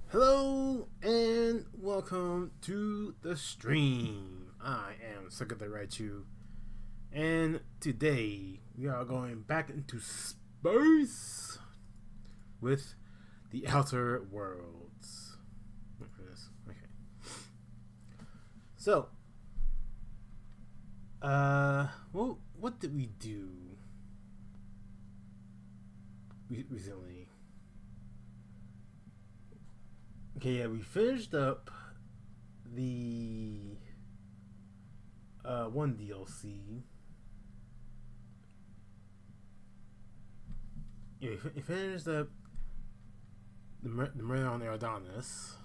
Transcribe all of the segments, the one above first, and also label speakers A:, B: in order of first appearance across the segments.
A: Hello and welcome to the stream. I am Sakata Raichu, and today we are going back into space with the Outer Worlds. Okay. So, well, what did we do recently? Okay, yeah, we finished up the one DLC. Yeah, we finished up the Murder on Eridanos.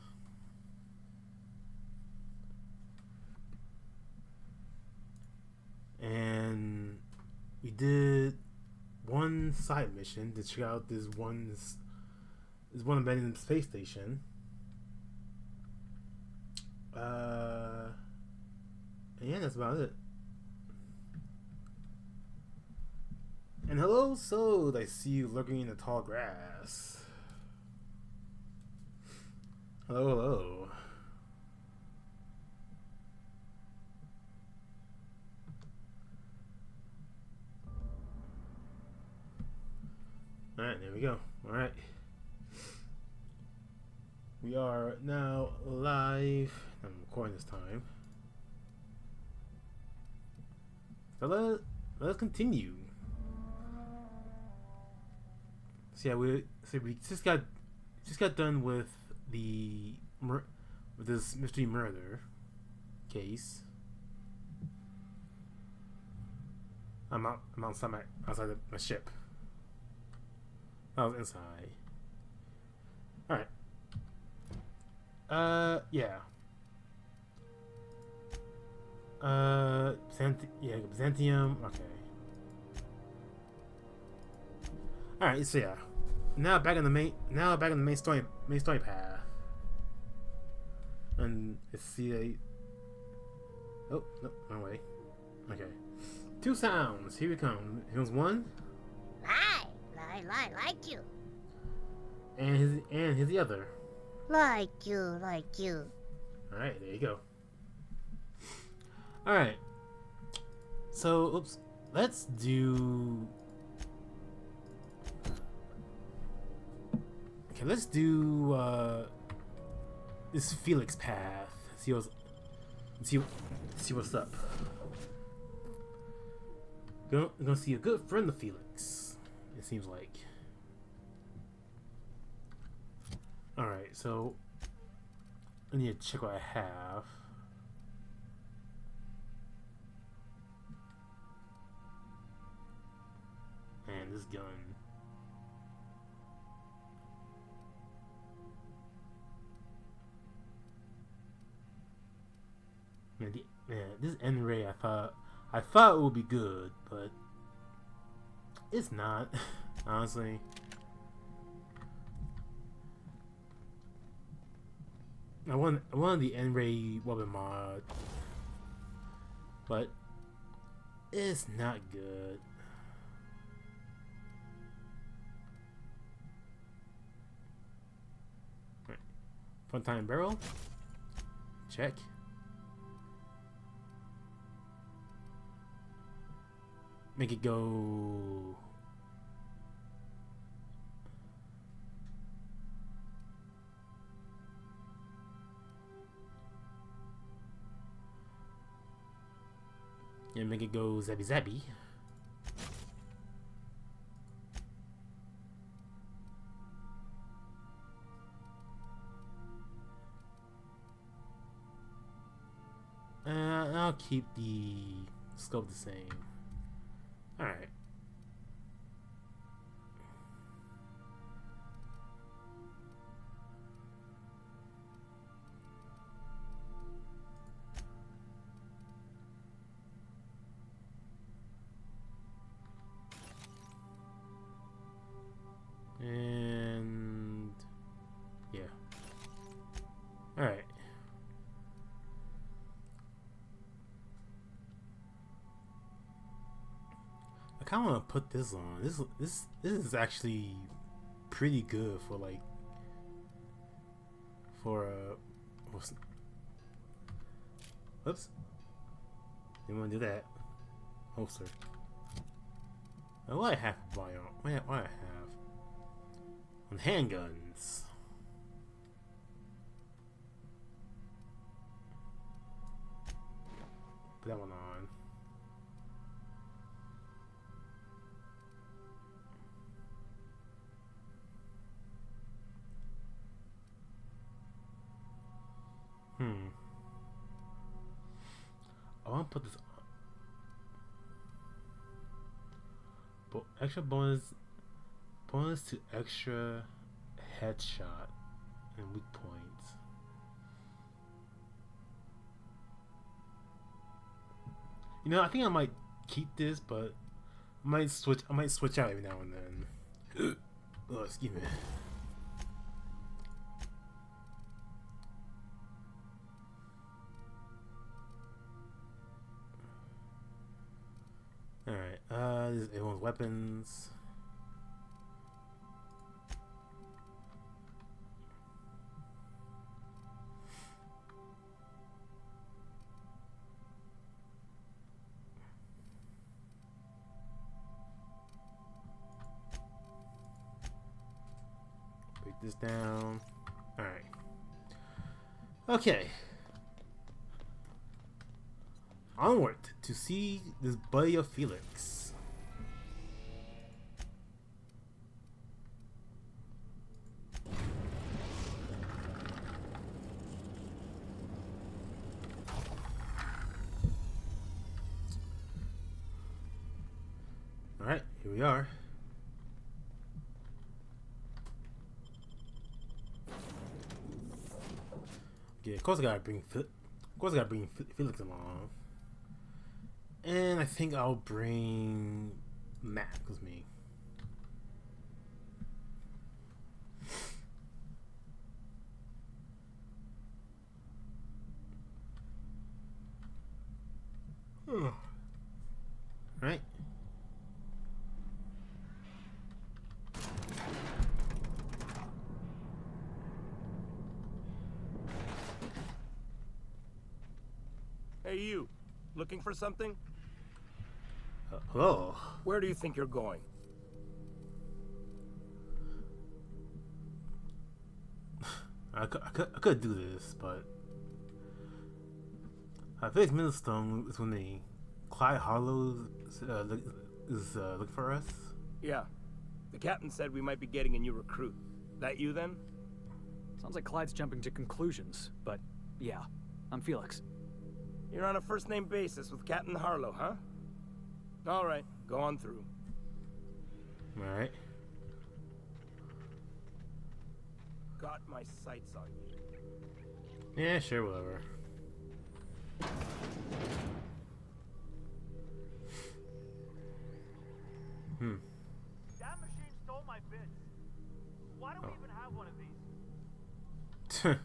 A: And we did one side mission to check out this one abandoned space station. And yeah, that's about it. And hello, Sode. I see you lurking in the tall grass. Hello, hello. Alright, there we go. Alright. We are now live. I'm recording this time. So let's continue. So yeah, we just got done with this mystery murder case. I'm outside my ship. I was inside. Alright. Yeah. Byzantium. Okay. Alright, so yeah. Now back in the main story path. And let's see oh, no, wrong way. Okay. Two sounds. Here we come. Here's one.
B: Lie, like you.
A: And here's the other.
B: Like you.
A: Alright, there you go. Alright. So, oops. Let's do... Okay, let's do, this Felix path. See what's up. Gonna see a good friend of Felix, it seems like. Alright, so I need to check what I have. And this gun. Man, this N-ray I thought it would be good, but it's not. Honestly. I wanted the N-ray weapon mod, but it's not good. Right. Fun time barrel. Check. Make it go. Yeah, make it go zabby zabby. I'll keep the scope the same. Alright. And yeah. Alright. I kind of want to put this on. This is actually pretty good for like for whoops. Didn't want to do that. Holster. Oh, what I have to buy on? What I have on handguns? Put that one on. I want to put this on. But extra bonus to extra headshot and weak points. You know, I think I might keep this, but I might switch out every now and then. Oh, excuse me. Alright, this is everyone's weapons. Break this down. Alright. Okay. Onward to see this buddy of Felix. Alright, here we are. Yeah, of course I gotta bring Felix along. And I think I'll bring Mac with me. Right.
C: Hey, you. Looking for something?
A: Hello.
C: Where do you think you're going?
A: I could do this, but I think Millstone is when the Clyde Harlow is looking for us.
C: Yeah. The captain said we might be getting a new recruit. That you then?
D: Sounds like Clyde's jumping to conclusions, but yeah, I'm Felix.
C: You're on a first-name basis with Captain Harlow, huh? All right, go on through.
A: All right.
C: Got my sights on you.
A: Yeah, sure, whatever.
E: That machine stole my bits. Why do we even have one of these?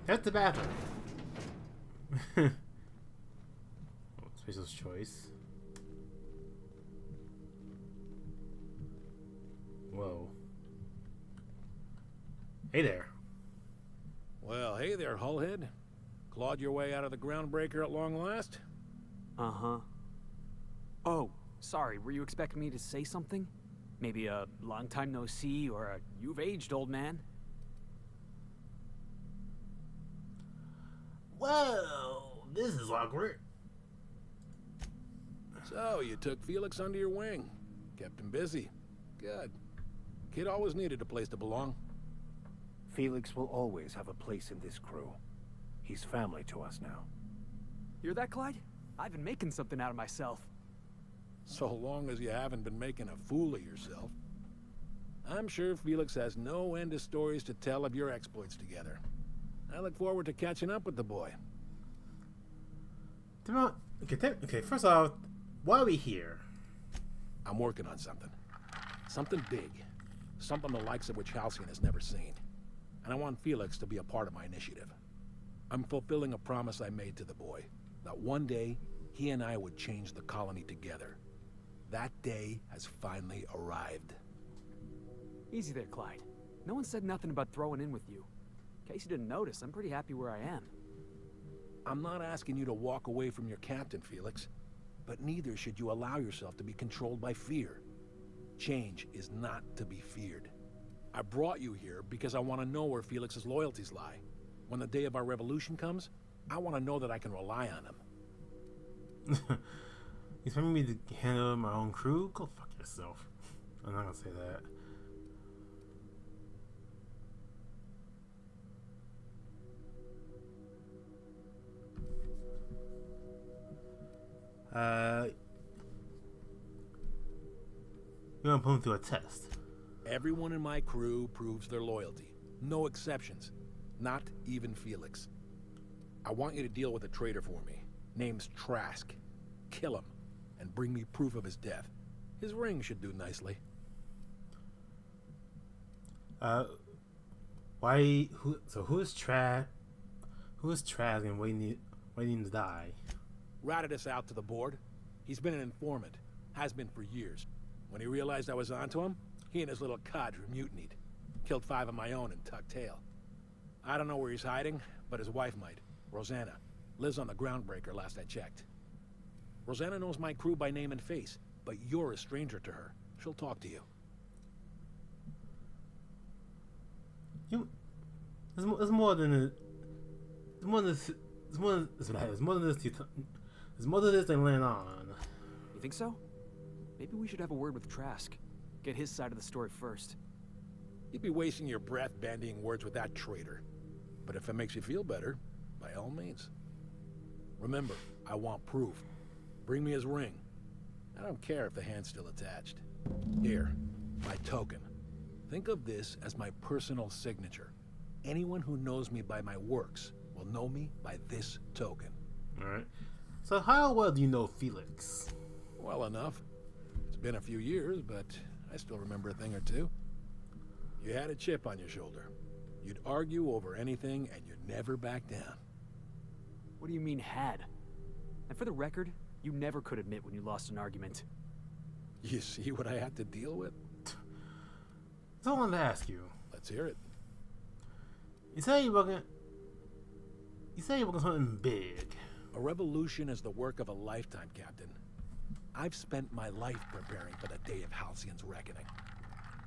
A: That's the bathroom. Spacer's choice. Whoa. Hey there.
F: Well, hey there, Hullhead. Clawed your way out of the groundbreaker at long last?
D: Uh-huh. Oh, sorry, were you expecting me to say something? Maybe a long time no see, or a you've aged, old man?
A: Whoa, this is awkward.
F: So, you took Felix under your wing. Kept him busy. Good. Kid always needed a place to belong.
G: Felix will always have a place in this crew. He's family to us now.
D: Hear that, Clyde? I've been making something out of myself.
F: So long as you haven't been making a fool of yourself. I'm sure Felix has no end of stories to tell of your exploits together. I look forward to catching up with the boy.
A: Okay, first off, why are we here?
F: I'm working on something. Something big. Something the likes of which Halcyon has never seen. And I want Felix to be a part of my initiative. I'm fulfilling a promise I made to the boy, that one day he and I would change the colony together. That day has finally arrived.
D: Easy there, Clyde. No one said nothing about throwing in with you. In case you didn't notice, I'm pretty happy where I am.
F: I'm not asking you to walk away from your captain, Felix. But neither should you allow yourself to be controlled by fear. Change is not to be feared. I brought you here because I want to know where Felix's loyalties lie. When the day of our revolution comes, I want to know that I can rely on him.
A: You expect me to handle my own crew? Go fuck yourself. I'm not gonna say that. You want to put him through a test.
F: Everyone in my crew proves their loyalty. No exceptions. Not even Felix. I want you to deal with a traitor for me. Name's Trask. Kill him, and bring me proof of his death. His ring should do nicely.
A: Who is Trask and why need him to die?
F: Ratted us out to the board. He's been an informant. Has been for years. When he realized I was onto him, he and his little cadre mutinied. Killed 5 of my own and tucked tail. I don't know where he's hiding, but his wife might. Rosanna. Lives on the Groundbreaker last I checked. Rosanna knows my crew by name and face, but you're a stranger to her. She'll talk to you.
A: There's more than this than land on.
D: You think so? Maybe we should have a word with Trask. Get his side of the story first.
F: You'd be wasting your breath bandying words with that traitor. But if it makes you feel better, by all means. Remember, I want proof. Bring me his ring. I don't care if the hand's still attached. Here, my token. Think of this as my personal signature. Anyone who knows me by my works will know me by this token.
A: Alright. So how well do you know Felix?
F: Well enough. It's been a few years, but I still remember a thing or two. You had a chip on your shoulder. You'd argue over anything, and you'd never back down.
D: What do you mean, had? And for the record, you never could admit when you lost an argument.
F: You see what I had to deal with?
A: So I wanted to ask you.
F: Let's hear it.
A: You say you're working on something big.
F: A revolution is the work of a lifetime, Captain. I've spent my life preparing for the day of Halcyon's reckoning.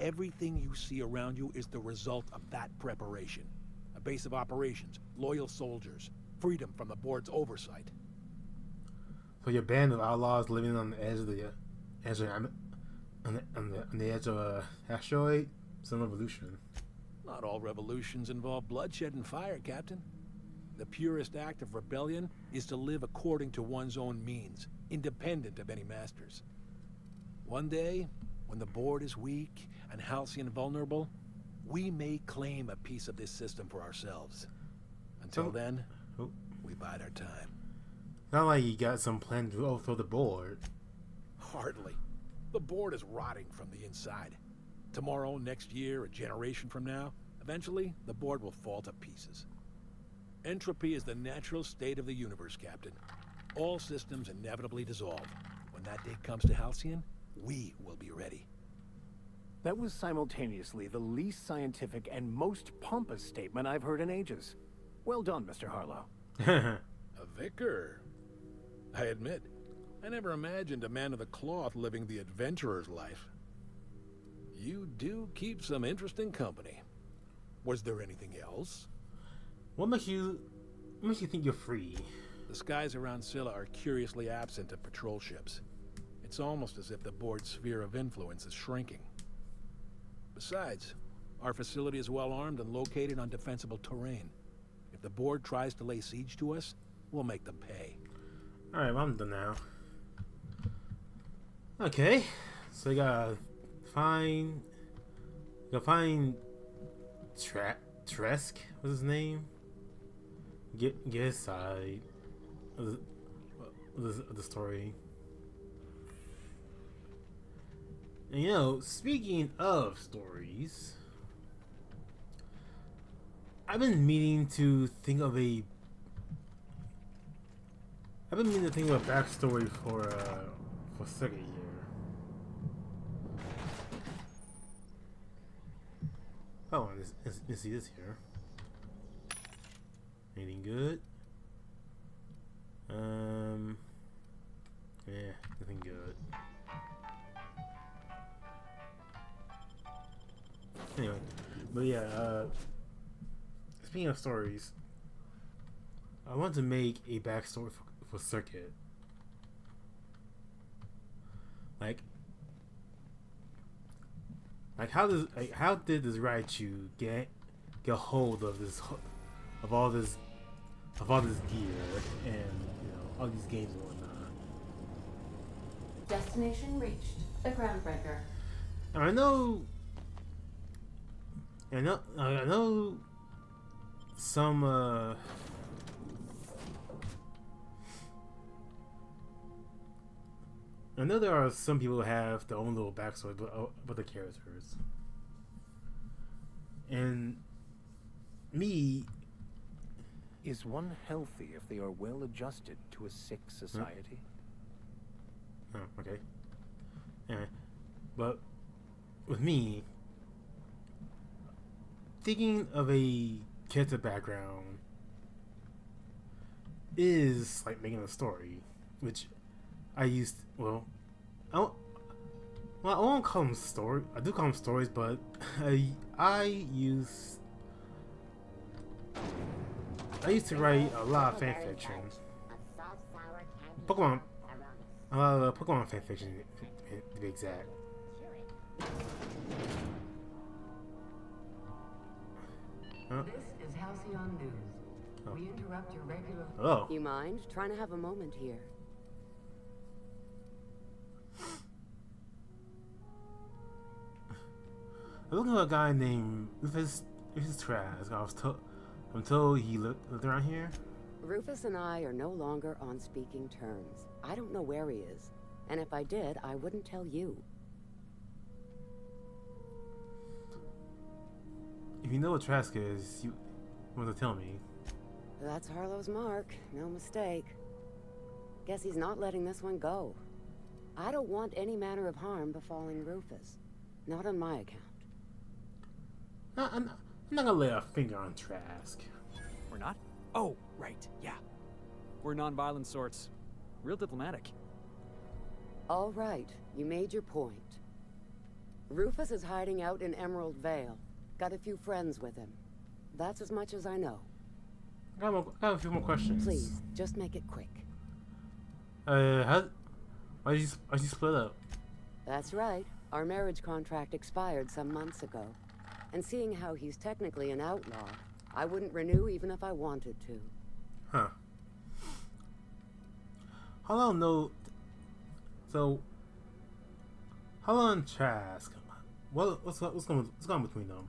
F: Everything you see around you is the result of that preparation. A base of operations, loyal soldiers, freedom from the board's oversight.
A: So your band of outlaws living on the edge of the edge of a asteroid? It's a revolution.
F: Not all revolutions involve bloodshed and fire, Captain. The purest act of rebellion is to live according to one's own means, independent of any masters. One day, when the board is weak and Halcyon vulnerable, we may claim a piece of this system for ourselves. Until then, we bide our time.
A: Not like you got some plan to overthrow the board.
F: Hardly. The board is rotting from the inside. Tomorrow, next year, a generation from now, eventually, the board will fall to pieces. Entropy is the natural state of the universe, Captain. All systems inevitably dissolve. When that day comes to Halcyon, we will be ready.
G: That was simultaneously the least scientific and most pompous statement I've heard in ages. Well done, Mr. Harlow.
F: A vicar. I admit, I never imagined a man of the cloth living the adventurer's life. You do keep some interesting company. Was there anything else?
A: What makes you think you're free?
F: The skies around Scylla are curiously absent of patrol ships. It's almost as if the board's sphere of influence is shrinking. Besides, our facility is well armed and located on defensible terrain. If the board tries to lay siege to us, we'll make them pay.
A: Alright, well, I'm done now. Okay, so you gotta find Trask, what's his name? Get his side of the story. And you know, speaking of stories, I've been meaning to think of a backstory for Sega here. Oh, let's see this here. Anything good? Yeah, nothing good. Anyway, but yeah, speaking of stories, I want to make a backstory for Circuit. Like how did this Raichu get hold of all this gear and all these games and whatnot?
H: Destination reached. The Groundbreaker.
A: Now, I know some I know there are some people who have their own little backstory about the characters, and me.
G: Is one healthy if they are well adjusted to a sick society?
A: Oh, okay. Anyway, but with me, thinking of a character background is like making a story, which I used. Well, I won't call them story. I do call them stories, but I used to write a lot of fan fiction. Pokemon. A lot of Pokemon fan fiction, to be exact. Huh?
H: This is Halcyon News.
A: Oh.
H: We interrupt your regular...
A: Oh.
H: You mind? Trying to have a moment here.
A: I'm looking at a guy named Rufus Trask. I'm told he lived around here.
H: Rufus and I are no longer on speaking terms. I don't know where he is. And if I did, I wouldn't tell you.
A: If you know what Trask is, you want to tell me.
H: That's Harlow's mark. No mistake. Guess he's not letting this one go. I don't want any manner of harm befalling Rufus. Not on my account.
A: I'm not gonna lay a finger on Trask.
D: We're not? Oh, right, yeah. We're non-violent sorts. Real diplomatic.
H: All right, you made your point. Rufus is hiding out in Emerald Vale. Got a few friends with him. That's as much as I know.
A: I got a few more questions.
H: Please, just make it quick.
A: Why'd you split up?
H: That's right. Our marriage contract expired some months ago. And seeing how he's technically an outlaw, I wouldn't renew even if I wanted to.
A: Huh. Hello, no. So, Hello and Trask. What's going between them?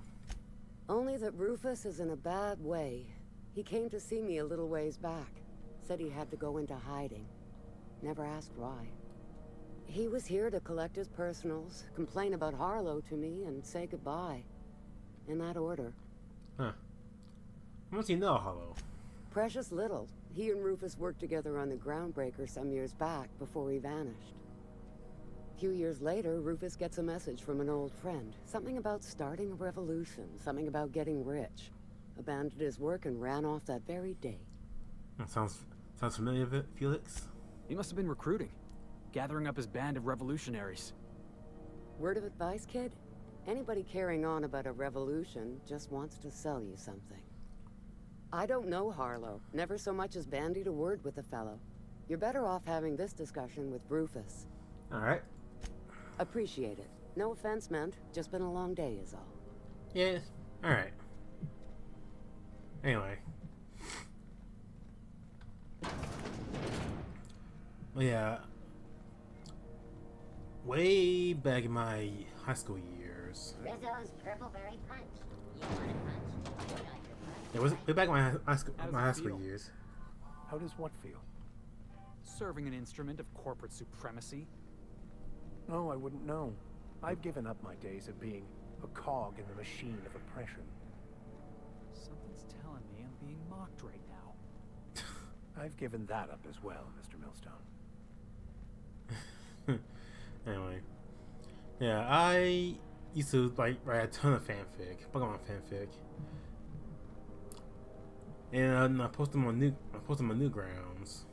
H: Only that Rufus is in a bad way. He came to see me a little ways back. Said he had to go into hiding. Never asked why. He was here to collect his personals, complain about Harlow to me, and say goodbye. In that order.
A: Huh. How much do you know, Harlow?
H: Precious little. He and Rufus worked together on the Groundbreaker some years back before he vanished. A few years later, Rufus gets a message from an old friend. Something about starting a revolution, something about getting rich. Abandoned his work and ran off that very day.
A: That sounds familiar, Felix?
D: He must have been recruiting. Gathering up his band of revolutionaries.
H: Word of advice, kid? Anybody carrying on about a revolution just wants to sell you something. I don't know Harlow. Never so much as bandied a word with the fellow. You're better off having this discussion with Rufus.
A: Alright.
H: Appreciate it. No offense meant. Just been a long day is all.
A: Yeah, alright. Anyway. Well, yeah. Way back in my high school years.
B: Rizzo's Purple Berry Punch. You want a punch? You like your punch?
A: It was way back in my high
D: How does it
A: school
D: feel?
A: years.
G: How does what feel?
D: Serving an instrument of corporate supremacy.
G: Oh, I wouldn't know. I've given up my days of being a cog in the machine of oppression.
D: Something's telling me I'm being mocked right now.
G: I've given that up as well, Mr. Millstone.
A: Anyway. Yeah, I used to like write a ton of fanfic, Pokemon fanfic, and I post them on Newgrounds.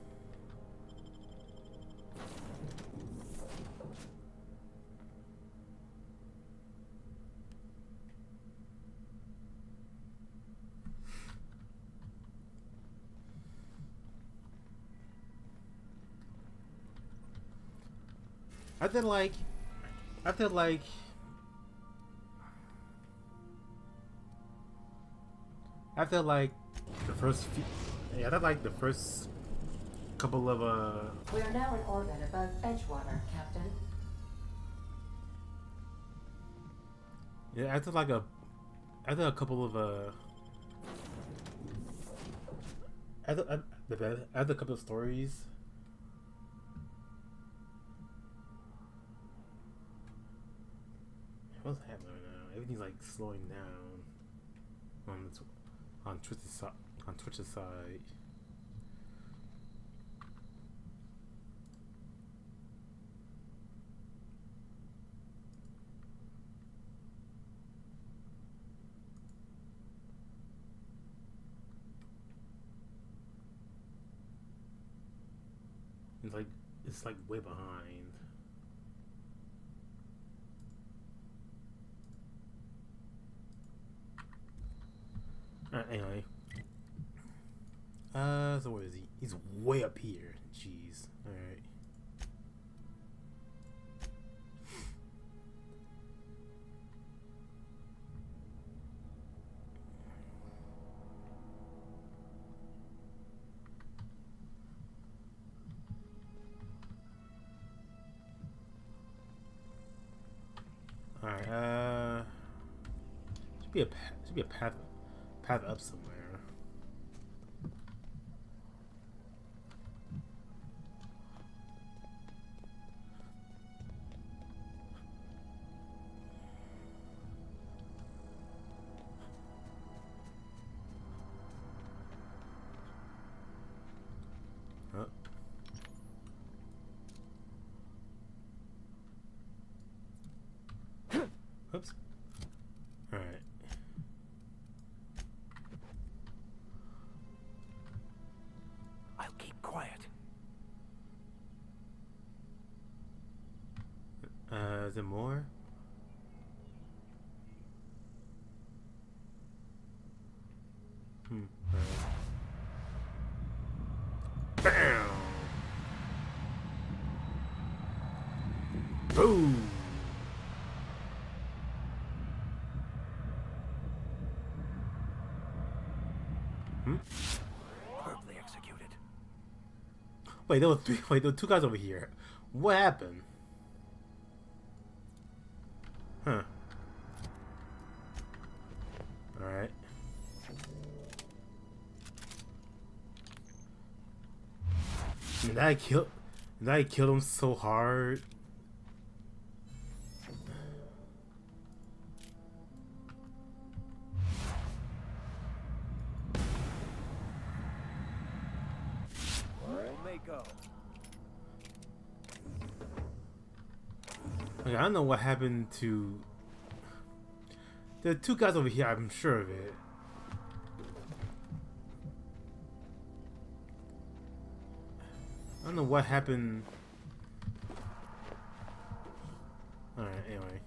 A: After like the first few, yeah, after like the first couple of
I: We are now in orbit above Edgewater, Captain.
A: yeah, after a couple of after a couple of stories. What's happening right now? Everything's like slowing down on Twitch's side. It's like way behind. Alright, anyway. So where is he? He's way up here. Jeez. Alright. Alright, should be a path up somewhere. Huh? Oops. Alright.
G: I'll keep quiet.
A: Is there more? Bam! Boom!
G: Perfectly executed.
A: Wait, there were two guys over here. What happened? Huh. Alright. Did I kill him so hard?
C: Go.
A: Okay, I don't know what happened to... There are two guys over here, I'm sure of it. I don't know what happened. Alright, anyway.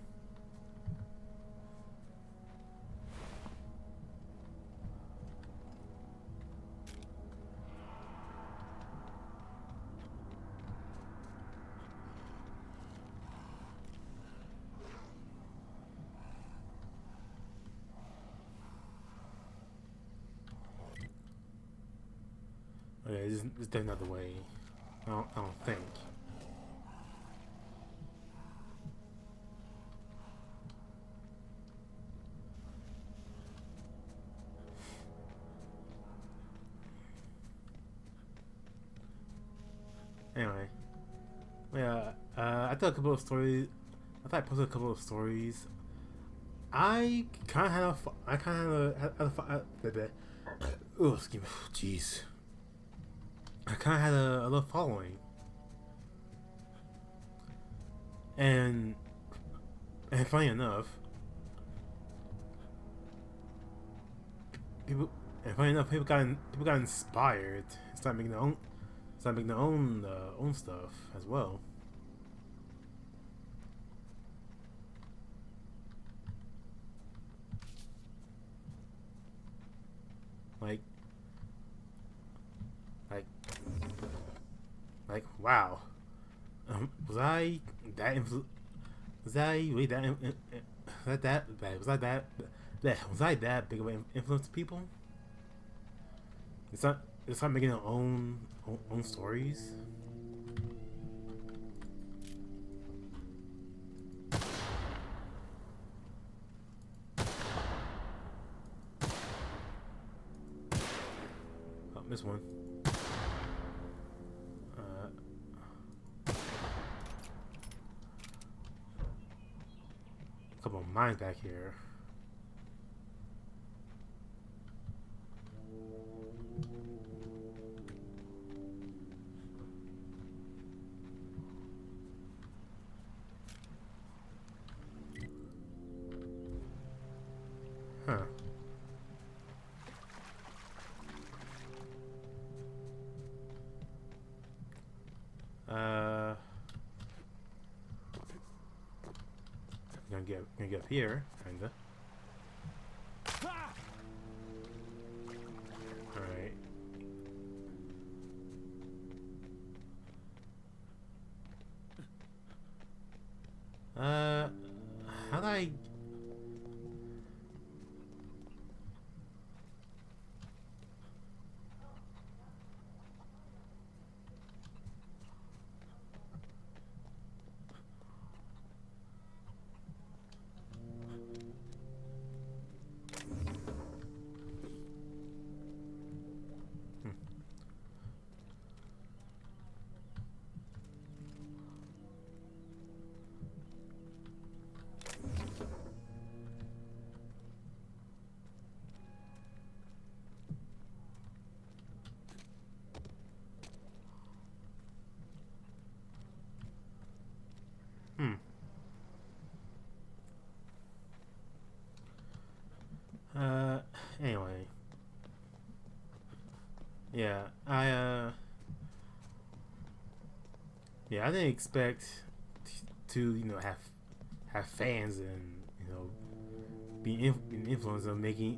A: Okay, there's definitely another way. I don't think. Anyway, yeah. I thought a couple of stories. I thought I posted a couple of stories. I kind of had a. Oh, excuse me. Jeez. I kind of had a little following, and funny enough, people, and funny enough, people got inspired. Started making their own stuff as well. Like, wow. Was I that was I really that was that bad? Was I that big of an influence to people? It's not making their own stories. Oh, missed one. Couple of mines back here. Huh. Gonna get up here, kinda. Alright. How do I... Anyway. Yeah, I didn't expect to, you know, have fans and, you know, be an influence of being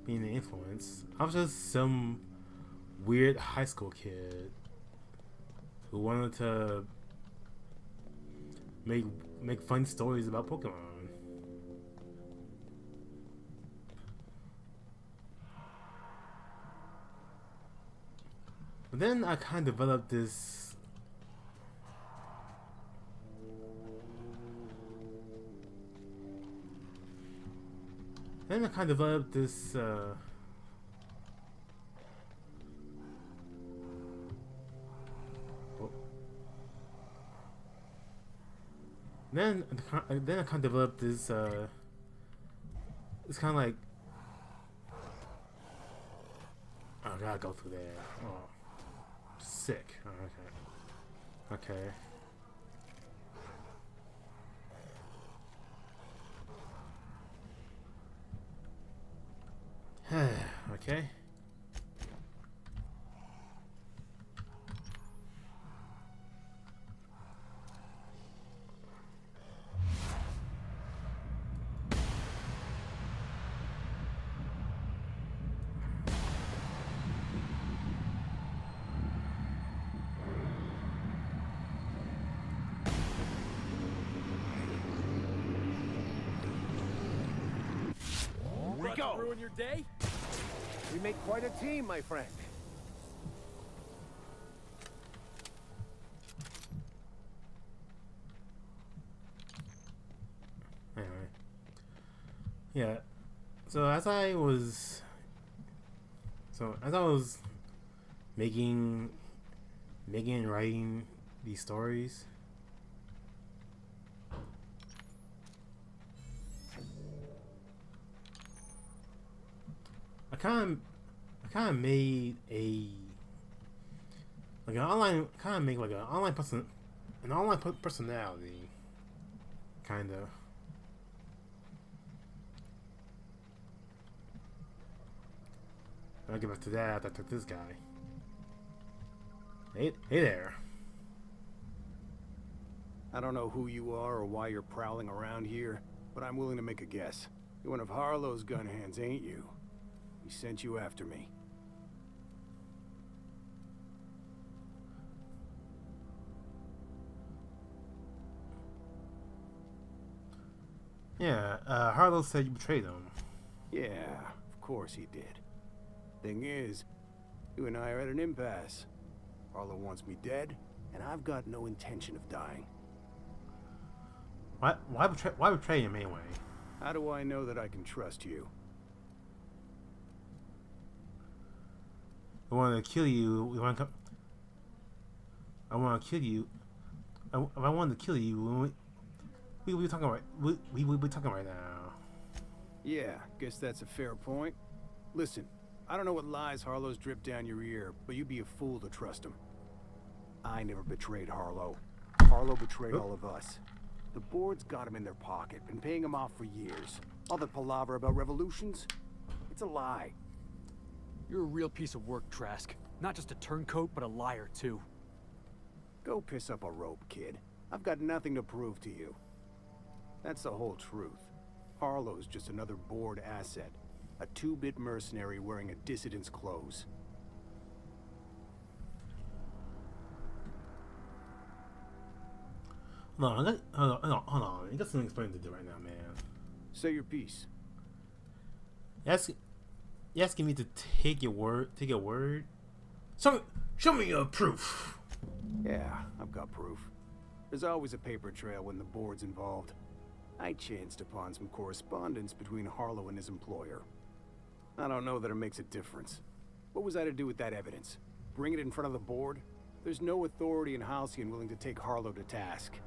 A: an influence. I was just some weird high school kid who wanted to make fun stories about Pokemon. But then I kind of developed this Then I kind of developed this it's kind of like, oh, I gotta go through there. Oh, sick. Oh, okay. Okay.
C: Go.
G: Ruin your day? We make quite a team, my friend.
A: Anyway. Yeah. So as I was making and writing these stories, I kind of made an online personality, kind of. I'll get back to that. I took this guy. Hey there.
J: I don't know who you are or why you're prowling around here, but I'm willing to make a guess. You're one of Harlow's gun hands, ain't you? He sent you after me.
A: Yeah, Harlow said you betrayed him.
J: Yeah, of course he did. Thing is, you and I are at an impasse. Harlow wants me dead, and I've got no intention of dying.
A: Why betray him anyway?
J: How do I know that I can trust you?
A: I want to kill you. I want to kill you. If I wanted to kill you, we be talking right. We be talking right now.
J: Yeah, guess that's a fair point. Listen, I don't know what lies Harlow's dripped down your ear, but you'd be a fool to trust him. I never betrayed Harlow. Harlow betrayed all of us. The board's got him in their pocket, been paying him off for years. All the palaver about revolutions, it's a lie.
D: You're a real piece of work, Trask. Not just a turncoat, but a liar, too.
J: Go piss up a rope, kid. I've got nothing to prove to you. That's the whole truth. Harlow's just another board asset. A two-bit mercenary wearing a dissident's clothes.
A: Hold on. You got something explaining to do right now, man.
J: Say your piece.
A: You asking me to take your word? Take your word? Show me your proof.
J: Yeah, I've got proof. There's always a paper trail when the board's involved. I chanced upon some correspondence between Harlow and his employer. I don't know that it makes a difference. What was I to do with that evidence? Bring it in front of the board? There's no authority in Halcyon willing to take Harlow to task.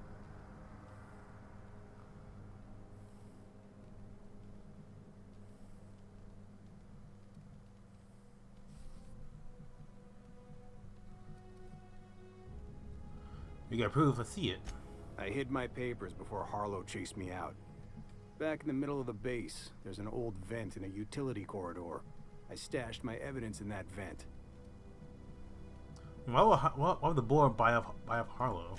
A: You got proof, I see it.
J: I hid my papers before Harlow chased me out. Back in the middle of the base, there's an old vent in a utility corridor. I stashed my evidence in that vent.
A: Why would the board buy up Harlow?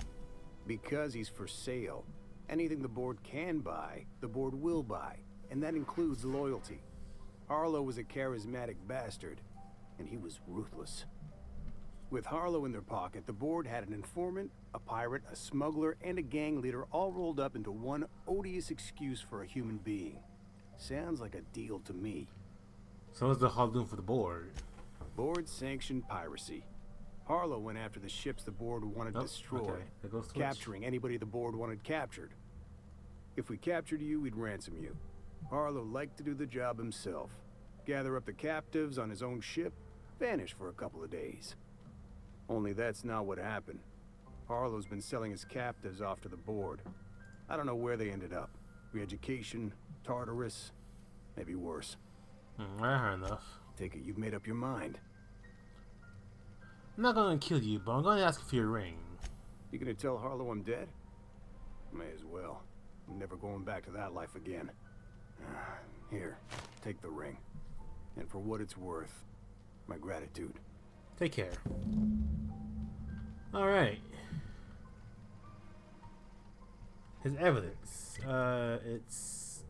J: Because he's for sale. Anything the board can buy, the board will buy. And that includes loyalty. Harlow was a charismatic bastard, and he was ruthless. With Harlow in their pocket, the board had an informant, a pirate, a smuggler, and a gang leader all rolled up into one odious excuse for a human being. Sounds like a deal to me.
A: So what's the Harlow doing for the board?
J: Board-sanctioned piracy. Harlow went after the ships the board wanted destroyed, capturing anybody the board wanted captured. If we captured you, we'd ransom you. Harlow liked to do the job himself. Gather up the captives on his own ship, vanish for a couple of days. Only that's not what happened. Harlow's been selling his captives off to the board. I don't know where they ended up. Re-education, Tartarus, maybe worse.
A: I heard enough.
J: Take it you've made up your mind.
A: I'm not gonna kill you, but I'm gonna ask you for your ring.
J: You gonna tell Harlow I'm dead? May as well. I'm never going back to that life again. Here, take the ring. And for what it's worth, my gratitude.
A: Take care. Alright. His evidence. It's...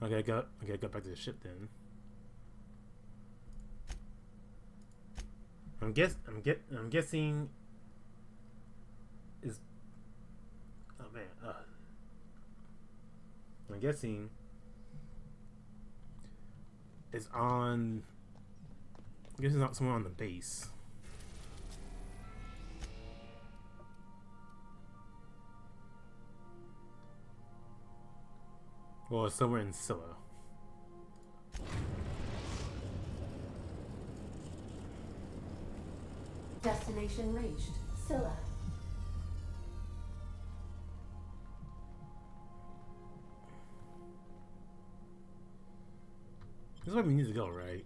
A: Okay, go back to the ship then. I'm guessing is... Oh man, I'm guessing is on... I guess it's not somewhere on the base. Well, it's somewhere in Scylla.
I: Destination reached. Scylla.
A: This is where we need to go, right?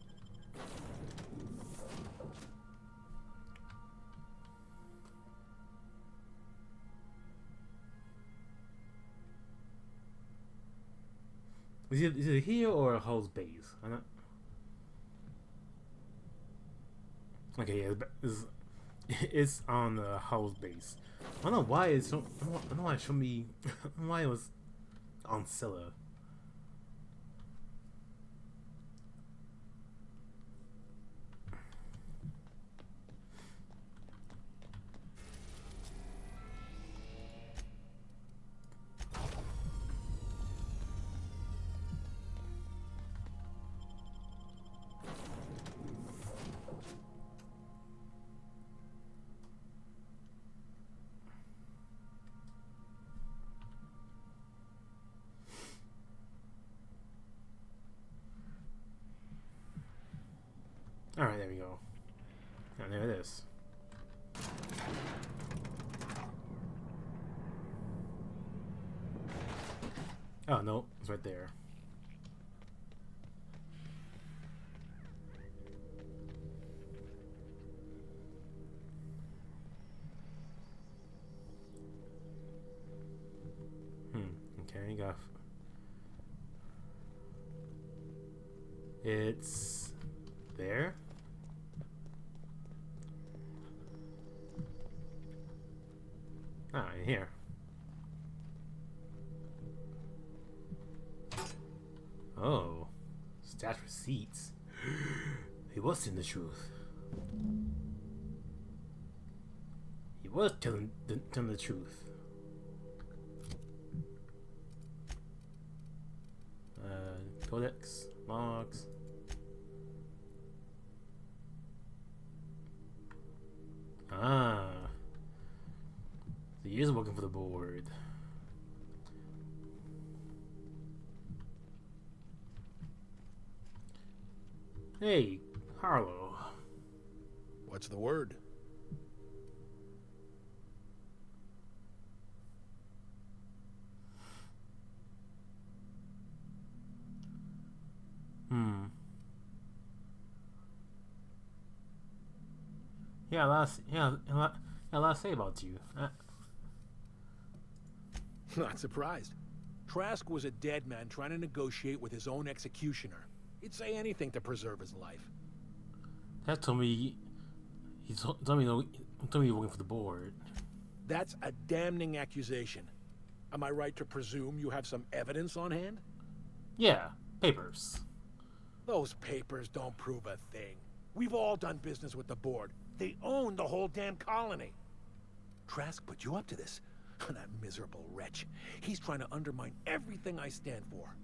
A: Is it here or a Hull's base? I'm not... Okay, yeah, it's on the Hull's base. I don't know why it's so. I don't know why it showed me. I don't know why it was on Scylla. Alright, there we go. And there it is. Oh, no. It's right there. Okay, got... It's... there? Ah, in here. Oh. Stat receipts. He was telling the truth. He was telling the truth. Codex, logs. Ah. So he is working for the board. Hey, Harlow.
F: What's the word?
A: Yeah, a lot to say about you.
F: Not surprised. Trask was a dead man trying to negotiate with his own executioner. He'd say anything to preserve his life.
A: That told me he told me you're working for the board.
F: That's a damning accusation. Am I right to presume you have some evidence on hand?
A: Yeah, papers.
F: Those papers don't prove a thing. We've all done business with the board. They own the whole damn colony. Trask put you up to this. That miserable wretch. He's trying to undermine everything I stand for.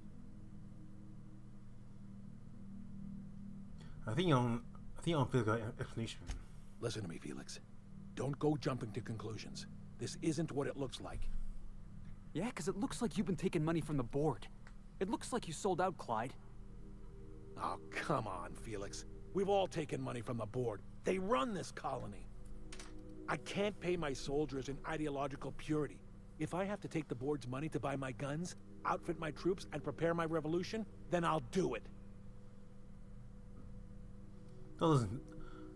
A: I think you don't feel good explanation.
F: Listen to me, Felix. Don't go jumping to conclusions. This isn't what it looks like.
D: Yeah, because it looks like you've been taking money from the board. It looks like you sold out, Clyde.
F: Oh, come on, Felix. We've all taken money from the board. They run this colony. I can't pay my soldiers in ideological purity. If I have to take the board's money to buy my guns, outfit my troops, and prepare my revolution, then I'll do it.
A: Don't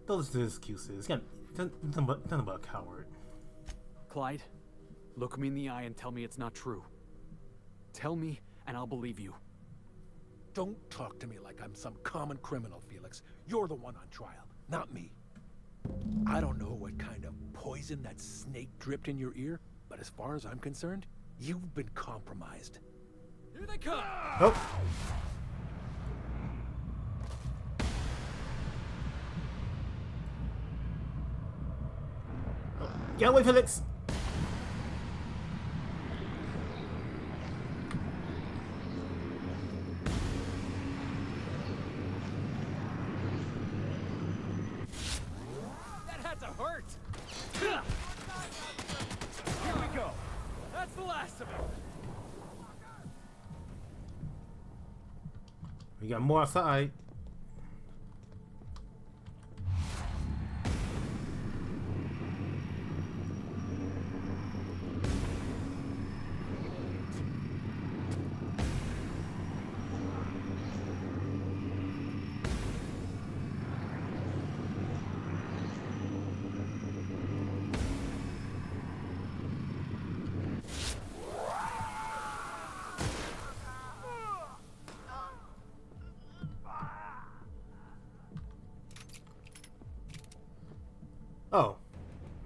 A: listen to excuses. Again, nothing but a coward.
D: Clyde, look me in the eye and tell me it's not true. Tell me, and I'll believe you.
F: Don't talk to me like I'm some common criminal, Felix. You're the one on trial, not me. I don't know what kind of poison that snake dripped in your ear, but as far as I'm concerned, you've been compromised.
D: Here they come!
A: Oh! Get away, Felix!
D: That had to hurt! Here we go! That's the last of it!
A: We got more outside.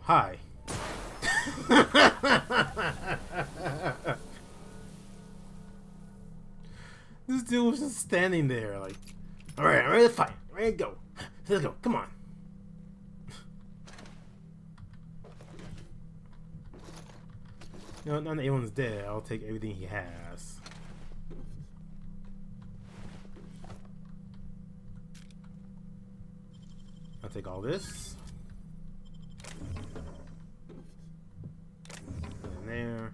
A: Hi. This dude was just standing there, like, alright, I'm ready to fight. I'm ready to go. Let's go. Come on. You know, now that everyone's dead, I'll take everything he has. I'll take all this. Put it in there.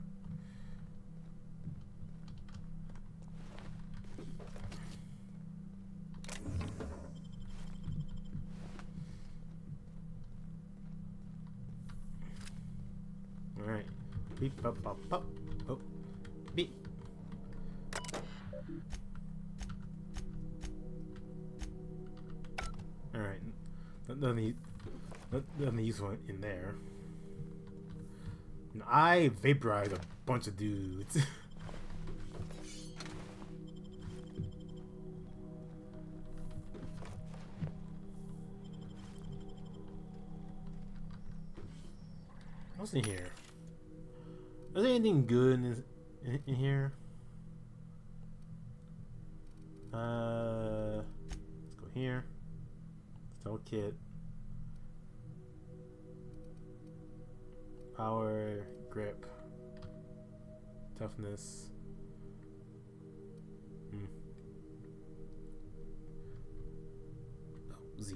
A: Alright. Beep, pop, pop, pop. Oh. Beep. Alright. Let me use one in there. And I vaporized a bunch of dudes. What's in here? Is there anything good in here? Let's go here. Stealth kit. Power, grip, toughness. Oh, Z.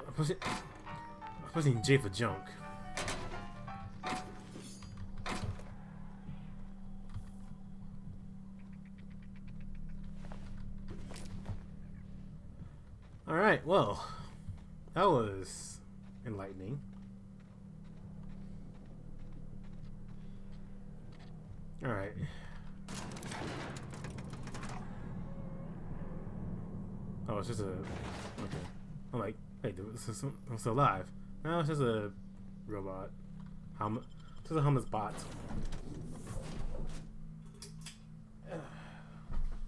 A: I'm pushing J for junk. Alright, well, that was enlightening. Alright. Oh, it's just a... Okay. I'm like, hey, dude, I'm still alive. No, it's just a robot. Just a harmless bot. There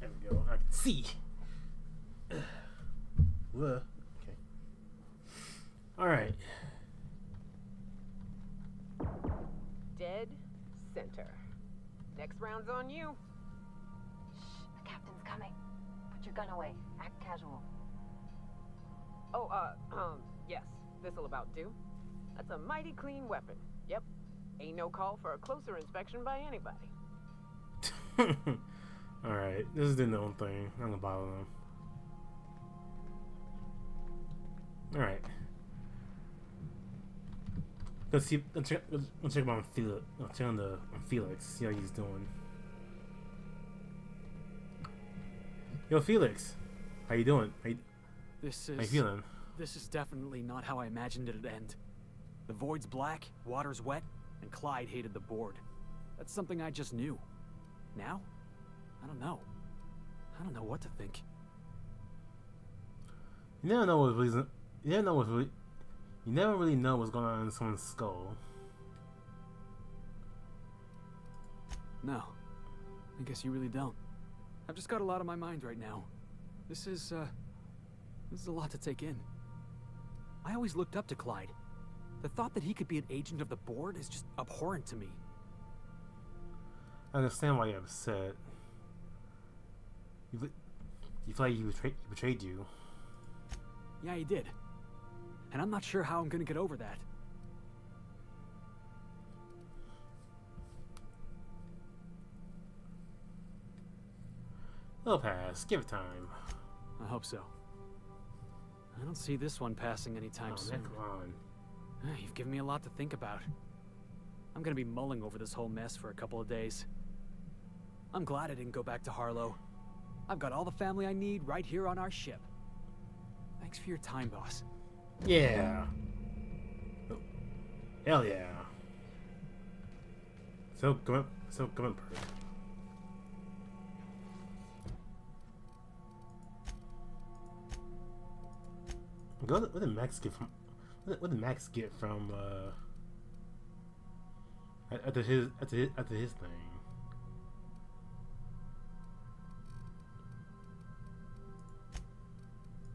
A: we go. I can see. Okay. Alright.
K: Dead center. Next round's on you.
I: Shh, the captain's coming. Put your gun away. Act casual.
K: Oh, yes. This'll about do. That's a mighty clean weapon. Yep. Ain't no call for a closer inspection by anybody.
A: Alright, this is doing their own thing. I'm gonna bother them. Alright. Let's see. Let's check him on Felix. Let's check on Felix. See how he's doing. Yo, Felix. How you doing? How you feeling?
D: This is definitely not how I imagined it'd end. The void's black, water's wet, and Clyde hated the board. That's something I just knew. Now? I don't know. I don't know what to think.
A: You never know what reason. You never really know what's going on in someone's skull.
D: No. I guess you really don't. I've just got a lot on my mind right now. This is a lot to take in. I always looked up to Clyde. The thought that he could be an agent of the board is just abhorrent to me.
A: I understand why you're upset. You feel like he betrayed you.
D: Yeah, he did. And I'm not sure how I'm gonna get over that.
A: It'll pass. Give it time.
D: I hope so. I don't see this one passing anytime soon.
A: Come on.
D: You've given me a lot to think about. I'm gonna be mulling over this whole mess for a couple of days. I'm glad I didn't go back to Harlow. I've got all the family I need right here on our ship. Thanks for your time, boss.
A: Yeah. Oh. Hell yeah. So come on, Perk. What did Max get from? What did Max get from? After his thing.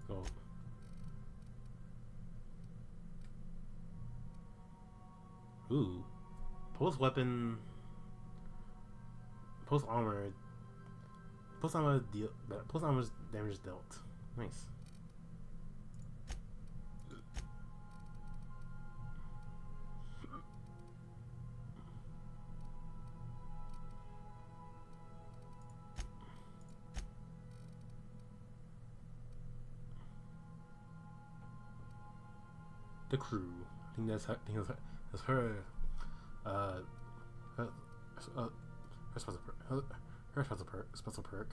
A: So. Ooh. Post weapon. Post armor. Post armor damage dealt. Nice. The crew. I think that's her. That's her. Her special perk. Her special perk.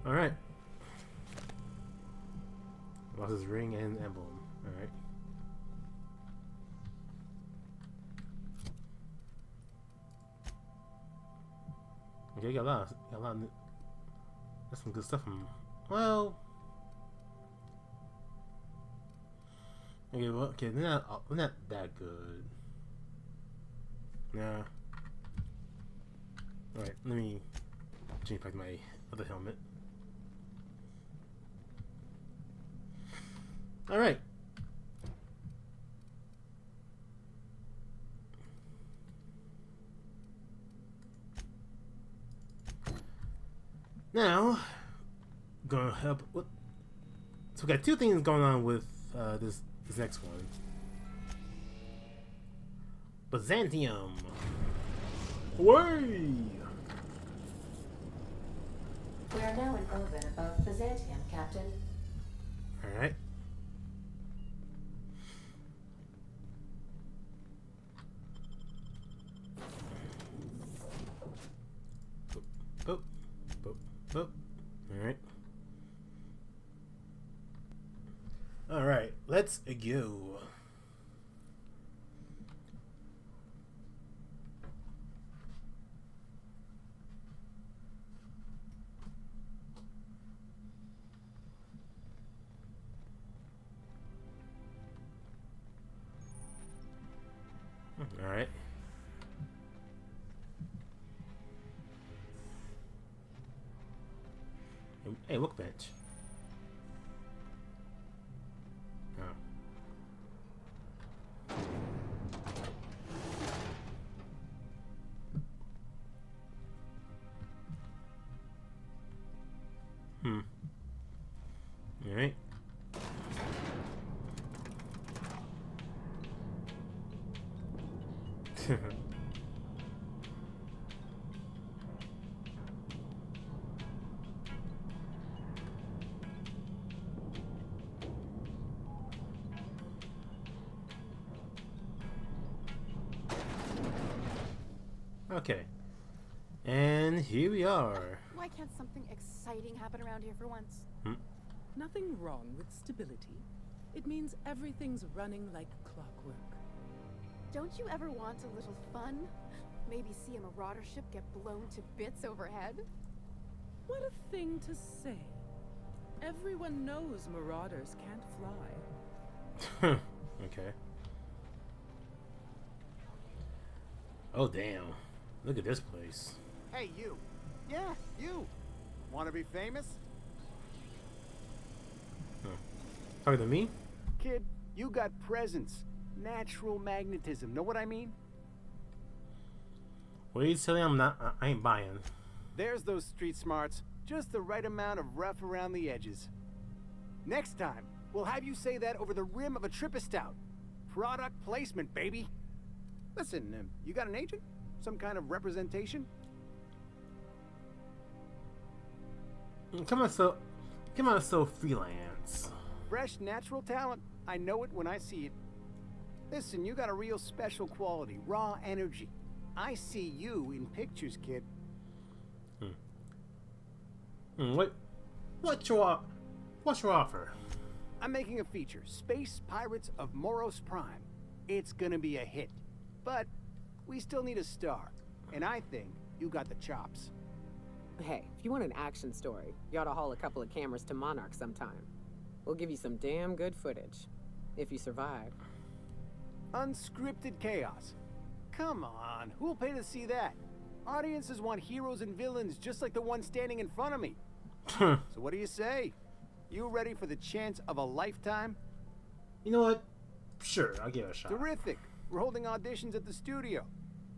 A: All right. Lost his ring and emblem. All right. Okay, got a lot. That's some good stuff from. Well. Okay, well, okay, they're not that good. Nah. Alright, let me change back my other helmet. Alright. Now, gonna help. What? So we got two things going on with this next one. Byzantium. Away!
I: We are now in orbit above Byzantium, Captain.
A: Alright. Boop. Boop. Boop. Alright. Alright, let's go. Alright. Hey, workbench. Alright. Okay. And here we are.
L: Why can't something exciting happen around here for once?
M: Nothing wrong with stability. It means everything's running like clockwork.
L: Don't you ever want a little fun? Maybe see a marauder ship get blown to bits overhead?
M: What a thing to say. Everyone knows marauders can't fly.
A: Okay. Oh, damn. Look at this place.
J: Hey, you. Yeah, you. Want to be famous?
A: Talking to me?
J: Kid, you got presence. Natural magnetism. Know what I mean?
A: What are you telling me? I ain't buying.
J: There's those street smarts. Just the right amount of rough around the edges. Next time, we'll have you say that over the rim of a Trippistout. Product placement, baby. Listen, you got an agent? Some kind of representation?
A: Come on, so freelance.
J: Fresh, natural talent. I know it when I see it. Listen, you got a real special quality, raw energy. I see you in pictures, kid.
A: What's your offer?
J: I'm making a feature, Space Pirates of Moros Prime. It's gonna be a hit. But we still need a star. And I think you got the chops.
K: Hey, if you want an action story, you ought to haul a couple of cameras to Monarch sometime. We'll give you some damn good footage. If you survive.
J: Unscripted chaos. Come on, who'll pay to see that? Audiences want heroes and villains just like the one standing in front of me. So what do you say? You ready for the chance of a lifetime?
A: You know what? Sure, I'll give it a shot.
J: Terrific. We're holding auditions at the studio.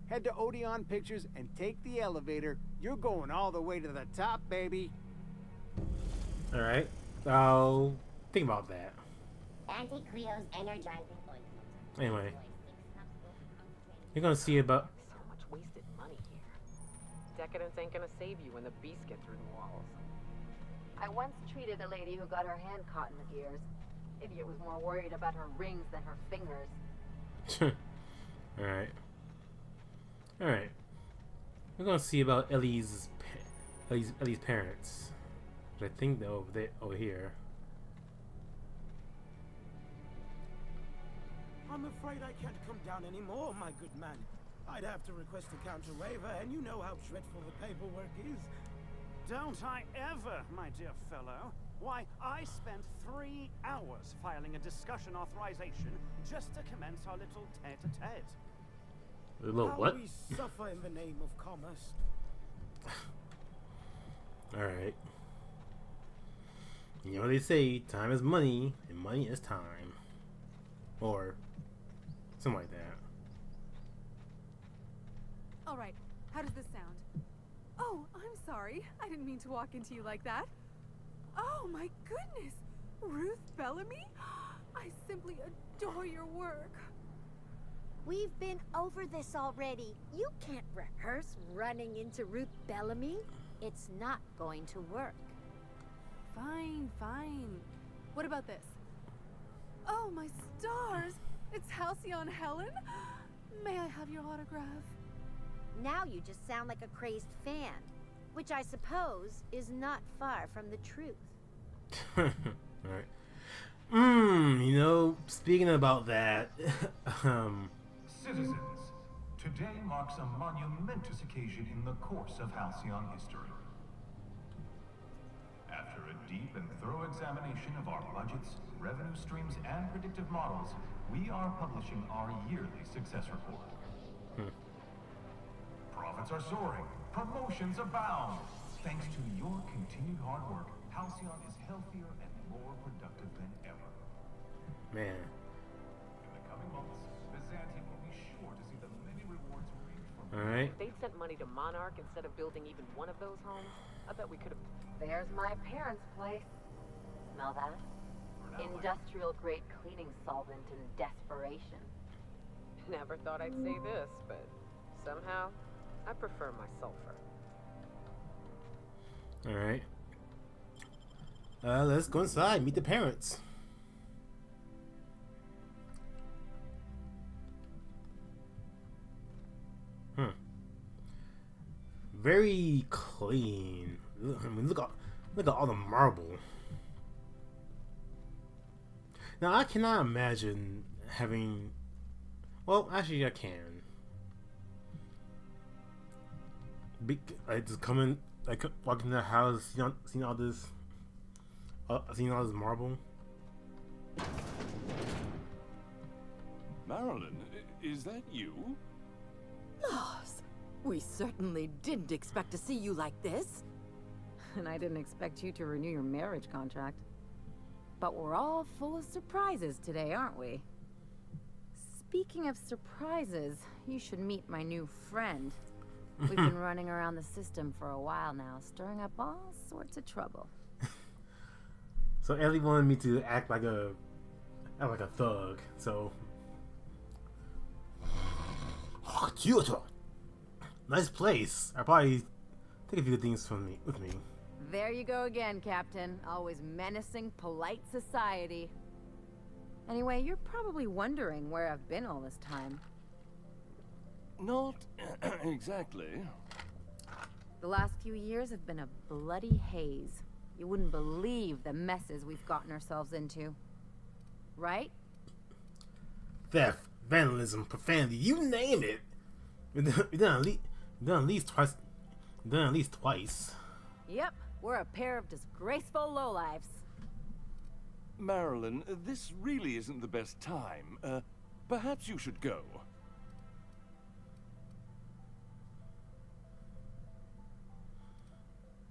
J: Head to Odeon Pictures and take the elevator. You're going all the way to the top, baby.
A: Alright. I'll think about that.
B: Anti-Creo's energizing ointment.
A: Anyway. You're gonna see about...
K: So much wasted money here. Decadence ain't gonna save you when the beasts get through the walls.
I: I once treated a lady who got her hand caught in the gears. Idiot was more worried about her rings than her fingers.
A: Alright. Alright. We're gonna see about Ellie's parents. Which I think they're over here.
C: I'm afraid I can't come down anymore, my good man. I'd have to request a counter waiver, and you know how dreadful the paperwork is.
N: Don't I ever, my dear fellow? Why, I spent 3 hours filing a discussion authorization just to commence our little tete-a-tete.
A: A little
C: How
A: what?
C: we suffer in the name of commerce.
A: Alright. You know what they say, time is money, and money is time. Or something like that.
L: Alright, how does this sound? Oh, I'm sorry. I didn't mean to walk into you like that. Oh my goodness! Ruth Bellamy? I simply adore your work.
B: We've been over this already. You can't rehearse running into Ruth Bellamy. It's not going to work.
L: Fine, fine. What about this? Oh, my stars! It's Halcyon Helen? May I have your autograph?
B: Now you just sound like a crazed fan, which I suppose is not far from the truth.
A: Alright. You know, speaking about that,
O: Citizens, today marks a monumentous occasion in the course of Halcyon history. After a deep and thorough examination of our budgets, revenue streams, and predictive models, we are publishing our yearly success report. Profits are soaring, promotions abound. Thanks to your continued hard work, Halcyon is healthier and more productive than ever.
A: man.
O: In the coming months, Byzantium will be sure to see the many rewards reaped from
A: Alright.
K: If they'd sent money to Monarch instead of building even one of those homes, I bet we could have...
I: There's my parents' place. Smell that? Industrial grade cleaning solvent in desperation.
K: Never thought I'd say this, but somehow I prefer my sulfur.
A: Alright. Let's go inside, meet the parents. Very clean. I mean, look at all the marble. Now I cannot imagine having. Well, actually, I can. I just come in, like walk in the house, seeing all this marble.
P: Marilyn, is that you?
Q: Lars, we certainly didn't expect to see you like this.
R: And I didn't expect you to renew your marriage contract. But we're all full of surprises today, aren't we? Speaking of surprises, you should meet my new friend. We've been running around the system for a while now, stirring up all sorts of trouble.
A: So Ellie wanted me to act like a thug. So Kyoto, nice place. I probably take a few things with me.
R: There you go again, Captain. Always menacing polite society. Anyway, you're probably wondering where I've been all this time.
P: Not exactly.
R: The last few years have been a bloody haze. You wouldn't believe the messes we've gotten ourselves into. Right?
A: Theft, vandalism, profanity, you name it. We've done at least twice.
R: Yep, we're a pair of disgraceful lowlifes.
P: Marilyn, this really isn't the best time. Perhaps you should go.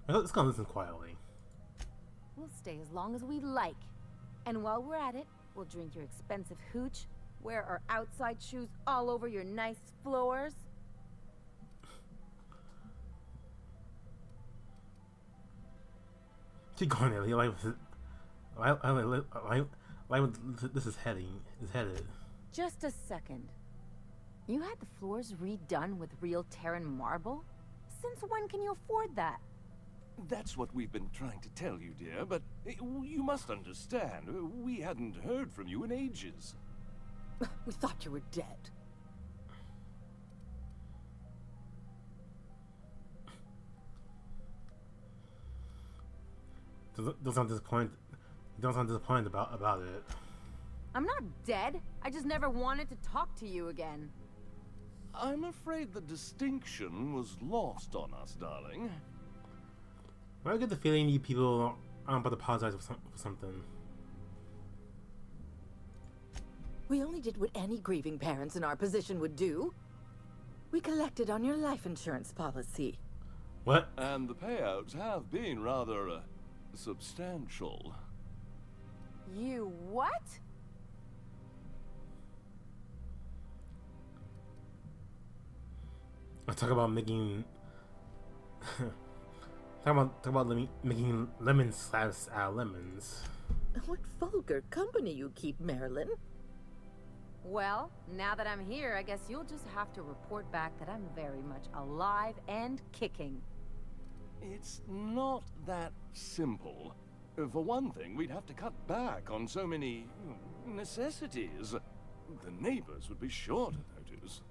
A: Let's go listen quietly.
R: We'll stay as long as we like. And while we're at it, We'll drink your expensive hooch, wear our outside shoes all over your nice floors.
A: Keep going, Ellie. This is headed.
R: Just a second. You had the floors redone with real Terran marble? Since when can you afford that?
P: That's what we've been trying to tell you, dear, but you must understand, we hadn't heard from you in ages.
Q: We thought you were dead.
A: Don't sound disappointed about it.
R: I'm not dead. I just never wanted to talk to you again.
P: I'm afraid the distinction was lost on us, darling.
A: I get the feeling you people aren't about to apologize for something.
Q: We only did what any grieving parents in our position would do. We collected on your life insurance policy.
A: What?
P: And the payouts have been rather, substantial.
R: You what?
A: I talk about making... talk about making lemon slices out of lemons.
Q: What vulgar company you keep, Marilyn.
R: Well, now that I'm here, I guess you'll just have to report back that I'm very much alive and kicking.
P: It's not that simple. For one thing, we'd have to cut back on so many necessities. The neighbors would be sure to notice.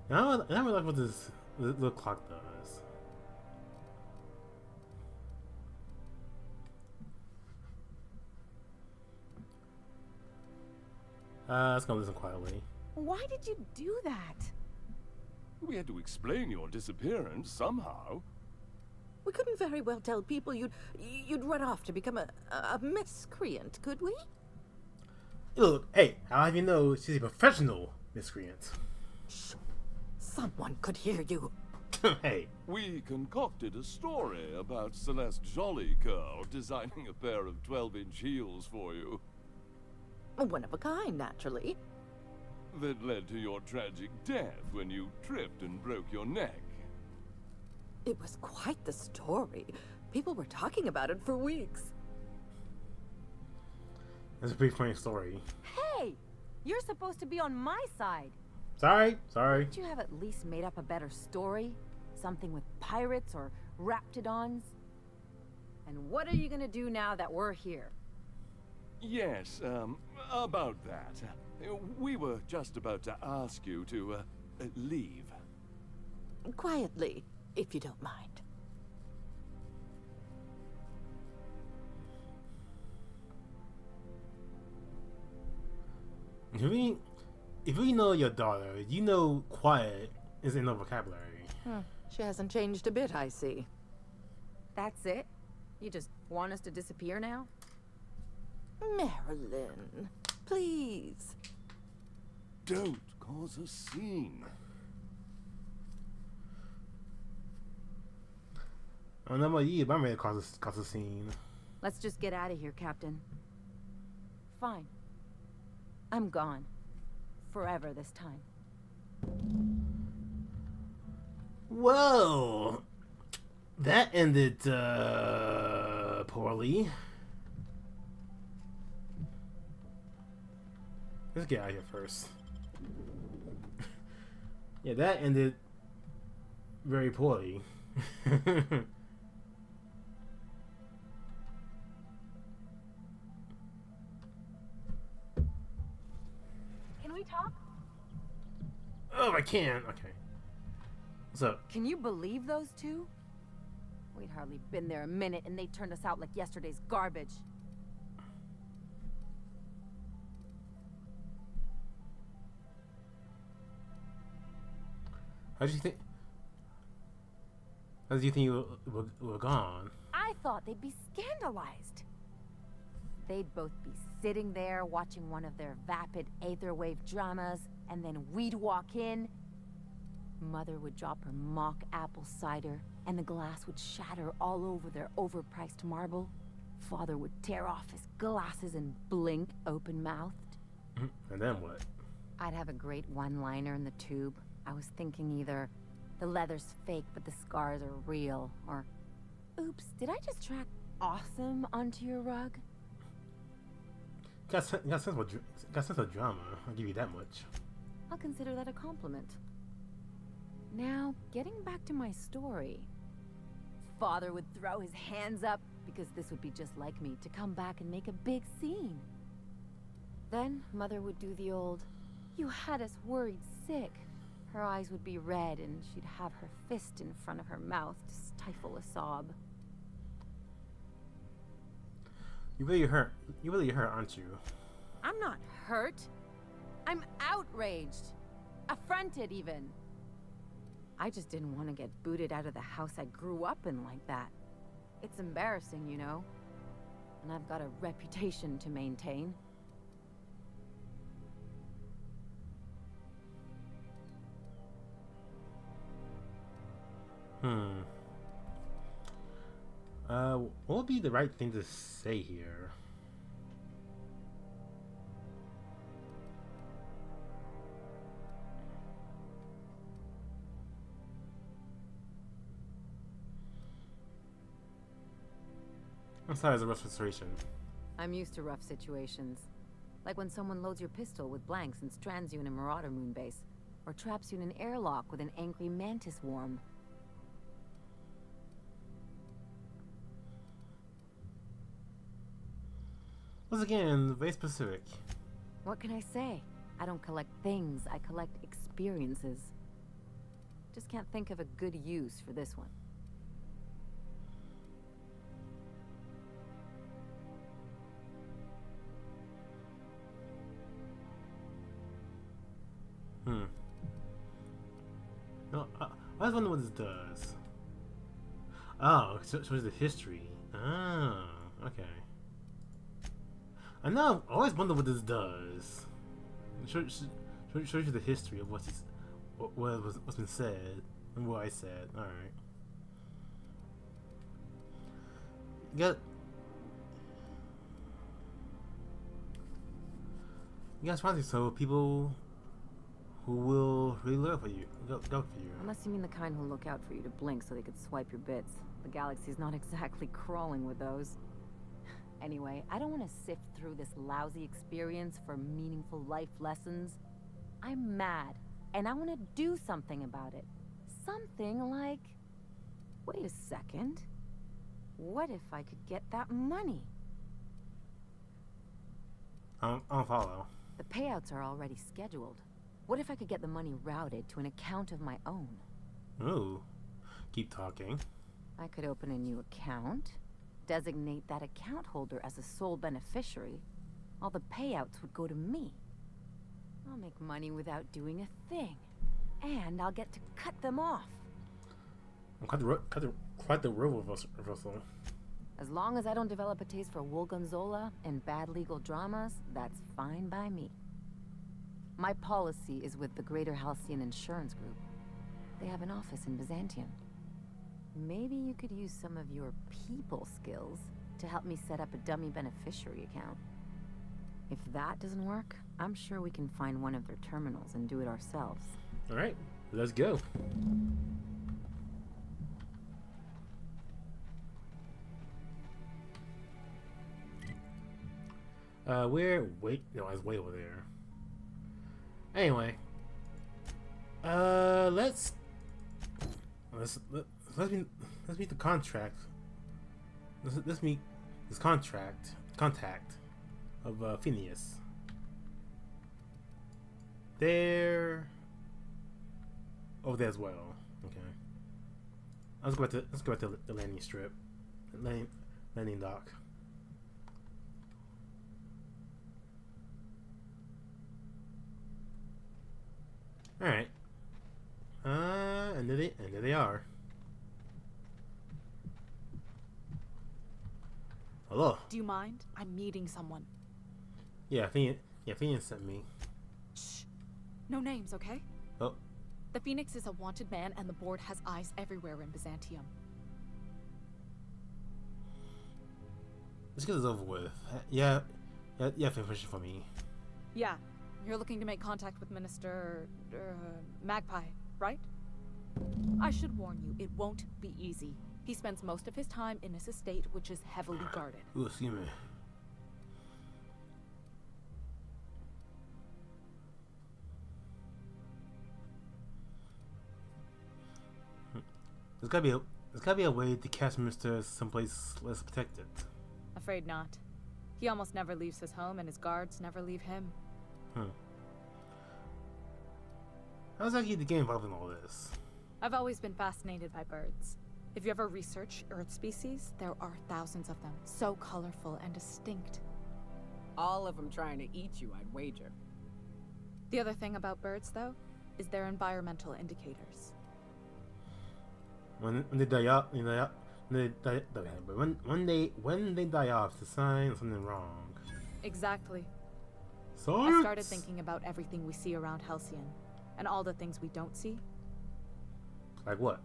A: Now I like what this little clock does. Let's go listen quietly.
R: Why did you do that?
P: We had to explain your disappearance somehow.
Q: We couldn't very well tell people you'd run off to become a miscreant, could we?
A: Look, hey, how have you know she's a professional miscreant?
Q: Shh. Someone could hear you.
A: Hey.
P: We concocted a story about Celeste Jollycurl designing a pair of 12-inch heels for you.
Q: One of a kind, naturally.
P: That led to your tragic death when you tripped and broke your neck.
Q: It was quite the story. People were talking about it for weeks.
A: That's a pretty funny story.
R: Hey! You're supposed to be on my side.
A: Sorry.
R: Couldn't you have at least made up a better story? Something with pirates or raptidons? And what are you gonna do now that we're here?
P: Yes, about that. We were just about to ask you to, leave.
Q: Quietly, if you don't mind.
A: If we know your daughter, you know quiet is in the vocabulary.
Q: She hasn't changed a bit, I see.
R: That's it? You just want us to disappear now?
Q: Marilyn, please.
P: Don't cause a scene.
A: I don't know about you, but I'm ready to cause a scene.
R: Let's just get out of here, Captain. Fine. I'm gone. Forever this time.
A: Whoa! That ended, poorly. Let's get out of here first. Yeah, that ended very poorly.
R: Can we talk?
A: Oh, I can. Okay. What's up?
R: Can you believe those two? We'd hardly been there a minute and they turned us out like yesterday's garbage.
A: How did you think you were gone?
R: I thought they'd be scandalized. They'd both be sitting there watching one of their vapid aetherwave dramas, and then we'd walk in. Mother would drop her mock apple cider, and the glass would shatter all over their overpriced marble. Father would tear off his glasses and blink open-mouthed.
A: And then what?
R: I'd have a great one-liner in the tube. I was thinking either, the leather's fake but the scars are real, or, oops, did I just track awesome onto your rug?
A: Got sense of drama, I'll give you that much.
R: I'll consider that a compliment. Now, getting back to my story. Father would throw his hands up, because this would be just like me, to come back and make a big scene. Then, Mother would do the old, "You had us worried sick." Her eyes would be red, and she'd have her fist in front of her mouth to stifle a sob.
A: You really hurt, aren't you?
R: I'm not hurt. I'm outraged. Affronted, even. I just didn't want to get booted out of the house I grew up in like that. It's embarrassing, you know. And I've got a reputation to maintain.
A: What would be the right thing to say here? I'm sorry, it's a rough situation.
R: I'm used to rough situations. Like when someone loads your pistol with blanks and strands you in a Marauder moon base, or traps you in an airlock with an angry mantis worm.
A: Once again, very specific.
R: What can I say? I don't collect things, I collect experiences. Just can't think of a good use for this one.
A: No, I was wondering what this does. Oh, it shows the history. Ah, okay. I know. I always wonder what this does. It shows you the history of what's been said and what I said. All right. You guys probably so people who will really look for you. Look for you.
R: Unless you mean the kind who look out for you to blink so they could swipe your bits. The galaxy's not exactly crawling with those. Anyway, I don't want to sift through this lousy experience for meaningful life lessons. I'm mad, and I want to do something about it. Something like... Wait a second. What if I could get that money?
A: I'll follow.
R: The payouts are already scheduled. What if I could get the money routed to an account of my own?
A: Ooh. Keep talking.
R: I could open a new account, designate that account holder as a sole beneficiary. All the payouts would go to me. I'll make money without doing a thing. And I'll get to cut them off.
A: Quite the role reversal.
R: As long as I don't develop a taste for Wool Gonzola and bad legal dramas, that's fine by me. My policy is with the Greater Halcyon Insurance Group. They have an office in Byzantium. Maybe you could use some of your people skills to help me set up a dummy beneficiary account. If that doesn't work, I'm sure we can find one of their terminals and do it ourselves.
A: All right, let's go. No, I was way over there. Anyway, let's meet the contract. Let's meet this contact of Phineas. There, over there as well. Okay. Let's go back to the landing strip, landing dock. All right. And there they are. Hello.
S: Do you mind? I'm meeting someone.
A: Yeah, Phineas sent me.
S: Shh. No names, okay?
A: Oh.
S: The Phoenix is a wanted man, and the board has eyes everywhere in Byzantium.
A: let's get this over with. Yeah, finish it for me.
S: Yeah, you're looking to make contact with Minister Magpie, right? I should warn you, it won't be easy. He spends most of his time in his estate, which is heavily guarded.
A: Ooh, excuse me. There's gotta be a way to catch Mr. someplace less protected.
S: Afraid not. He almost never leaves his home, and his guards never leave him.
A: How's that get the game involved in all this?
S: I've always been fascinated by birds. If you ever research Earth species, there are thousands of them, so colorful and distinct.
K: All of them trying to eat you, I'd wager.
S: The other thing about birds, though, is their environmental indicators.
A: When they die off, when they die off, it's a sign of something wrong.
S: Exactly.
A: Science.
S: I started thinking about everything we see around Halcyon, and all the things we don't see.
A: Like what?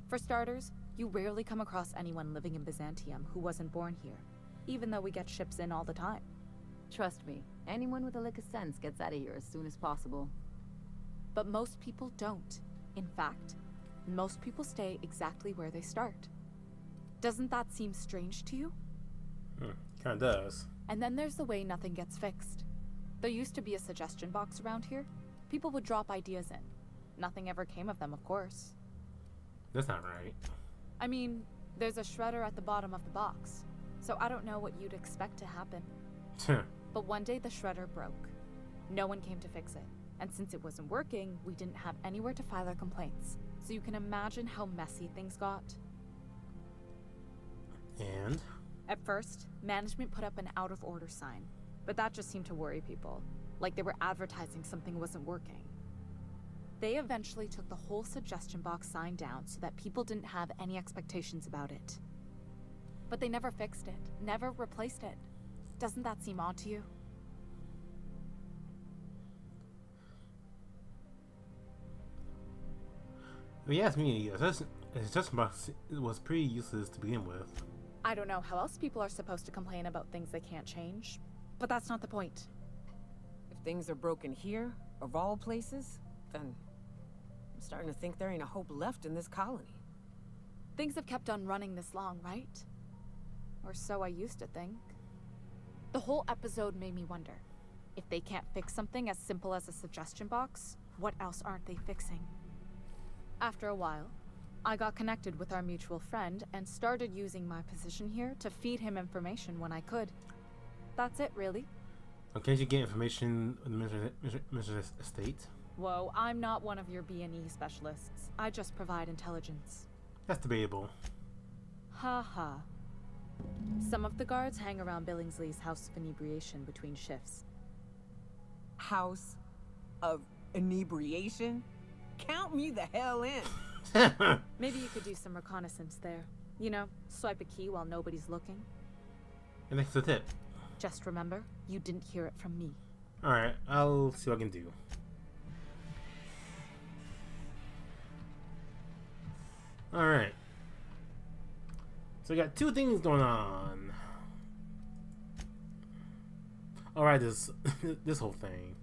S: For starters, you rarely come across anyone living in Byzantium who wasn't born here, even though we get ships in all the time.
I: Trust me, anyone with a lick of sense gets out of here as soon as possible.
S: But most people don't. In fact, most people stay exactly where they start. Doesn't that seem strange to you?
A: Kinda does.
S: And then there's the way nothing gets fixed. There used to be a suggestion box around here. People would drop ideas in. Nothing ever came of them, of course.
A: That's not right.
S: I mean, there's a shredder at the bottom of the box, so I don't know what you'd expect to happen. But one day the shredder broke. No one came to fix it, and since it wasn't working, we didn't have anywhere to file our complaints. So you can imagine how messy things got.
A: And?
S: At first, management put up an out-of-order sign, but that just seemed to worry people, like they were advertising something wasn't working. They eventually took the whole suggestion box sign down so that people didn't have any expectations about it. But they never fixed it, never replaced it. Doesn't that seem odd to you?
A: If you ask me, the suggestion box was pretty useless to begin with.
S: I don't know how else people are supposed to complain about things they can't change, but that's not the point.
K: If things are broken here, of all places, then I'm starting to think there ain't a hope left in this colony.
S: Things have kept on running this long, right? Or so I used to think. The whole episode made me wonder, if they can't fix something as simple as a suggestion box, what else aren't they fixing? After a while, I got connected with our mutual friend and started using my position here to feed him information when I could. That's it, really.
A: Well, can't you get information on the Minister's estate?
S: Whoa, I'm not one of your B&E specialists. I just provide intelligence.
A: That's debatable.
S: Ha ha. Some of the guards hang around Billingsley's House of Inebriation between shifts.
K: House of Inebriation? Count me the hell in.
S: Maybe you could do some reconnaissance there. You know, swipe a key while nobody's looking.
A: And that's the tip.
S: Just remember, you didn't hear it from me.
A: Alright, I'll see what I can do. Alright. So we got two things going on. Alright, this whole thing.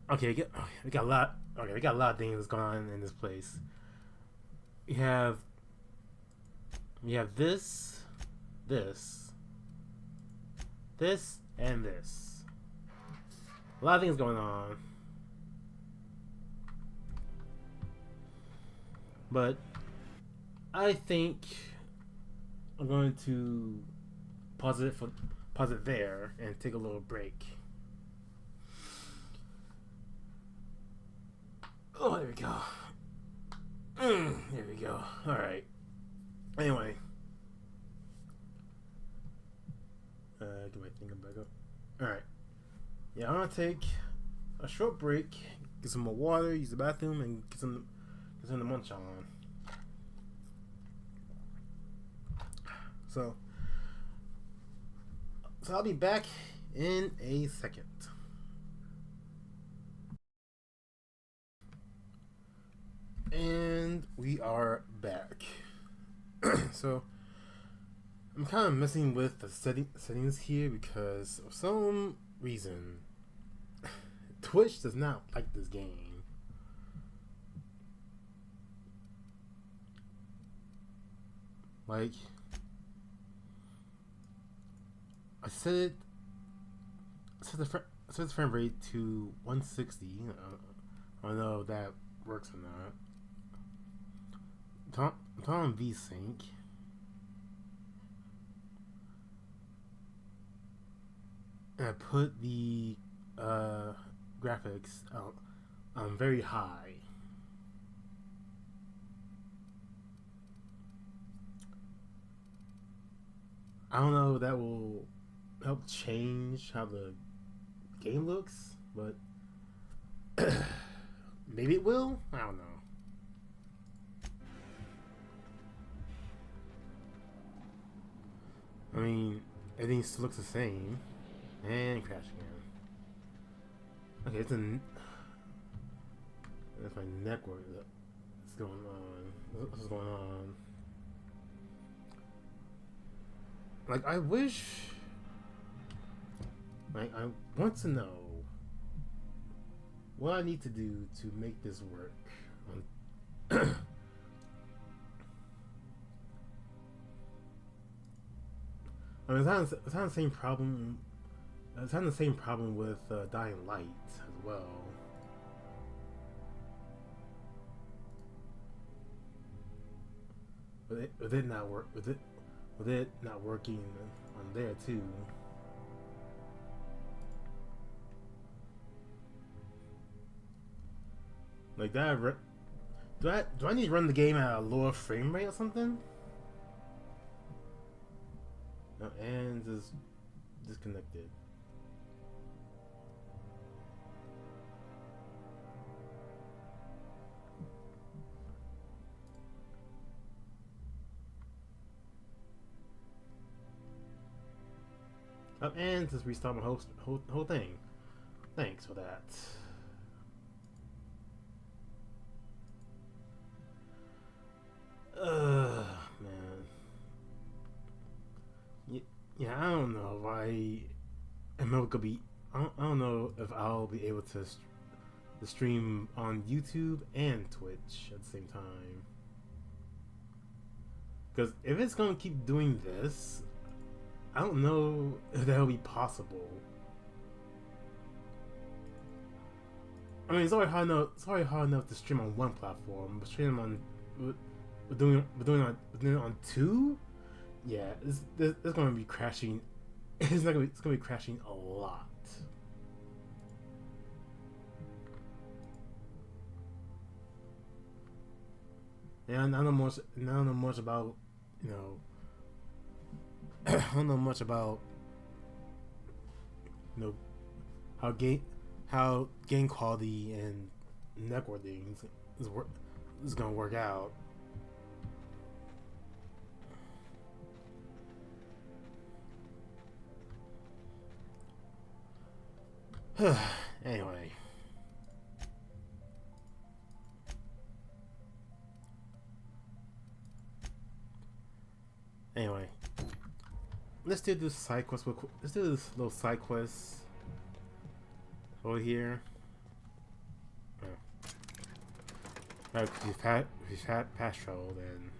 A: Okay, we got a lot. Okay, we got a lot of things going on in this place. We have this, and this. A lot of things going on. But I think I'm going to pause it there and take a little break. Oh, there we go. There we go. Alright. Anyway. Get my thing back up. Alright. Yeah, I'm gonna take a short break, get some more water, use the bathroom, and get some to munch on. So I'll be back in a second. And we are back. So I'm kind of messing with the settings here because of some reason Twitch does not like this game. Like, I set the frame rate to 160. I don't know if that works or not. Turn on VSync. And I put the graphics very high. I don't know if that will help change how the game looks, but maybe it will? I don't know. I mean, everything still looks the same. And crash again. Okay, that's my network that's going on. What's going on? Like, I wish... Like, I want to know what I need to do to make this work. I mean, it's not the same problem. It's having the same problem with Dying Light as well. With it not work, with it not working on there too. Like that. Do I need to run the game at a lower frame rate or something? No, and is disconnected. Up and just restart my whole thing. Thanks for that. Man. Yeah, I don't know if I don't know if I'll be able to stream on YouTube and Twitch at the same time. Because if it's gonna keep doing this, I don't know if that'll be possible. I mean, it's already hard enough to stream on one platform, but stream on doing it on two. Yeah, it's gonna be crashing. It's gonna be crashing a lot. And I don't know much about, you know. I don't know much about, you know, how game quality and networking is gonna work out. Anyway. Let's do this side quest. Let's do this little side quest over here. If you've had past travel, then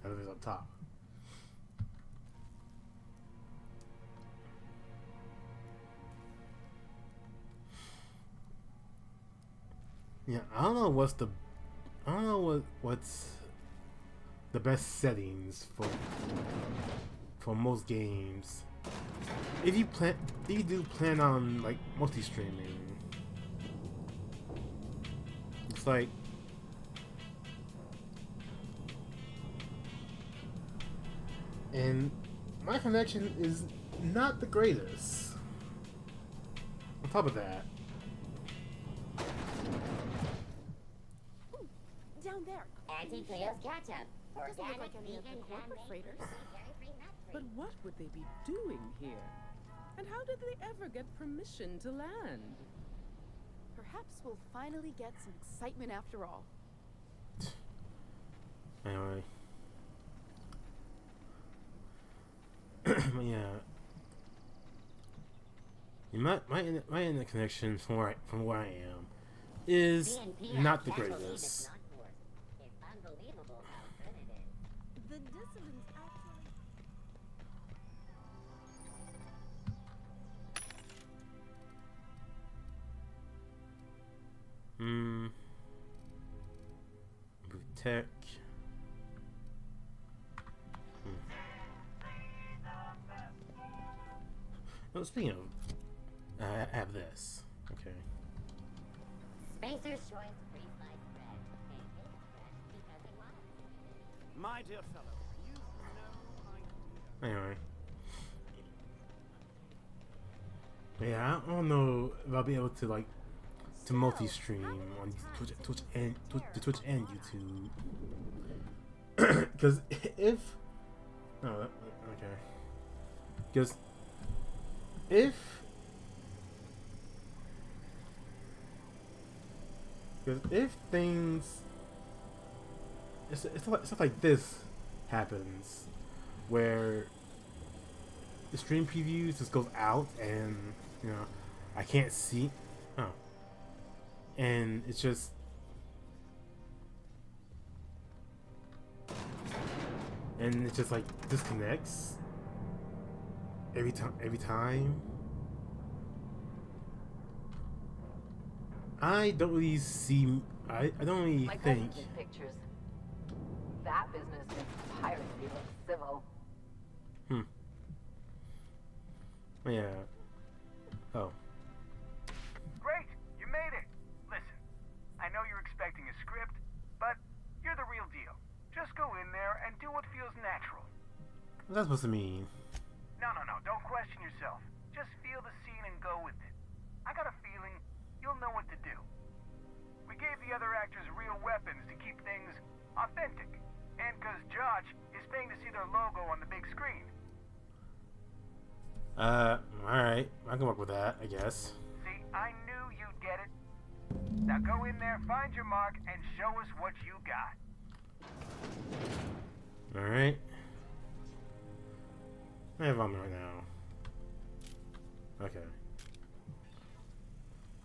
A: everything's up top. Yeah, I don't know what's the best settings for most games. If you do plan on like multi-streaming, it's like and my connection is not the greatest. On top of that,
L: down there.
I: Anti-Cleo's ketchup.
L: Doesn't look like any of the corporate freighters.
M: But what would they be doing here? And how did they ever get permission to land?
L: Perhaps we'll finally get some excitement after all.
A: Anyway. Yeah. My internet connection from where I am is not the greatest.
L: The dissidents actually...
A: Tech. Oh, speaking of, I have this. Okay.
T: Spacer's choice pre-sliced bread. Pancakes fresh because he wants it.
N: My dear fellow, you've no idea.
A: Anyway. Yeah, I don't know if I'll be able to like to multi-stream on Twitch and YouTube. Because if because if things stuff like this happens where the stream previews just goes out and I can't see and it's just like disconnects every time. I don't really see. I don't really
I: My
A: think.
I: cousin did pictures. That business is piracy looks civil.
A: Yeah. Oh.
E: Great, you made it. Listen, I know you're expecting a script, but you're the real deal. Just go in there and do what feels natural.
A: What's that supposed to mean?
E: No, don't question yourself. Just feel the scene and go with it. I got a feeling you'll know what to do. We gave the other actors real weapons to keep things authentic. And because Josh is paying to see their logo on the big screen.
A: Alright. I can work with that, I guess.
E: See, I knew you'd get it. Now go in there, find your mark, and show us what you got.
A: Alright. I have on right now. Okay.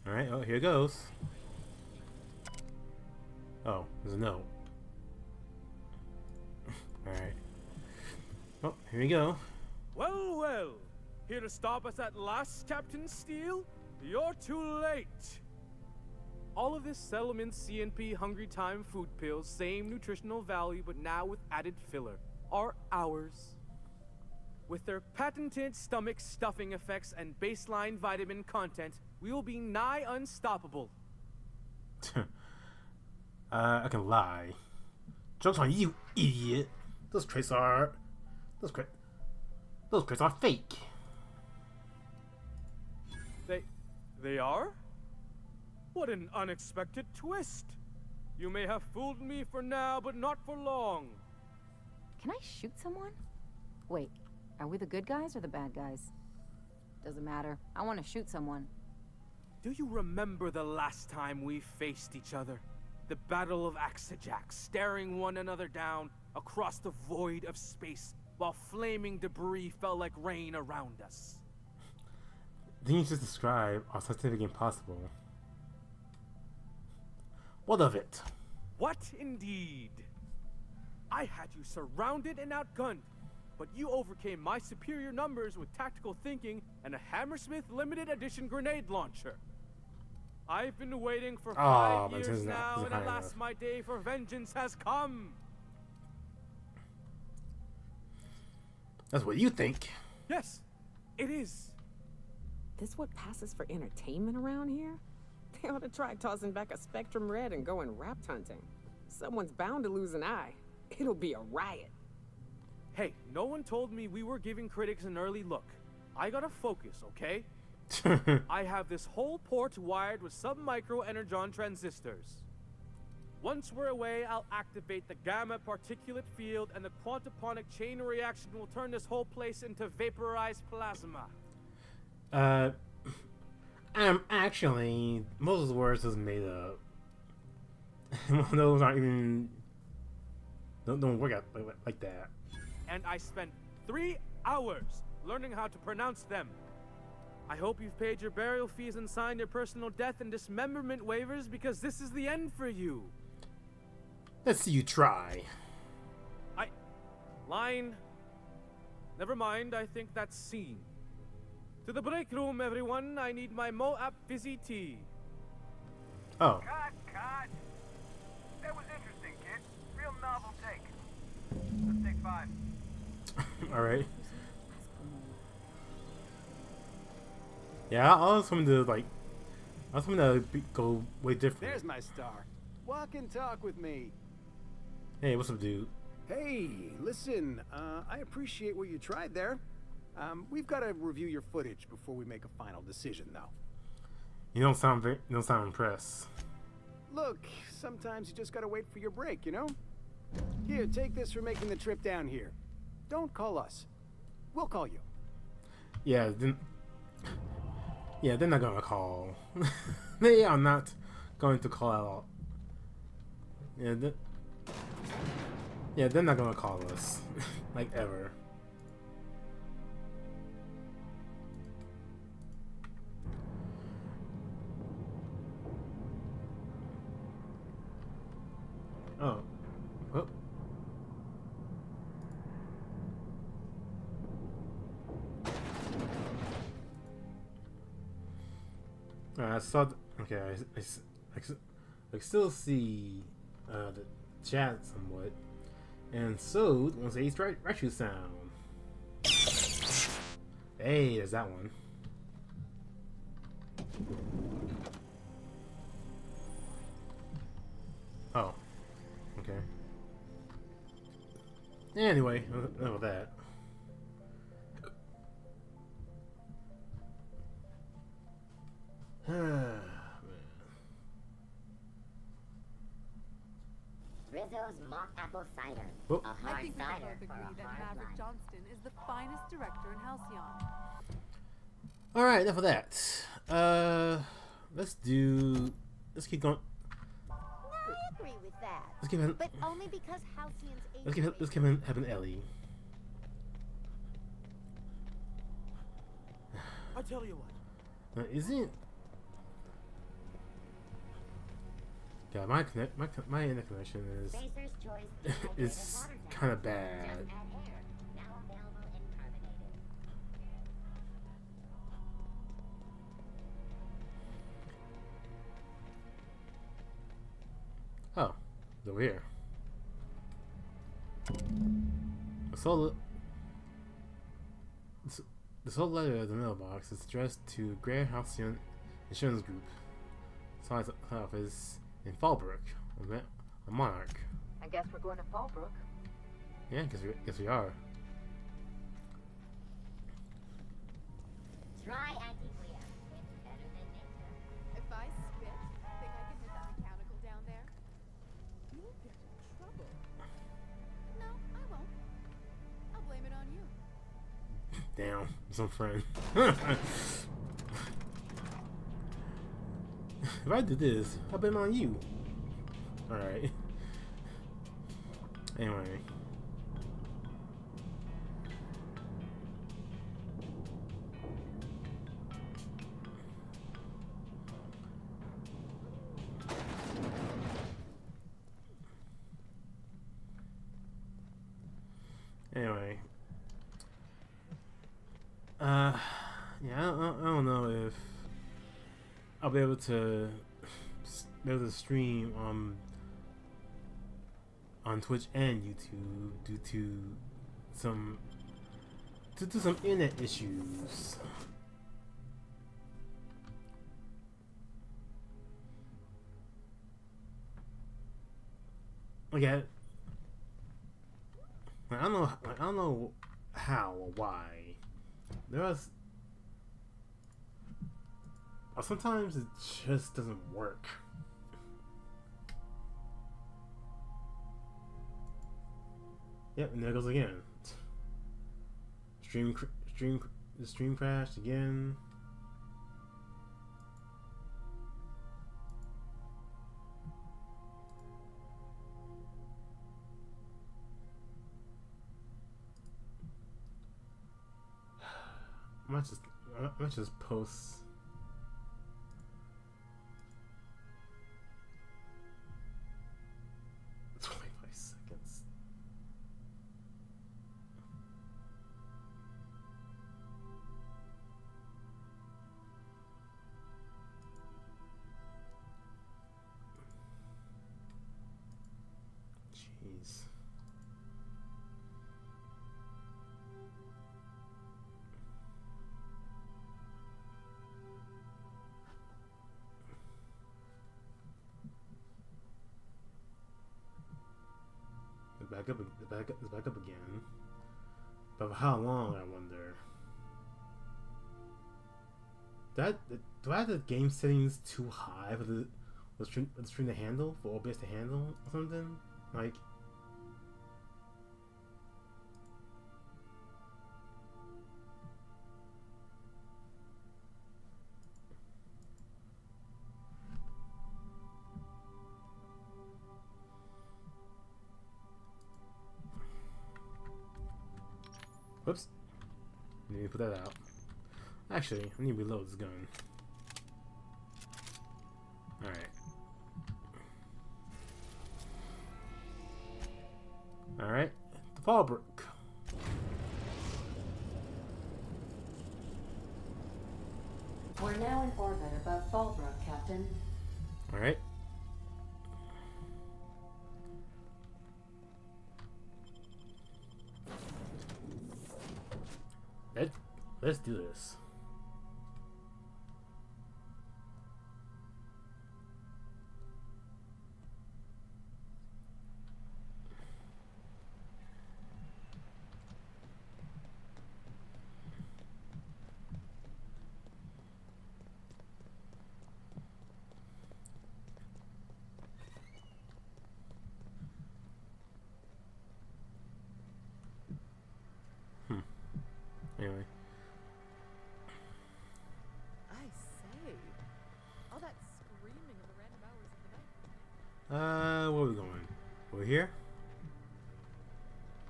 A: Alright, oh, here goes. Oh, there's a note. Alright. Oh, here we go.
D: Well, well. Here to stop us at last, Captain Steele? You're too late. All of this Settlement CNP Hungry Time food pills, same nutritional value, but now with added filler, are ours. With their patented stomach stuffing effects and baseline vitamin content, we will be nigh unstoppable.
A: I can lie. Joke's on you, idiot. Those crates are fake.
D: They are? What an unexpected twist. You may have fooled me for now, but not for long.
R: Can I shoot someone? Wait, are we the good guys or the bad guys? Doesn't matter. I want to shoot someone.
D: Do you remember the last time we faced each other? The Battle of Axejack, staring one another down across the void of space while flaming debris fell like rain around us.
A: Didn't you just describe our scientific impossible? What of it?
D: What indeed? I had you surrounded and outgunned, but you overcame my superior numbers with tactical thinking and a Hammersmith limited edition grenade launcher. I've been waiting for 5 years now, and at last my day for vengeance has come.
A: That's what you think.
D: Yes, it is.
K: This what passes for entertainment around here? They ought to try tossing back a Spectrum Red and going rapt hunting. Someone's bound to lose an eye. It'll be a riot.
D: Hey, no one told me we were giving critics an early look. I gotta focus, okay? I have this whole port wired with sub-micro energon transistors. Once we're away, I'll activate the gamma particulate field and the quantaponic chain reaction will turn this whole place into vaporized plasma.
A: Actually, most of the words is made up. Those aren't even don't work out like that.
U: And I spent 3 hours learning how to pronounce them. I hope you've paid your burial fees and signed your personal death and dismemberment waivers, because this is the end for you.
A: Let's see you try.
U: Line. Never mind, I think that's scene. To the break room, everyone. I need my Moab fizzy tea.
A: Oh.
E: Cut! That was interesting, kid. Real novel take. Let's take 5.
A: Alright. Yeah, I was hoping to go way different.
J: There's my star. Walk and talk with me.
A: Hey, what's up, dude?
J: Hey, listen, I appreciate what you tried there. We've got to review your footage before we make a final decision, though.
A: You don't sound impressed.
J: Look, sometimes you just gotta wait for your break, you know? Here, take this for making the trip down here. Don't call us. We'll call you.
A: Yeah, they're not gonna call. They are not going to call at all. Yeah, they're not gonna call us. Like, ever. Oh. Oh. I saw. Okay, I still see the chat somewhat, and so once a Raichu sound. Hey, there's that one. Oh. Okay. Anyway, enough of that.
T: Rizzo's mock apple cider.
A: Oh.
T: A hard
L: I think we
T: cider
L: can both
T: for
L: agree
T: a
L: that
T: hard
L: Maverick
T: life.
L: Johnston is the finest director in Halcyon.
A: Alright, enough of that. Let's keep going.
B: No, I agree with that.
A: Let's keep it.
B: But only because Halcyon's
A: Let's keep having Ellie.
C: I tell you what.
A: Isn't? Yeah, my internet connection is
T: Racer's Choice
A: is kind of bad.
T: Just add air. Now available in carbonated.
A: Oh, it's over here. The sole letter of the mailbox is addressed to Greater Halcyon Insurance Group, science office in Fallbrook, a Monarch.
I: I guess we're going to Fallbrook.
A: Yeah, guess we are.
T: Try anti-glare. It's better than nature.
L: If I spit, think I can hit that mechanical down there? You'll get in trouble. No, I won't. I'll blame it on you.
A: Damn, some friend. If I do this, I'll blame it on you. Alright. Anyway. Anyway. Yeah, I don't know if I'll be able to stream on Twitch and YouTube due to some internet issues. Okay. I don't know how or why. Sometimes it just doesn't work. Yep, and there it goes again. The stream crashed again. might just post. Jeez. It's back up again. But for how long, I wonder? Do I have the game settings too high for the stream to handle, for OBS to handle or something? Like, whoops. I need to put that out. Actually, I need to reload this gun. Alright. Alright. The Fallbrook.
H: We're now in orbit above Fallbrook, Captain.
A: Alright. Let's do this. Anyway.
S: I say, all that screaming in the random hours of the night.
A: Where are we going? We're here?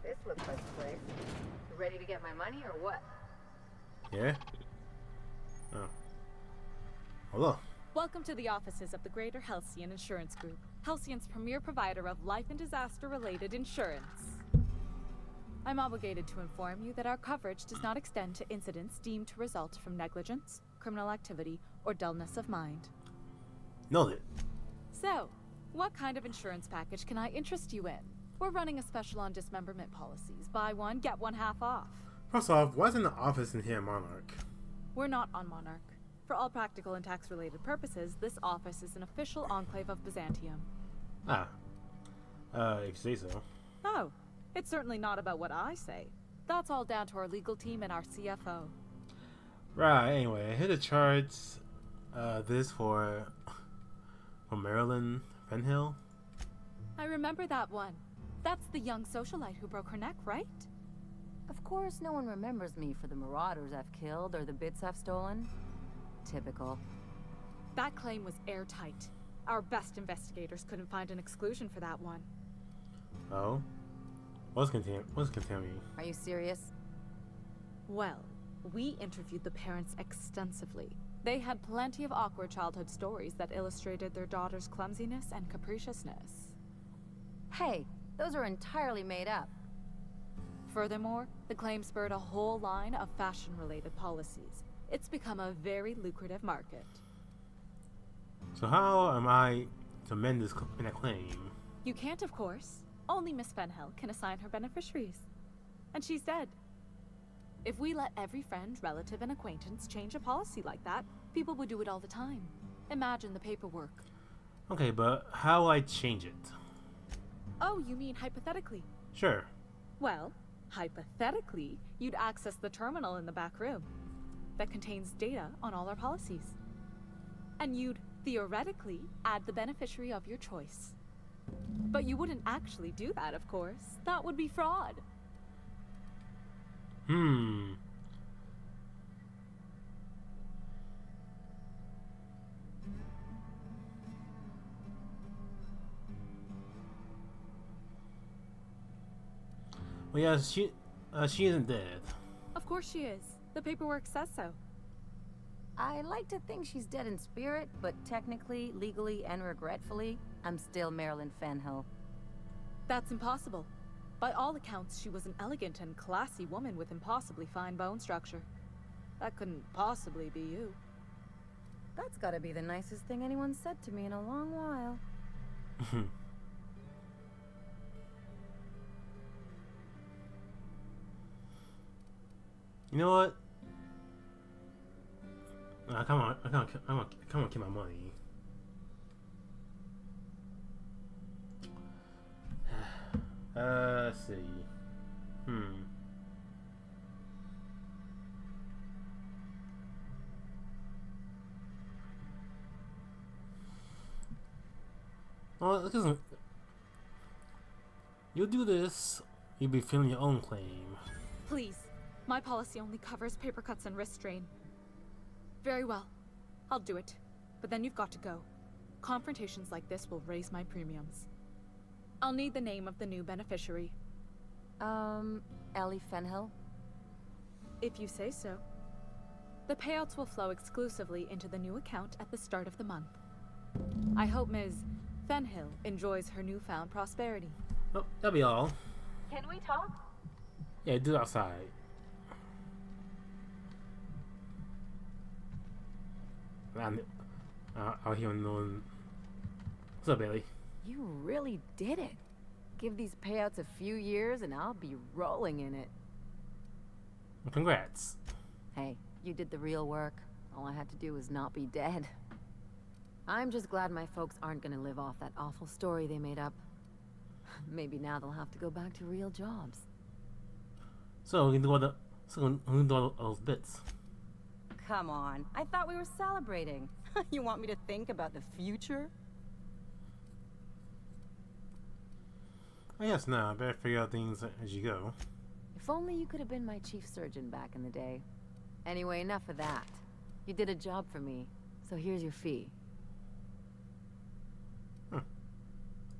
I: This looks like the place. You ready to get my money or what?
A: Yeah? Oh. Hello.
S: Welcome to the offices of the Greater Halcyon Insurance Group, Halcyon's premier provider of life and disaster-related insurance. I'm obligated to inform you that our coverage does not extend to incidents deemed to result from negligence, criminal activity, or dullness of mind.
A: Noted.
S: So, what kind of insurance package can I interest you in? We're running a special on dismemberment policies. Buy one, get one half off.
A: First off, why isn't the office in here at Monarch?
S: We're not on Monarch. For all practical and tax-related purposes, this office is an official enclave of Byzantium.
A: Ah. If you say so.
S: Oh. It's certainly not about what I say. That's all down to our legal team and our CFO.
A: Right, anyway, I hit a charge this for Marilyn Penhill.
S: I remember that one. That's the young socialite who broke her neck, right?
R: Of course, no one remembers me for the marauders I've killed or the bits I've stolen. Typical.
S: That claim was airtight. Our best investigators couldn't find an exclusion for that one.
A: Oh? What's contaminating?
R: Are you serious?
S: Well, we interviewed the parents extensively. They had plenty of awkward childhood stories that illustrated their daughter's clumsiness and capriciousness.
R: Hey, those are entirely made up.
S: Furthermore, the claim spurred a whole line of fashion-related policies. It's become a very lucrative market.
A: So how am I to amend this claim?
S: You can't, of course. Only Miss Penhill can assign her beneficiaries. And she's dead. If we let every friend, relative, and acquaintance change a policy like that, people would do it all the time. Imagine the paperwork.
A: Okay, but how will I change it?
S: Oh, you mean hypothetically?
A: Sure.
S: Well, hypothetically, you'd access the terminal in the back room that contains data on all our policies. And you'd, theoretically, add the beneficiary of your choice. But you wouldn't actually do that, of course. That would be fraud.
A: Well, yeah, she isn't dead.
S: Of course she is. The paperwork says so.
R: I like to think she's dead in spirit, but technically, legally, and regretfully, I'm still Marilyn Fenhill.
S: That's impossible. By all accounts, she was an elegant and classy woman with impossibly fine bone structure. That couldn't possibly be you.
R: That's gotta be the nicest thing anyone's said to me in a long while.
A: You know what? Come on, come on, keep my money. Let's see. Well, it doesn't. You'll do this, you'll be feeling your own claim.
S: Please. My policy only covers paper cuts and wrist strain. Very well. I'll do it. But then you've got to go. Confrontations like this will raise my premiums. I'll need the name of the new beneficiary.
R: Ellie Fenhill?
S: If you say so. The payouts will flow exclusively into the new account at the start of the month. I hope Ms. Fenhill enjoys her newfound prosperity.
A: Oh, that'll be all.
I: Can we talk?
A: Yeah, do it outside. Out here on. What's up, Bailey?
R: You really did it. Give these payouts a few years and I'll be rolling in it.
A: Congrats.
R: Hey, you did the real work. All I had to do was not be dead. I'm just glad my folks aren't gonna live off that awful story they made up. Maybe now they'll have to go back to real jobs.
A: So we can do all those bits.
R: Come on, I thought we were celebrating. You want me to think about the future?
A: I guess now. I better figure out things as you go.
R: If only you could have been my chief surgeon back in the day. Anyway, enough of that. You did a job for me, so here's your fee.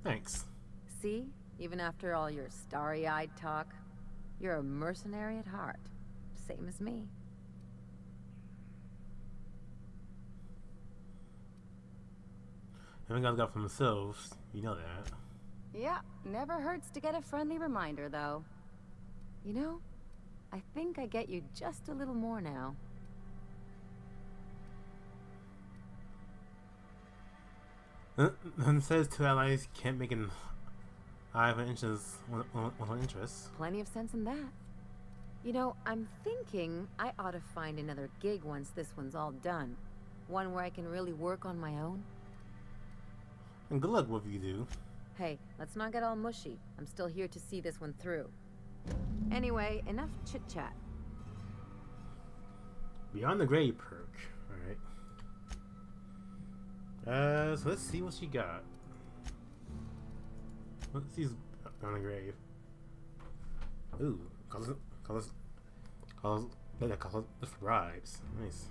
A: Thanks.
R: See? Even after all your starry-eyed talk, you're a mercenary at heart. Same as me.
A: Haven't got to go for themselves. You know that.
R: Yeah, never hurts to get a friendly reminder, though. You know, I think I get you just a little more now.
A: None says two allies can't make an eye of inches with interests.
R: Plenty of sense in that. You know, I'm thinking I ought to find another gig once this one's all done. One where I can really work on my own.
A: And good luck with you do.
R: Hey, let's not get all mushy. I'm still here to see this one through. Anyway, enough chit-chat.
A: Beyond the grave perk. Alright. So let's see what she got. Let's see Beyond the grave. Ooh, colors the bribes. Nice.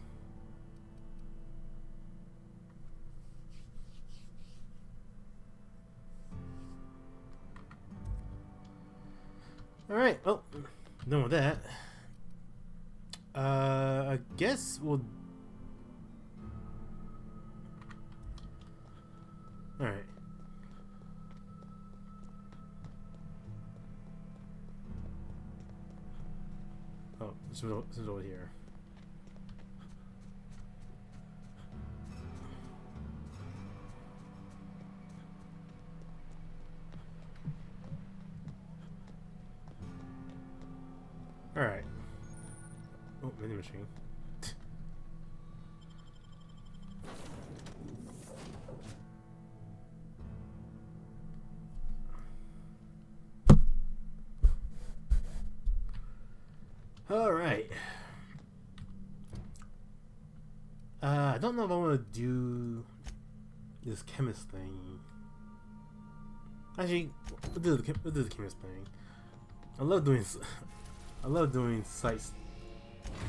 A: Alright, well, done with that. I guess we'll... Alright. Oh, this is over here. Alright. Oh, mini machine. Alright. I don't know if I want to do this chemist thing. Actually, we'll do the chemist thing. I love doing sites.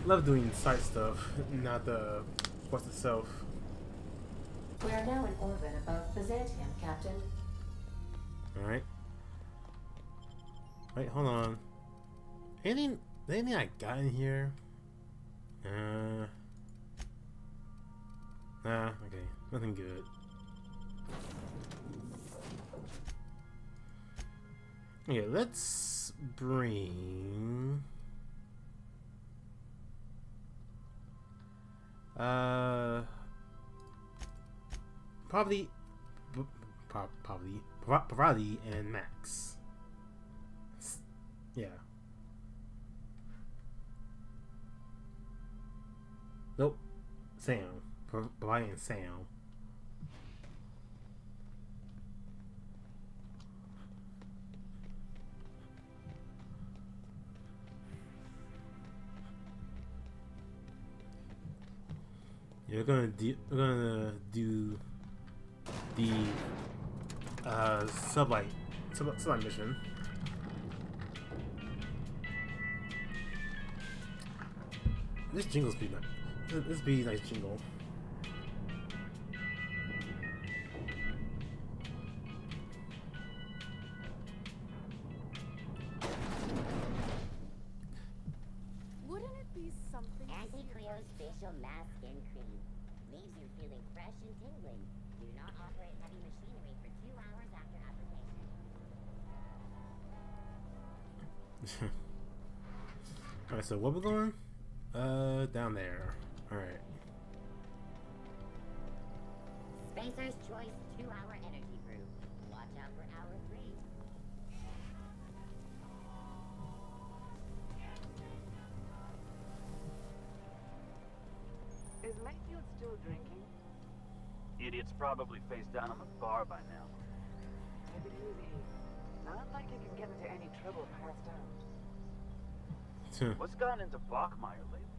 A: Love doing site stuff, not the quest itself.
H: We are now in orbit above Byzantium, Captain.
A: Alright. Wait, hold on. Anything I got in here? Okay. Nothing good. Okay, let's bring... Probably and Max. Yeah. Nope. Sam. Probably and Sam. Yeah, we're gonna do the sublight mission. This jingle's be nice. This be a nice jingle.
L: Wouldn't it be something?
T: Anti-Cleo's facial mask skin cream leaves you feeling fresh and tingling. Do not operate heavy machinery for 2 hours after application.
A: Alright, so where we going? Down there. Alright.
T: Spacer's Choice 2-hour energy brew. Watch out for hour 3.
G: Is Mayfield still drinking? Idiot's probably face down on the bar by now. Take it easy. Not like he can get into any trouble passed out. What's gotten into Bachmeyer lately?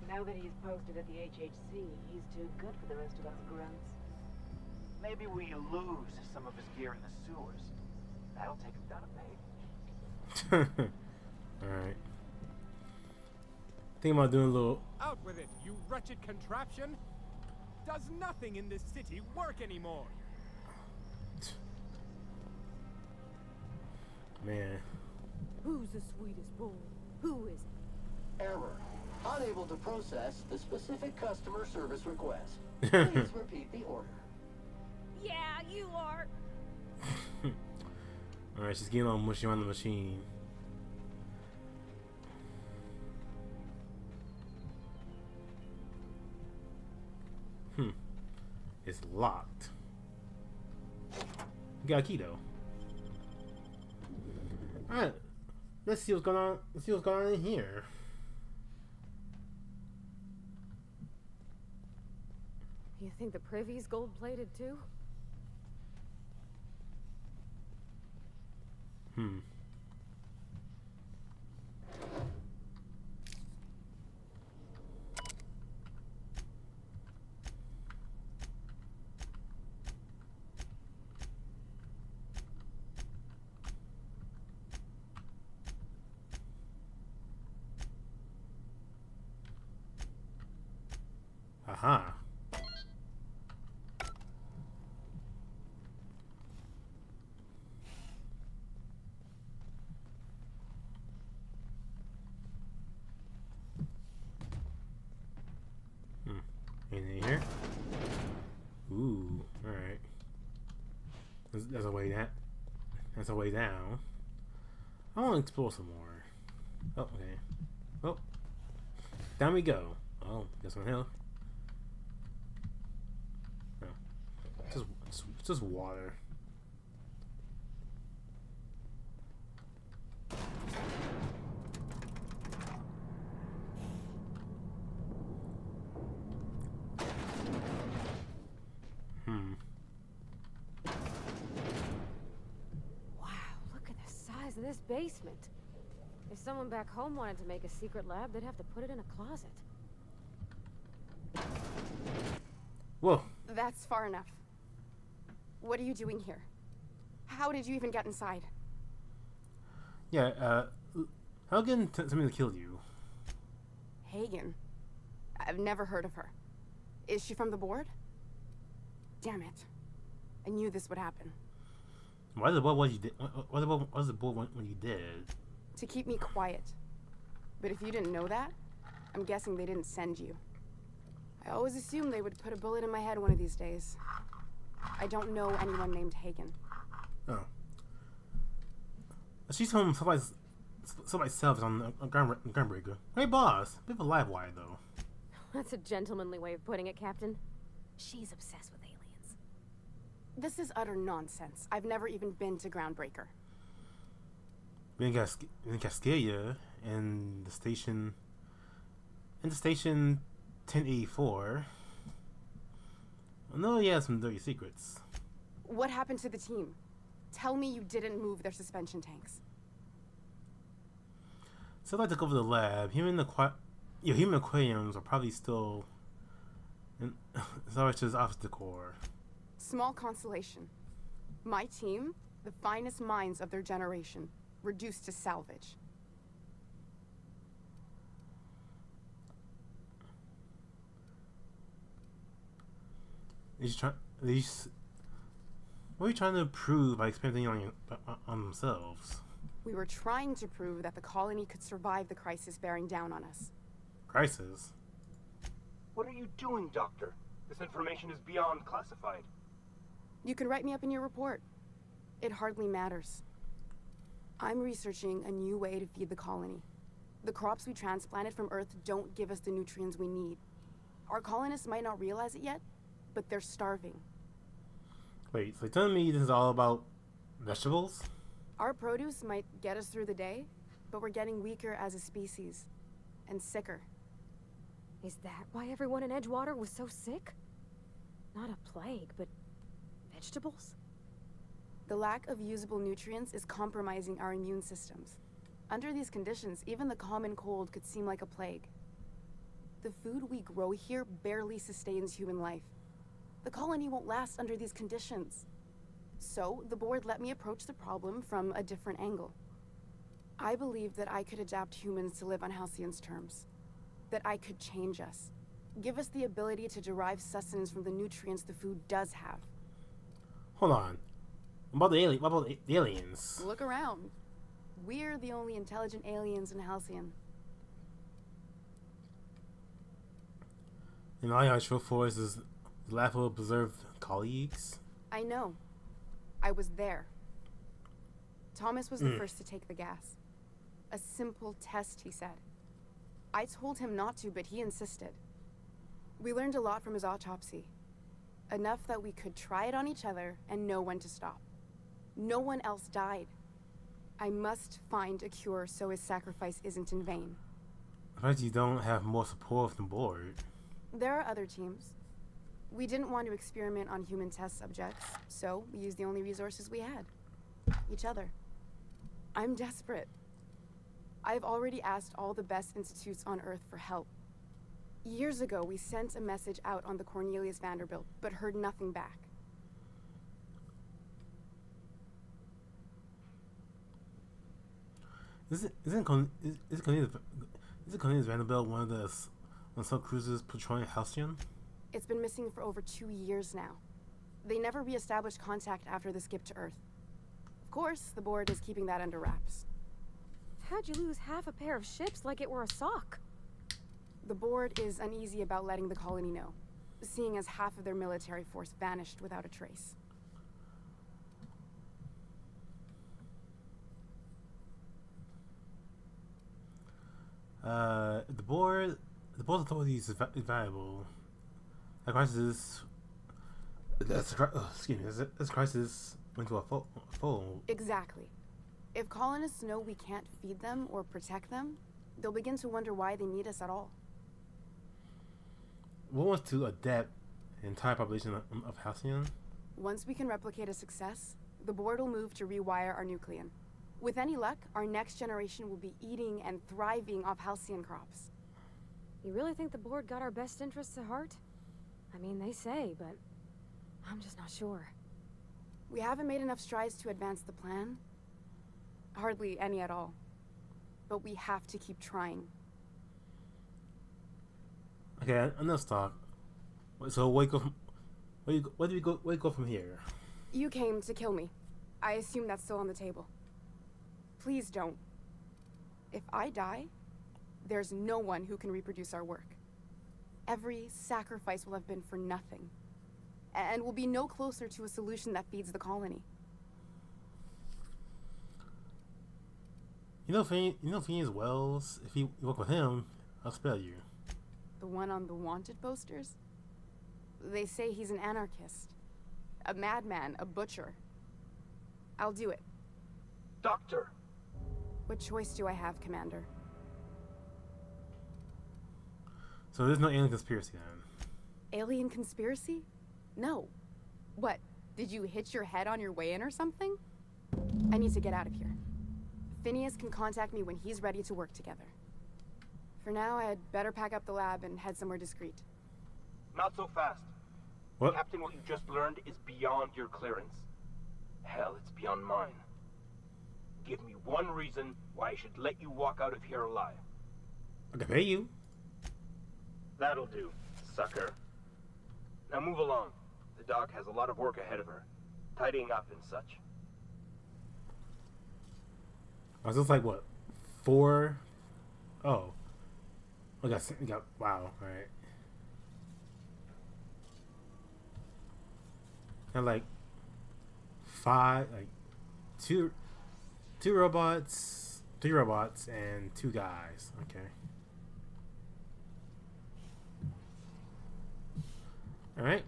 H: Now that he's posted at the HHC, he's too good for the rest of us grunts.
G: Maybe we lose some of his gear in the sewers. That'll take him down a peg.
A: Alright. Think about doing a little...
V: Out with it, you wretched contraption! Does nothing in this city work anymore?
A: Man.
W: Who's the sweetest boy? Who is it?
X: Error. Unable to process the specific customer service request. Please repeat the order.
W: Yeah, you are.
A: Alright, she's getting all mushy on the machine. It's locked. You got a key though. Alright. Let's see what's going on. Let's see what's going on in here.
K: You think the privy's gold-plated too?
A: Aha. Anything here? Ooh, alright. There's a way that. That's a way down. I want to explore some more. Oh, okay. Oh. Down we go. Oh, this one hill. No. Just water.
K: This basement. If someone back home wanted to make a secret lab, they'd have to put it in a closet.
A: Whoa.
Y: That's far enough. What are you doing here? How did you even get inside?
A: Yeah, Helgen something that killed you.
Y: Hagen? I've never heard of her. Is she from the board? Damn it. I knew this would happen.
A: Why the board was you did? What was the board when you did?
Y: To keep me quiet. But if you didn't know that, I'm guessing they didn't send you. I always assumed they would put a bullet in my head one of these days. I don't know anyone named Hagen.
A: Oh. She's home somebody's self on a Gunbreaker. Hey, boss. Bit of a live wire, though.
F: That's a gentlemanly way of putting it, Captain. She's obsessed with aliens.
Y: This is utter nonsense. I've never even been to Groundbreaker.
A: We in Cascadia and the station 1084. I know he has some dirty secrets.
Y: What happened to the team? Tell me you didn't move their suspension tanks.
A: So I took over the lab. Human aquariums are probably still in Zarish's office decor.
Y: Small consolation. My team, the finest minds of their generation, reduced to salvage. What are you trying to prove by experimenting on themselves? We were trying to prove that the colony could survive the crisis bearing down on us.
A: Crisis?
M: What are you doing, Doctor? This information is beyond classified.
Y: You can write me up in your report. It hardly matters. I'm researching a new way to feed the colony. The crops we transplanted from Earth don't give us the nutrients we need. Our colonists might not realize it yet, but they're starving.
A: Wait, so you're telling me this is all about vegetables?
Y: Our produce might get us through the day, but we're getting weaker as a species. And sicker.
F: Is that why everyone in Edgewater was so sick? Not a plague, but vegetables?
Y: The lack of usable nutrients is compromising our immune systems. Under these conditions, even the common cold could seem like a plague. The food we grow here barely sustains human life. The colony won't last under these conditions. So, the board let me approach the problem from a different angle. I believed that I could adapt humans to live on Halcyon's terms. That I could change us. Give us the ability to derive sustenance from the nutrients the food does have.
A: Hold on. What about the aliens?
Y: Look around. We're the only intelligent aliens in Halcyon.
A: And all I showed for is laughable preserved colleagues?
Y: I know. I was there. Thomas was the first to take the gas. A simple test, he said. I told him not to, but he insisted. We learned a lot from his autopsy. Enough that we could try it on each other and know when to stop. No one else died. I must find a cure so his sacrifice isn't in vain.
A: I bet you don't have more support from the board.
Y: There are other teams. We didn't want to experiment on human test subjects, so we used the only resources we had. Each other. I'm desperate. I've already asked all the best institutes on Earth for help. Years ago, we sent a message out on the Cornelius Vanderbilt, but heard nothing back.
A: Isn't Cornelius Vanderbilt one of the sub cruisers patrolling Halcyon?
Y: It's been missing for over 2 years now. They never re-established contact after the skip to Earth. Of course, the board is keeping that under wraps.
F: How'd you lose half a pair of ships like it were a sock?
Y: The board is uneasy about letting the colony know, seeing as half of their military force vanished without a trace.
A: The board's authority is valuable. That crisis. This crisis went to a full.
Y: Exactly. If colonists know we can't feed them or protect them, they'll begin to wonder why they need us at all.
A: What wants to adapt the entire population of Halcyon?
Y: Once we can replicate a success, the board will move to rewire our nucleon. With any luck, our next generation will be eating and thriving off Halcyon crops.
F: You really think the board got our best interests at heart? I mean, they say, but I'm just not sure.
Y: We haven't made enough strides to advance the plan. Hardly any at all. But we have to keep trying.
A: Okay, enough talk. So where do we go from here?
Y: You came to kill me. I assume that's still on the table. Please don't. If I die, there's no one who can reproduce our work. Every sacrifice will have been for nothing, and we'll be no closer to a solution that feeds the colony.
A: You know Phineas Wells, if you work with him, I'll spell you.
Y: The one on the wanted posters? They say he's an anarchist. A madman, a butcher. I'll do it.
M: Doctor!
Y: What choice do I have, Commander?
A: So there's no alien conspiracy then?
Y: Alien conspiracy? No. What, did you hit your head on your way in or something? I need to get out of here. Phineas can contact me when he's ready to work together. For now, I'd better pack up the lab and head somewhere discreet.
M: Not so fast.
A: What?
M: Captain, what you just learned is beyond your clearance. Hell, it's beyond mine. Give me one reason why I should let you walk out of here alive.
A: I can pay you.
M: That'll do, sucker. Now move along. The doc has a lot of work ahead of her. Tidying up and such.
A: Was this like what? 4? Oh. We got wow, alright. And like 5, like 2 robots, 3 robots, and 2 guys. Okay. Alright.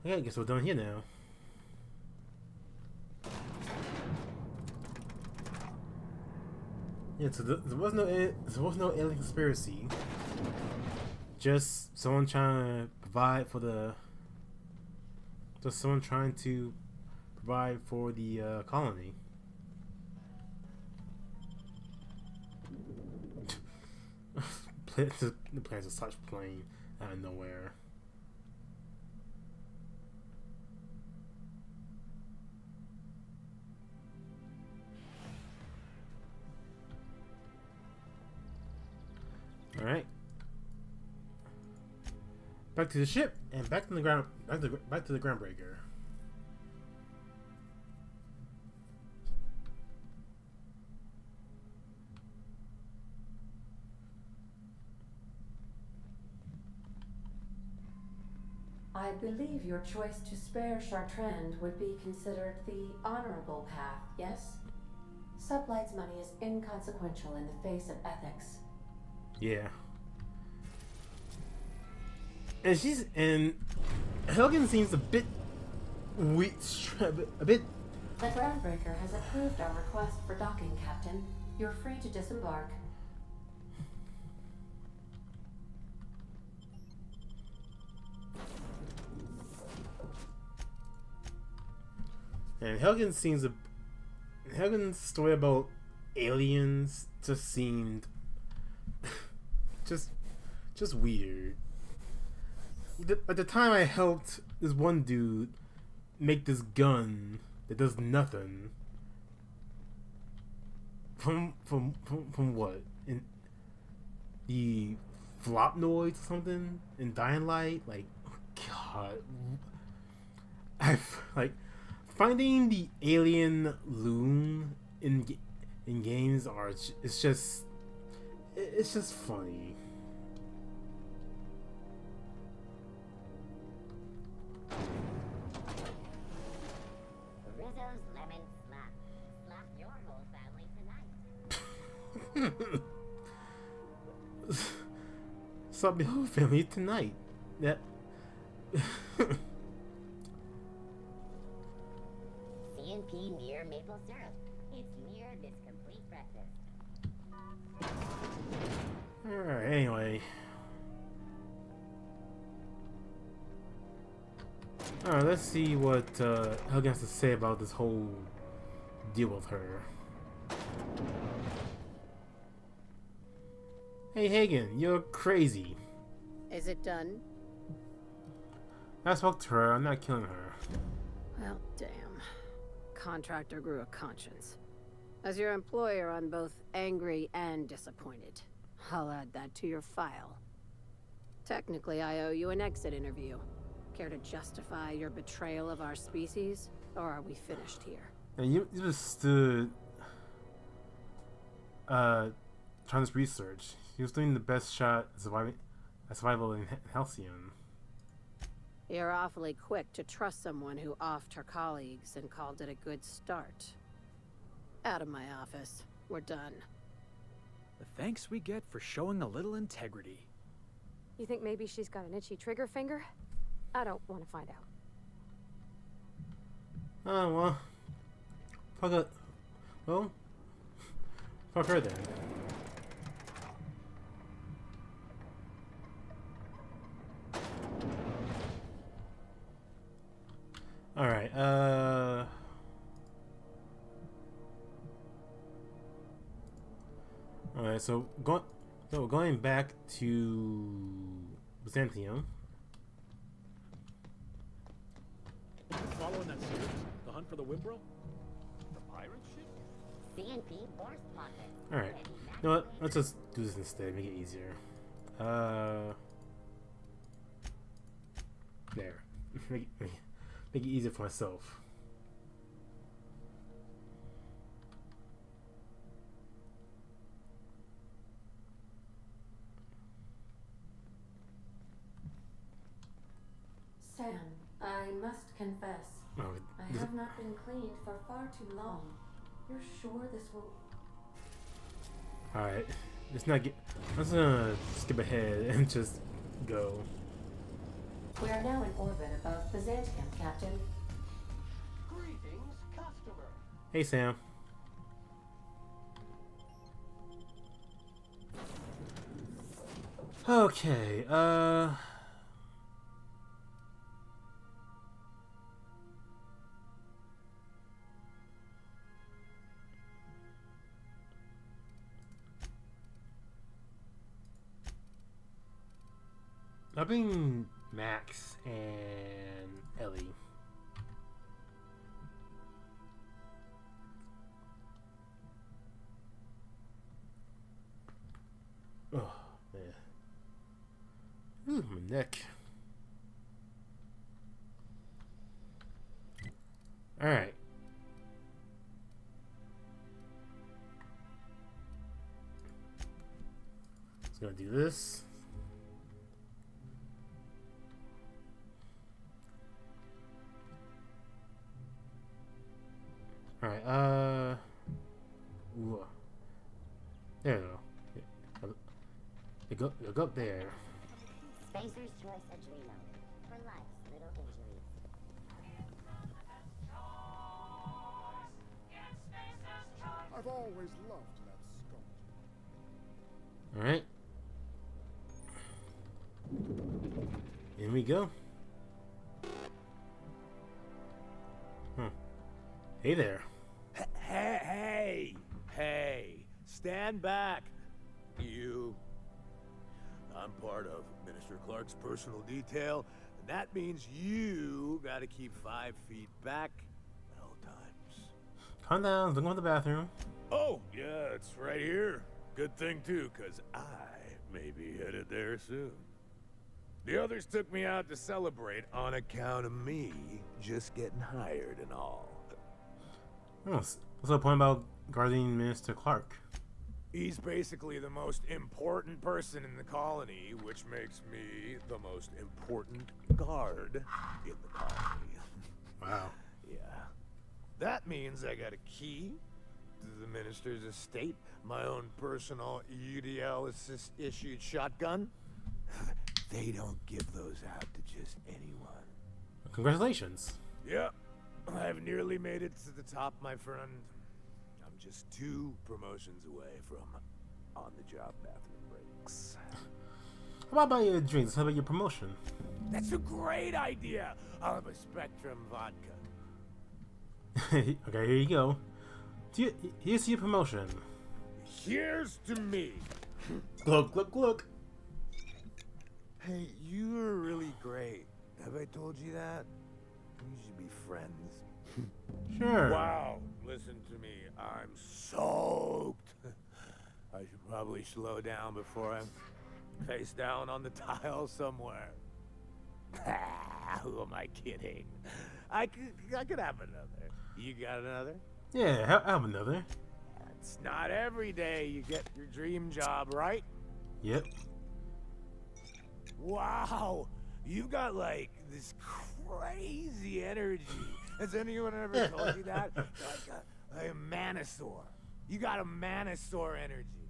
A: Okay, I guess we're done here now. Yeah, so there was no alien conspiracy. Just someone trying to provide for the. Just someone trying to provide for the colony. The plans are such plain out of nowhere. All right. Back to the ship and back to the ground. Back to the groundbreaker.
H: I believe your choice to spare Chartrand would be considered the honorable path, yes? Sublight's money is inconsequential in the face of ethics.
A: Yeah. And Helgen seems a bit weak, a bit.
H: The Groundbreaker has approved our request for docking, Captain. You're free to disembark.
A: And Helgen's story about aliens just seemed just weird. At the time, I helped this one dude make this gun that does nothing. From what? In the Flopnoids or something in Dying Light? Like, God, finding the alien loon in games it's just funny.
T: Rizzo's lemon slap. Slap your whole family tonight.
A: Slap your whole family tonight. That.
T: C&P near maple syrup. It's near this complete breakfast.
A: Alright, anyway. Alright, let's see what Helgen has to say about this whole deal with her. Hey Hagen, you're crazy.
D: Is it done?
A: I spoke to her, I'm not killing her.
D: Well, damn. Contractor grew a conscience. As your employer, I'm both angry and disappointed. I'll add that to your file. Technically, I owe you an exit interview. Care to justify your betrayal of our species, or are we finished here?
A: And you just stood. trying this research. He was doing the best shot at survival in Halcyon.
D: You're awfully quick to trust someone who offed her colleagues and called it a good start. Out of my office. We're done.
N: The thanks we get for showing a little integrity.
F: You think maybe she's got an itchy trigger finger? I don't want to find out.
A: Oh, well. Fuck her then. Alright, Alright, so going back to Byzantium.
O: Following that series, the hunt for the Wimbro? The pirate ship?
T: CNP Force Pocket.
A: Alright. You know what? Let's just do this instead, make it easier. There. make it easier for myself.
H: Sam, I must confess, I have not been cleaned for far too long. You're sure this will...
A: Alright, let's gonna skip ahead and just go.
H: We are now in orbit above Byzantium, Captain.
X: Greetings, customer.
A: Hey, Sam. Okay, helping Max and Ellie. Oh, man. Ooh, my neck. Alright. Just gonna do this. Alright, ooh. There we go. You go up there.
T: Spacer's Choice Adrenal. For life's little injuries.
P: I've always loved that Scot.
A: Alright. Here we go. Hey there.
J: Hey, stand back, you. I'm part of Minister Clark's personal detail, and that means you gotta keep 5 feet back at all times.
A: Calm down, don't go to the bathroom.
J: Oh, yeah, it's right here. Good thing, too, because I may be headed there soon. The others took me out to celebrate on account of me just getting hired and all.
A: What's the point about guarding Minister Clark?
J: He's basically the most important person in the colony, which makes me the most important guard in the colony.
A: Wow.
J: Yeah. That means I got a key to the minister's estate, my own personal UDL-issued shotgun. They don't give those out to just anyone.
A: Congratulations.
J: Yep. I've nearly made it to the top, my friend. I'm just 2 promotions away from on-the-job bathroom breaks.
A: How about your drinks? How about your promotion?
J: That's a great idea! I'll have a Spectrum vodka.
A: Okay, here you go. Here's your promotion.
J: Here's to me.
A: Look, look, look.
J: Hey, you're really great. Have I told you that? We should be friends.
A: Sure.
J: Wow, listen to me. I'm soaked. I should probably slow down before I'm face down on the tile somewhere. Who am I kidding? I could have another. You got another?
A: Yeah, I have another.
J: It's not every day you get your dream job, right?
A: Yep.
J: Wow, you got like this crazy energy. Has anyone ever told you that? Like a Manosaur. You got a Manosaur energy.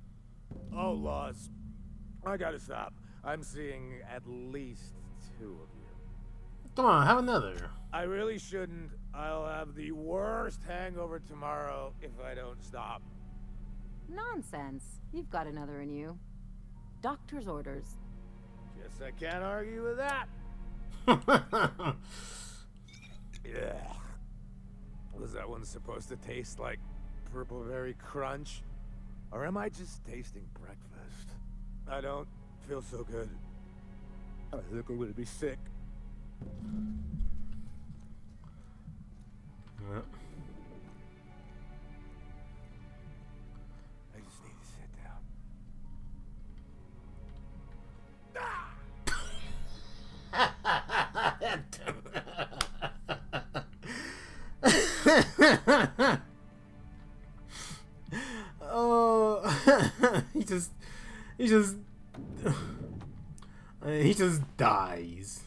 J: Oh, Laws. I gotta stop. I'm seeing at least 2 of you.
A: Come on, have another.
J: I really shouldn't. I'll have the worst hangover tomorrow if I don't stop.
R: Nonsense. You've got another in you. Doctor's orders.
J: Guess I can't argue with that. Yeah. Was that one supposed to taste like Purple Berry Crunch? Or am I just tasting breakfast? I don't feel so good. I think I'm gonna be sick.
A: Yep.
J: I just need to sit down.
A: Oh, he just dies.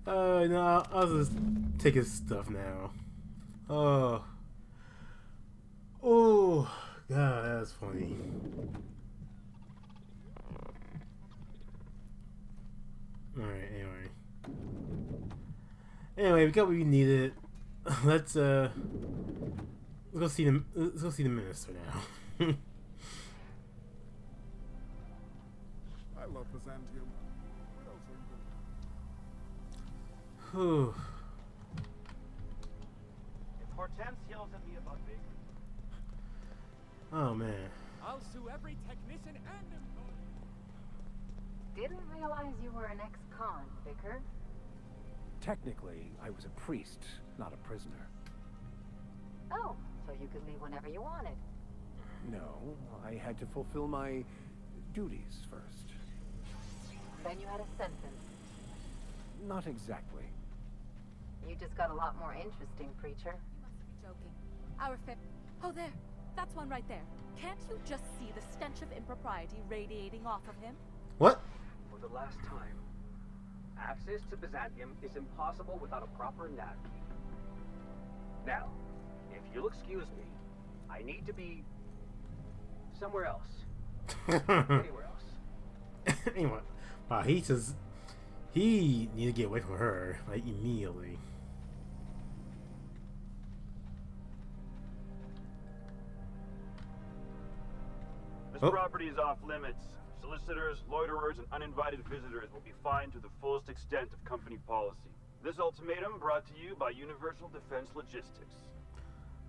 A: No, I'll just take his stuff now. Oh, God, that's funny. Alright, anyway, we got what we needed. Let's go see the minister now.
P: I love Byzantium. What else are you
A: Whew.
G: If Hortense yells at me about Baker.
A: Oh man.
V: I'll sue every technician and employee.
I: Didn't realize you were an ex-con, Vicar.
B: Technically, I was a priest, not a prisoner.
I: Oh, so you could leave whenever you wanted.
B: No, I had to fulfill my duties first.
I: Then you had a sentence.
B: Not exactly.
I: You just got a lot more interesting, preacher.
S: You must be joking. Our fifth. Oh, there. That's one right there. Can't you just see the stench of impropriety radiating off of him?
A: What?
C: For the last time, access to Byzantium is impossible without a proper nav key. Now, if you'll excuse me, I need to be somewhere else. Anywhere else.
A: Anyway, wow, he need to get away from her, like, immediately.
E: This property is off limits. Solicitors, loiterers, and uninvited visitors will be fined to the fullest extent of company policy. This ultimatum brought to you by Universal Defense Logistics.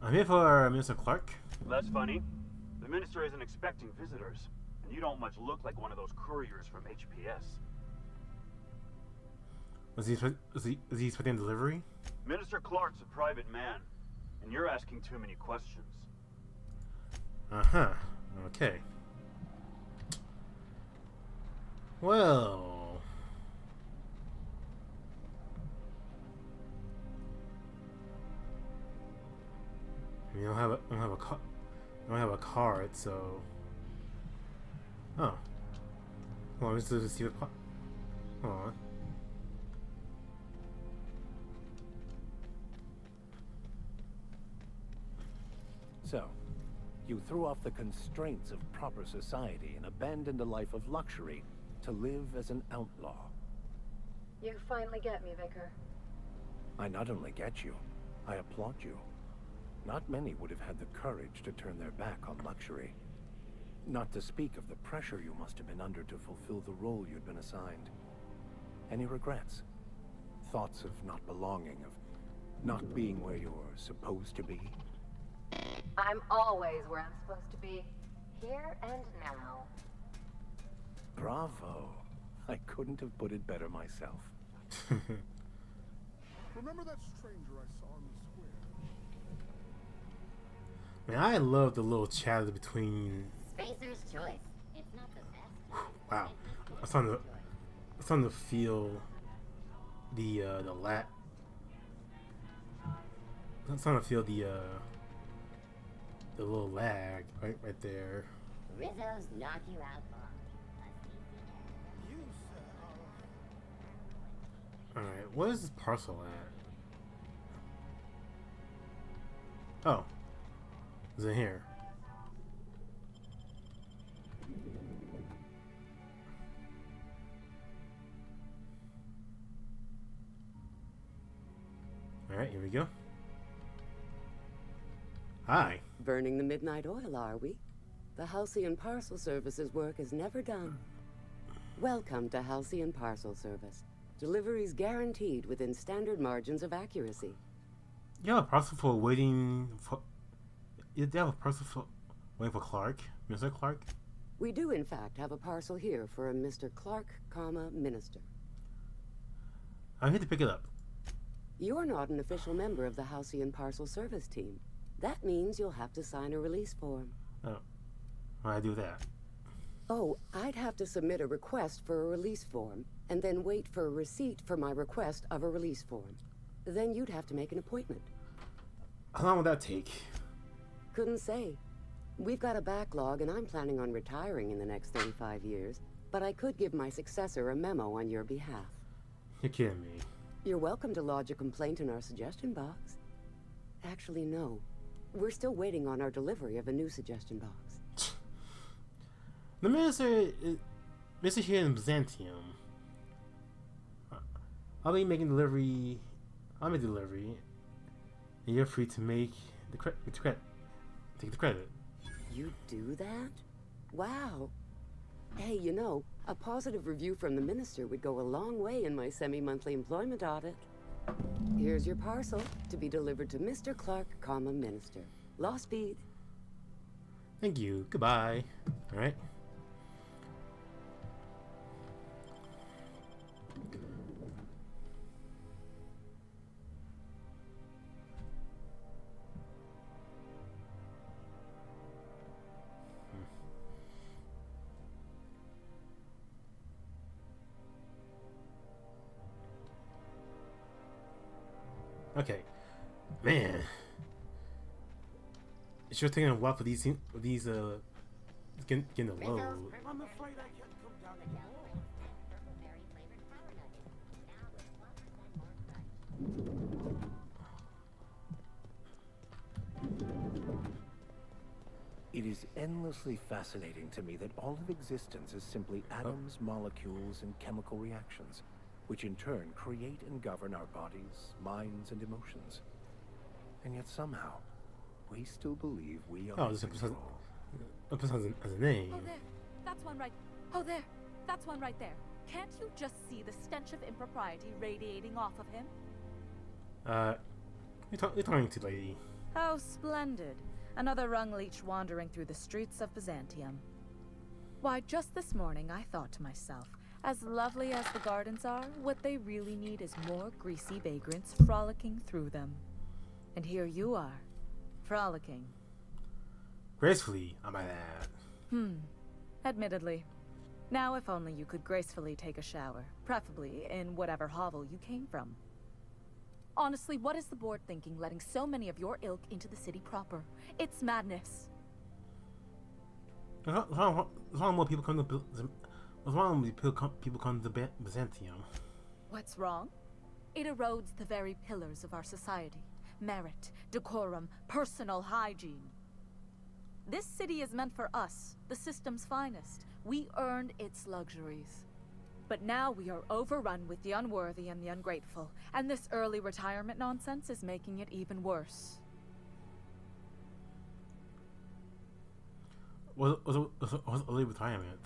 A: I'm here for Mr. Clark.
E: That's funny. The minister isn't expecting visitors, and you don't much look like one of those couriers from HPS.
A: Is he expecting delivery?
E: Minister Clark's a private man, and you're asking too many questions.
A: Uh-huh. Okay. Well, I don't have a card, so. Oh. Hold on, let's see what. Hold on.
B: So, you threw off the constraints of proper society and abandoned a life of luxury to live as an outlaw.
I: You finally get me, Vicar.
B: I not only get you, I applaud you. Not many would have had the courage to turn their back on luxury. Not to speak of the pressure you must have been under to fulfill the role you'd been assigned. Any regrets? Thoughts of not belonging, of not being where you're supposed to be?
I: I'm always where I'm supposed to be. Here and now.
B: Bravo. I couldn't have put it better myself.
P: Remember that stranger I saw in the square?
A: Man, I love the little chatter between.
T: Spacer's choice. It's not the best.
A: Wow, I'm starting to feel the I'm starting to feel the the little lag right there.
T: Rizzo's knock you out bar.
A: Alright, what is this parcel at? Oh. Is it here? Alright, here we go. Hi.
K: Burning the midnight oil, are we? The Halcyon Parcel Service's work is never done. Welcome to Halcyon Parcel Service. Deliveries guaranteed within standard margins of accuracy.
A: You have a parcel for waiting for... You have a parcel for waiting for Clark? Mr. Clark?
K: We do, in fact, have a parcel here for a Mr. Clark, Minister.
A: I'm here to pick it up.
K: You're not an official member of the Halcyon Parcel Service team. That means you'll have to sign a release form.
A: Oh. How do I do that?
K: Oh, I'd have to submit a request for a release form, and then wait for a receipt for my request of a release form. Then you'd have to make an appointment.
A: How long would that take?
K: Couldn't say. We've got a backlog, and I'm planning on retiring in the next 35 years, but I could give my successor a memo on your behalf.
A: You're kidding me.
K: You're welcome to lodge a complaint in our suggestion box. Actually, no. We're still waiting on our delivery of a new suggestion box.
A: The minister is here in Byzantium. I'll be making delivery. I'll make delivery, and you're free to make the take the credit.
K: You do that? Wow. Hey, you know, a positive review from the minister would go a long way in my semi-monthly employment audit. Here's your parcel to be delivered to Mr. Clark, Minister. Law speed.
A: Thank you. Goodbye. All right. Okay, man, it's sure taking a while for these getting the load.
X: I'm afraid I can't come down
B: It is endlessly fascinating to me that all of existence is simply atoms, molecules, and chemical reactions, which in turn create and govern our bodies, minds, and emotions. And yet somehow, we still believe we are.
A: Oh, this episode has a name.
S: Oh, there. That's one right. Oh, there. That's one right there. Can't you just see the stench of impropriety radiating off of him?
A: You're talking to lady.
S: How splendid. Another rung leech wandering through the streets of Byzantium. Why, just this morning I thought to myself, as lovely as the gardens are, what they really need is more greasy vagrants frolicking through them. And here you are, frolicking.
A: Gracefully, I might add.
S: Admittedly. Now if only you could gracefully take a shower, preferably in whatever hovel you came from. Honestly, what is the board thinking letting so many of your ilk into the city proper? It's madness.
A: There's not more people come to What's wrong with people come to Byzantium?
S: What's wrong? It erodes the very pillars of our society. Merit, decorum, personal hygiene. This city is meant for us, the system's finest. We earned its luxuries. But now we are overrun with the unworthy and the ungrateful, and this early retirement nonsense is making it even worse.
A: What's early retirement?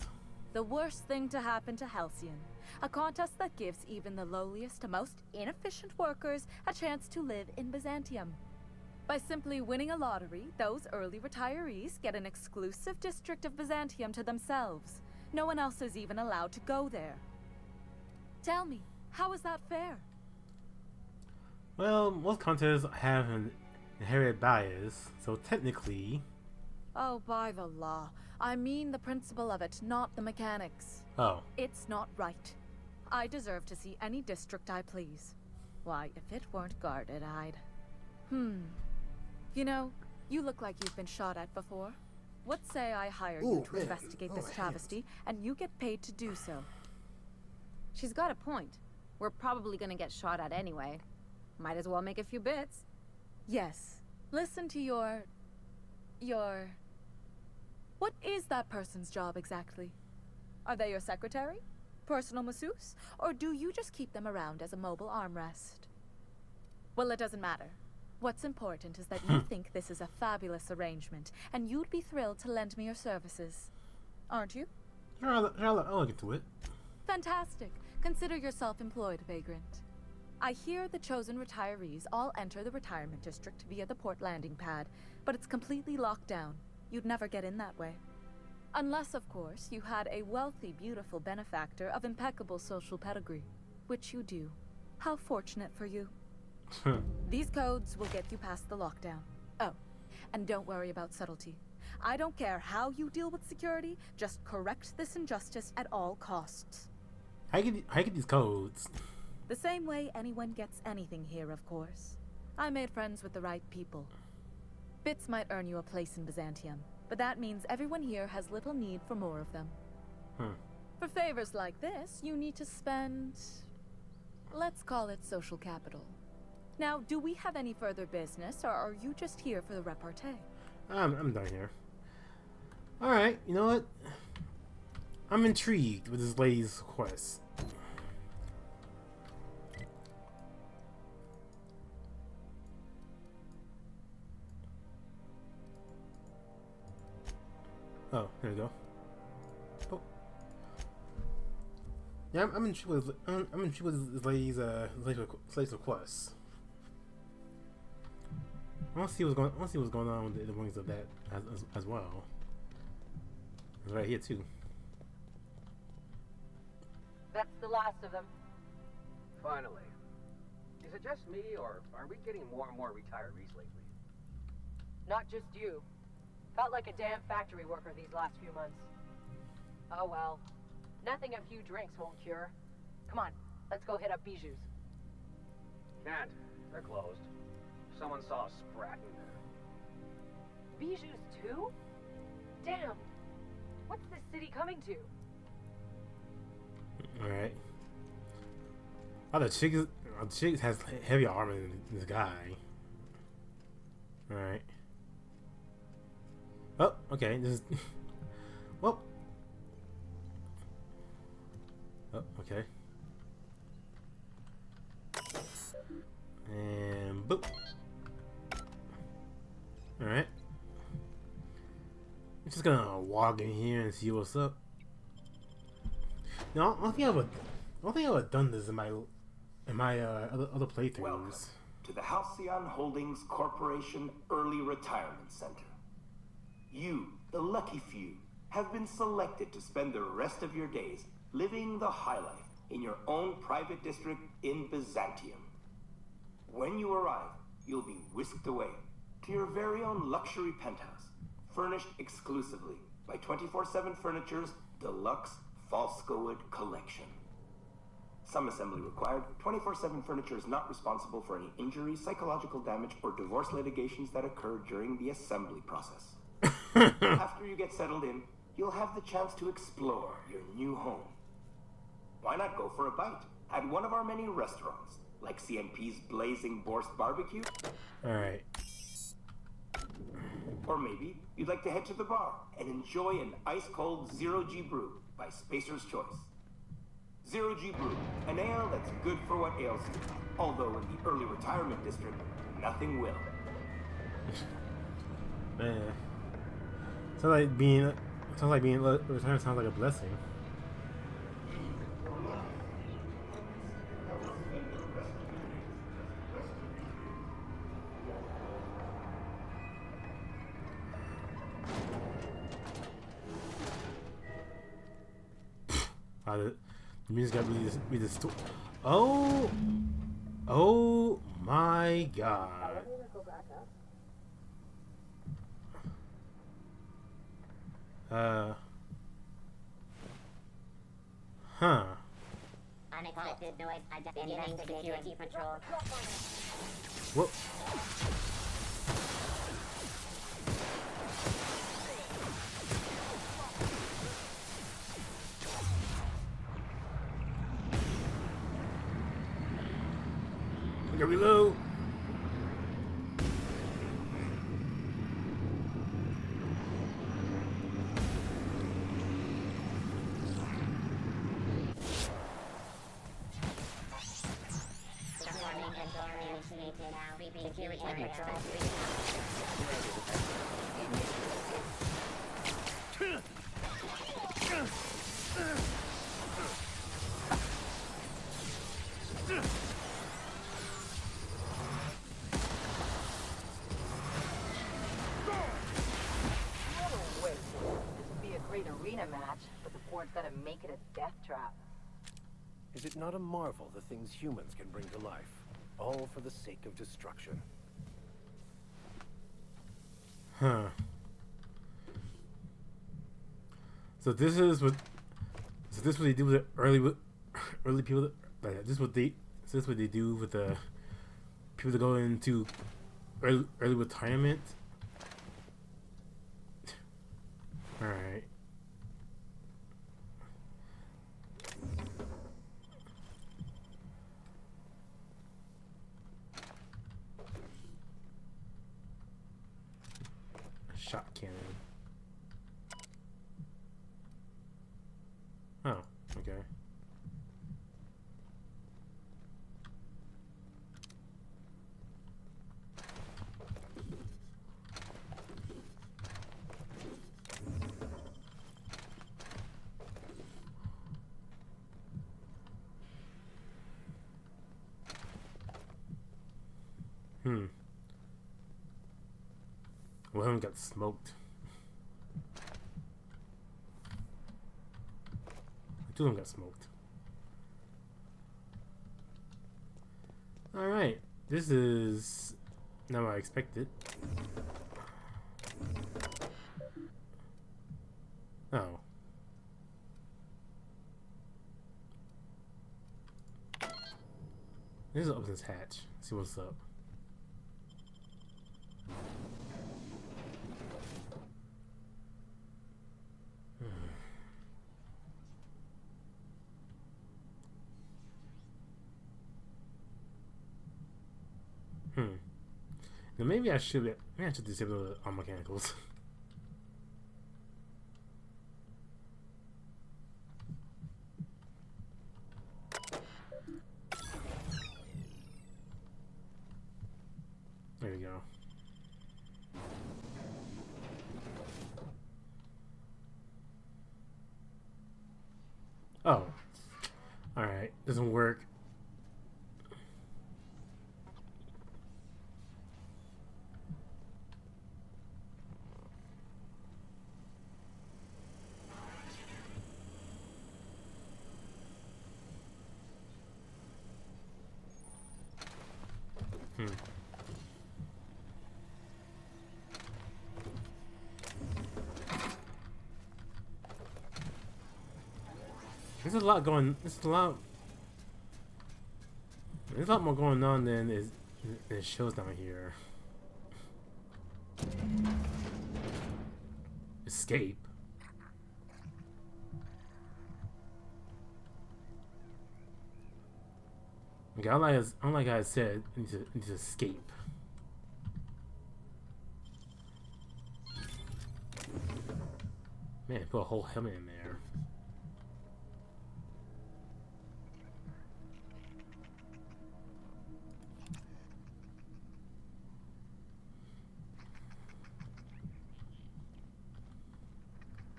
S: The worst thing to happen to Halcyon. A contest that gives even the lowliest, most inefficient workers a chance to live in Byzantium. By simply winning a lottery, those early retirees get an exclusive district of Byzantium to themselves. No one else is even allowed to go there. Tell me, how is that fair?
A: Well, most contests have an inherent bias, so technically...
S: Oh, by the law. I mean the principle of it, not the mechanics.
A: Oh.
S: It's not right. I deserve to see any district I please. Why, if it weren't guarded, I'd... You know, You look like you've been shot at before. What say I hire you to investigate this travesty, and you get paid to do so?
R: She's got a point. We're probably gonna get shot at anyway. Might as well make a few bits.
S: Yes. Listen to your... What is that person's job exactly? Are they your secretary? Personal masseuse? Or do you just keep them around as a mobile armrest? Well, it doesn't matter. What's important is that you think this is a fabulous arrangement, and you'd be thrilled to lend me your services. Aren't you?
A: I'll look into it.
S: Fantastic. Consider yourself employed, Vagrant. I hear the chosen retirees all enter the retirement district via the port landing pad, but it's completely locked down. You'd never get in that way. Unless, of course, you had a wealthy, beautiful benefactor of impeccable social pedigree, which you do. How fortunate for you. These codes will get you past the lockdown. Oh, and don't worry about subtlety. I don't care how you deal with security, just correct this injustice at all costs.
A: How you get these codes?
S: The same way anyone gets anything here, of course. I made friends with the right people. Bits might earn you a place in Byzantium, but that means everyone here has little need for more of them. For favors like this, you need to spend... let's call it social capital. Now, do we have any further business, or are you just here for the repartee?
A: I'm done here. Alright, you know what? I'm intrigued with this lady's quest. Oh, there we go. Oh. Yeah, I'm intrigued with this lady's request. I want to see what's going on with the wings of that as well. It's right here too.
C: That's the last of them. Finally. Is it just me, or are we getting more and more retirees lately?
L: Not just you. Felt like a damn factory worker these last few months. Oh well. Nothing a few drinks won't cure. Come on, let's go hit up Bijou's.
C: Can't. They're closed. Someone saw a sprat in there.
L: Bijou's too? Damn. What's this city coming to?
A: Alright. Oh, the chick has heavy armor than this guy. Alright. Oh, okay. This is... well. Oh, okay. And boop. Alright. I'm just gonna walk in here and see what's up. No, I don't think I've done this in my other playthroughs.
M: Welcome to the Halcyon Holdings Corporation Early Retirement Center. You, the lucky few, have been selected to spend the rest of your days living the high life in your own private district in Byzantium. When you arrive, you'll be whisked away to your very own luxury penthouse, furnished exclusively by 24/7 Furniture's deluxe Falscowood collection. Some assembly required. 24/7 Furniture is not responsible for any injuries, psychological damage, or divorce litigations that occur during the assembly process. After you get settled in, you'll have the chance to explore your new home. Why not go for a bite at one of our many restaurants, like CNP's Blazing Borscht Barbecue?
A: Alright.
M: Or maybe you'd like to head to the bar and enjoy an ice-cold Zero G Brew by Spacer's Choice. Zero G Brew, an ale that's good for what ails you, although in the early retirement district, nothing will.
A: Man. Sounds like being retired sounds like a blessing. The music got really distorted. Oh my god. Huh.
T: Unexpected noise. Beginning security patrol.
A: Whoop. Go below.
L: Gotta make it a death trap.
B: Is it not a marvel the things humans can bring to life, all for the sake of destruction?
A: Huh. So this is what. So this is what they do with the early people. This is what they. So this is what they do with the people that go into early retirement. All right. Shot cannon. Oh, okay. Well, I haven't got smoked. Two of them got smoked. Alright, this is not what I expected. Oh. This is open this hatch. See what's up. Now maybe I should disable the all mechanicals. There we go. Oh. Alright, doesn't work. There's a lot going. There's a lot more going on than it shows down here. Escape. Okay, unlike I said, I need to escape. Man, put a whole helmet in there.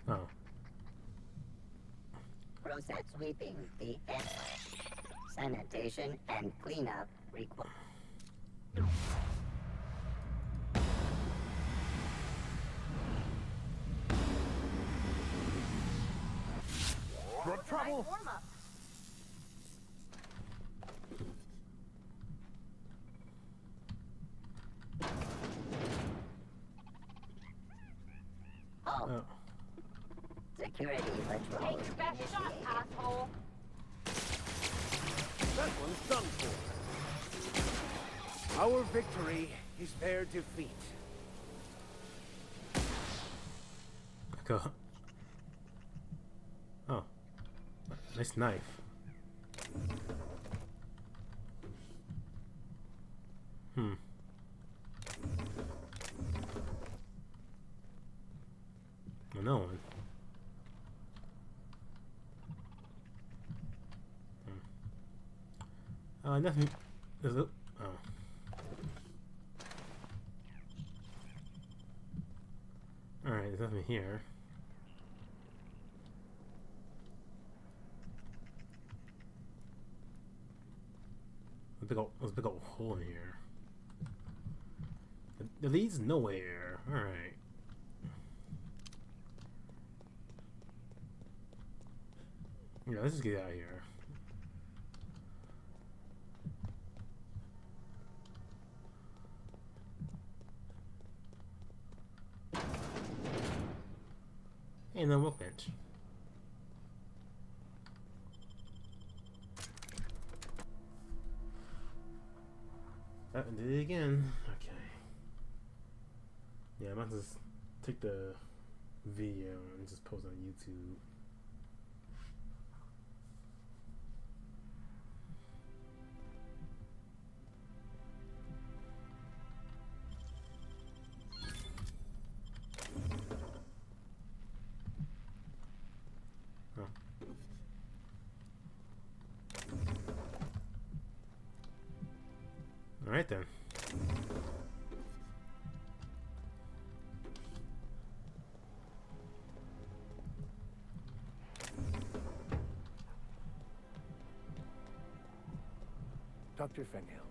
A: Oh.
T: Process sweeping the air. Sanitation and cleanup required.
L: What trouble?
T: Oh. Security patrol.
L: Take your best shot, asshole.
B: That one's done for. Our victory is their defeat.
A: Go. Oh. Nice knife. Nothing. There's a. Oh. Alright, there's nothing here. There's a big old hole in here. It leads nowhere. Alright. Yeah, let's just get out of here. And then workbench. That did it again. Okay. Yeah, I'm about to just take the video and just post it on YouTube. Alright then.
B: Dr. Fenghill,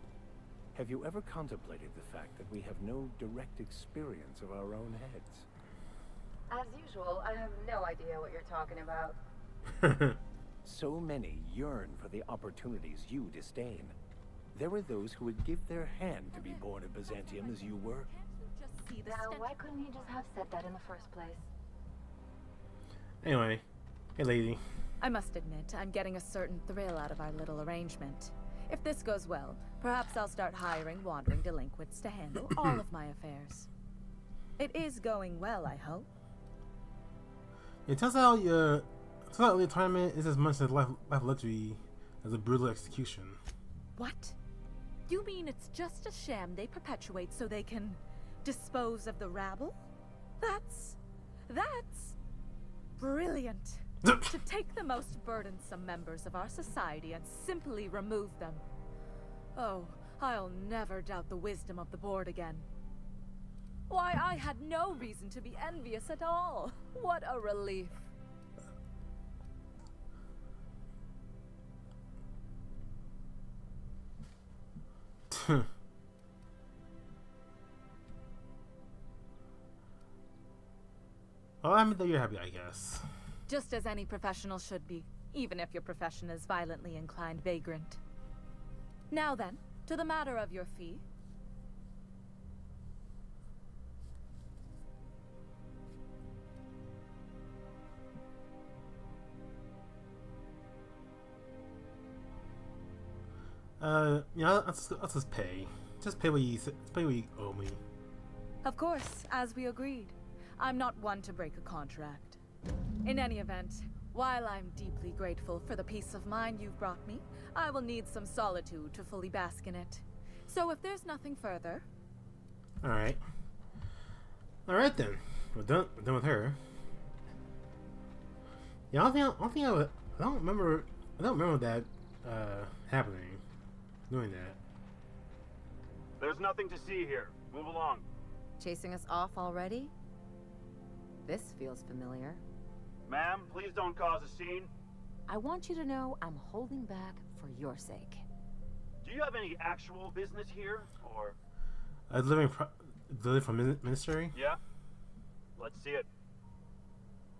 B: have you ever contemplated the fact that we have no direct experience of our own heads?
I: As usual, I have no idea what you're talking about.
B: So many yearn for the opportunities you disdain. There are those who would give their hand to be born of Byzantium as you were.
I: Now, why couldn't he just have said that in the first place?
A: Anyway, hey lady.
S: I must admit, I'm getting a certain thrill out of our little arrangement. If this goes well, perhaps I'll start hiring wandering delinquents to handle all of my affairs. It is going well, I hope.
A: It turns out your retirement is as much as life luxury as a brutal execution.
S: What? You mean it's just a sham they perpetuate so they can dispose of the rabble? That's brilliant. To take the most burdensome members of our society and simply remove them. Oh, I'll never doubt the wisdom of the board again. Why, I had no reason to be envious at all. What a relief.
A: Well, I mean that you're happy, I guess.
S: Just as any professional should be, even if your profession is violently inclined vagrant. Now then, to the matter of your fee.
A: Yeah, I'll just pay. Just pay what you owe me.
S: Of course, as we agreed. I'm not one to break a contract. In any event, while I'm deeply grateful for the peace of mind you've brought me, I will need some solitude to fully bask in it. So if there's nothing further...
A: Alright. Alright then. We're done with her. Yeah, I don't remember that happening. Doing that.
E: There's nothing to see here. Move along.
R: Chasing us off already? This feels familiar.
E: Ma'am, please don't cause a scene.
R: I want you to know I'm holding back for your sake.
E: Do you have any actual business here, or?
A: Delivery from ministry?
E: Yeah. Let's see it.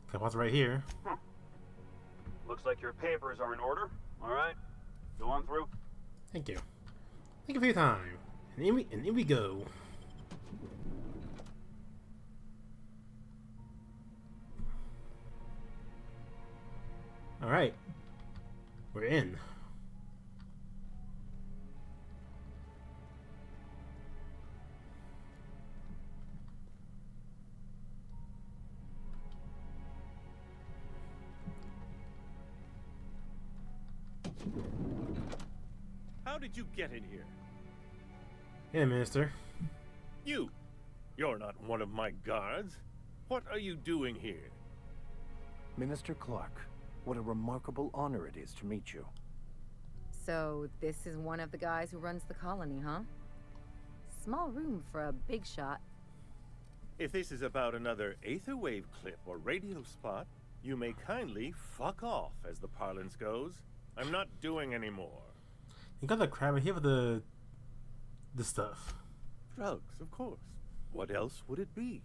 A: Okay, what's right here?
E: Looks like your papers are in order. All right. Go on through.
A: Thank you. Thank you for your time. And in we go. Alright. We're in.
O: How did you get in here?
A: Hey, Minister.
D: You're not one of my guards. What are you doing here?
B: Minister Clark, what a remarkable honor it is to meet you.
R: So this is one of the guys who runs the colony, huh? Small room for a big shot.
D: If this is about another Aetherwave clip or radio spot, you may kindly fuck off, as the parlance goes. I'm not doing any more.
A: You got the crab here for the stuff.
D: Drugs, of course. What else would it be?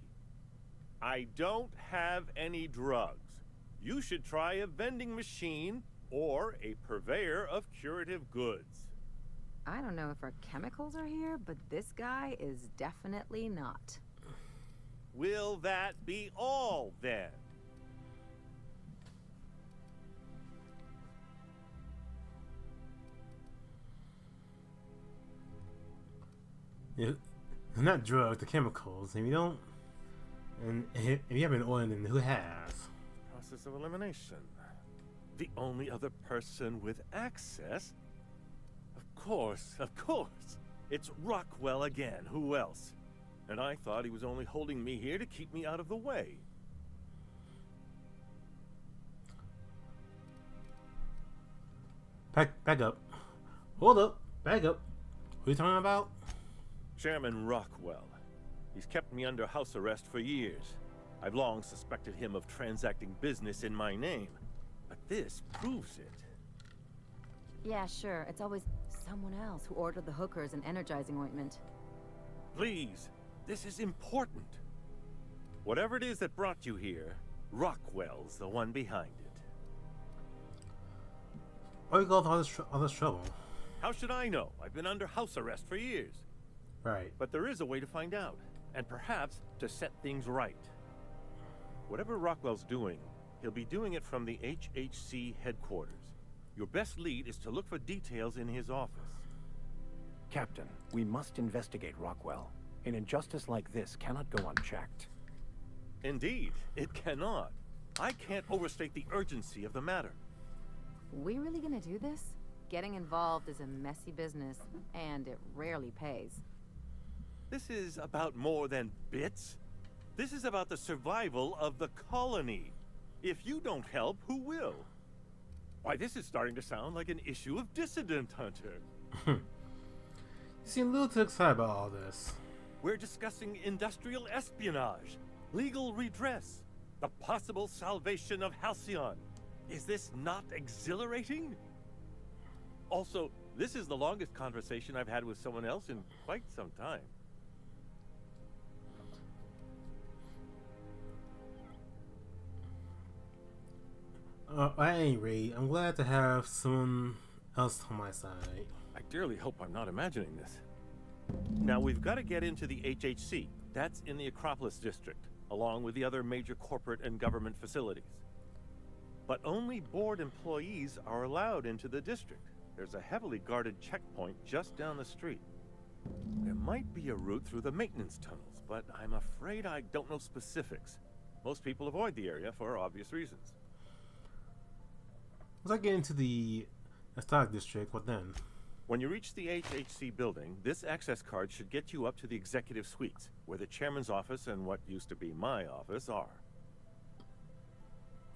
D: I don't have any drugs. You should try a vending machine or a purveyor of curative goods.
R: I don't know if our chemicals are here, but this guy is definitely not.
D: Will that be all, then?
A: Yeah, not drugs, the chemicals. If you don't, and if you haven't ordered, then who has?
D: Process of elimination. The only other person with access? Of course. It's Rockwell again. Who else? And I thought he was only holding me here to keep me out of the way.
A: Back up. Hold up. Back up. What are you talking about?
D: Chairman Rockwell. He's kept me under house arrest for years. I've long suspected him of transacting business in my name. But this proves it.
R: Yeah, sure. It's always someone else who ordered the hookers and energizing ointment.
D: Please, this is important. Whatever it is that brought you here, Rockwell's the one behind it.
A: Why you got all this trouble?
D: How should I know? I've been under house arrest for years.
A: Right.
D: But there is a way to find out, and perhaps to set things right. Whatever Rockwell's doing, he'll be doing it from the HHC headquarters. Your best lead is to look for details in his office.
B: Captain, we must investigate Rockwell. An injustice like this cannot go unchecked.
D: Indeed, it cannot. I can't overstate the urgency of the matter.
R: We really gonna do this? Getting involved is a messy business, and it rarely pays.
D: This is about more than bits. This is about the survival of the colony. If you don't help, who will? Why, this is starting to sound like an issue of Dissident Hunter.
A: You seem a little too excited about all this.
D: We're discussing industrial espionage, legal redress, the possible salvation of Halcyon. Is this not exhilarating? Also, this is the longest conversation I've had with someone else in quite some time.
A: At any rate, I'm glad to have someone else on my side.
D: I dearly hope I'm not imagining this. Now, we've got to get into the HHC. That's in the Acropolis district, along with the other major corporate and government facilities. But only board employees are allowed into the district. There's a heavily guarded checkpoint just down the street. There might be a route through the maintenance tunnels, but I'm afraid I don't know specifics. Most people avoid the area for obvious reasons.
A: Once I get into the stock district, what then?
D: When you reach the HHC building, this access card should get you up to the executive suites, where the chairman's office and what used to be my office are.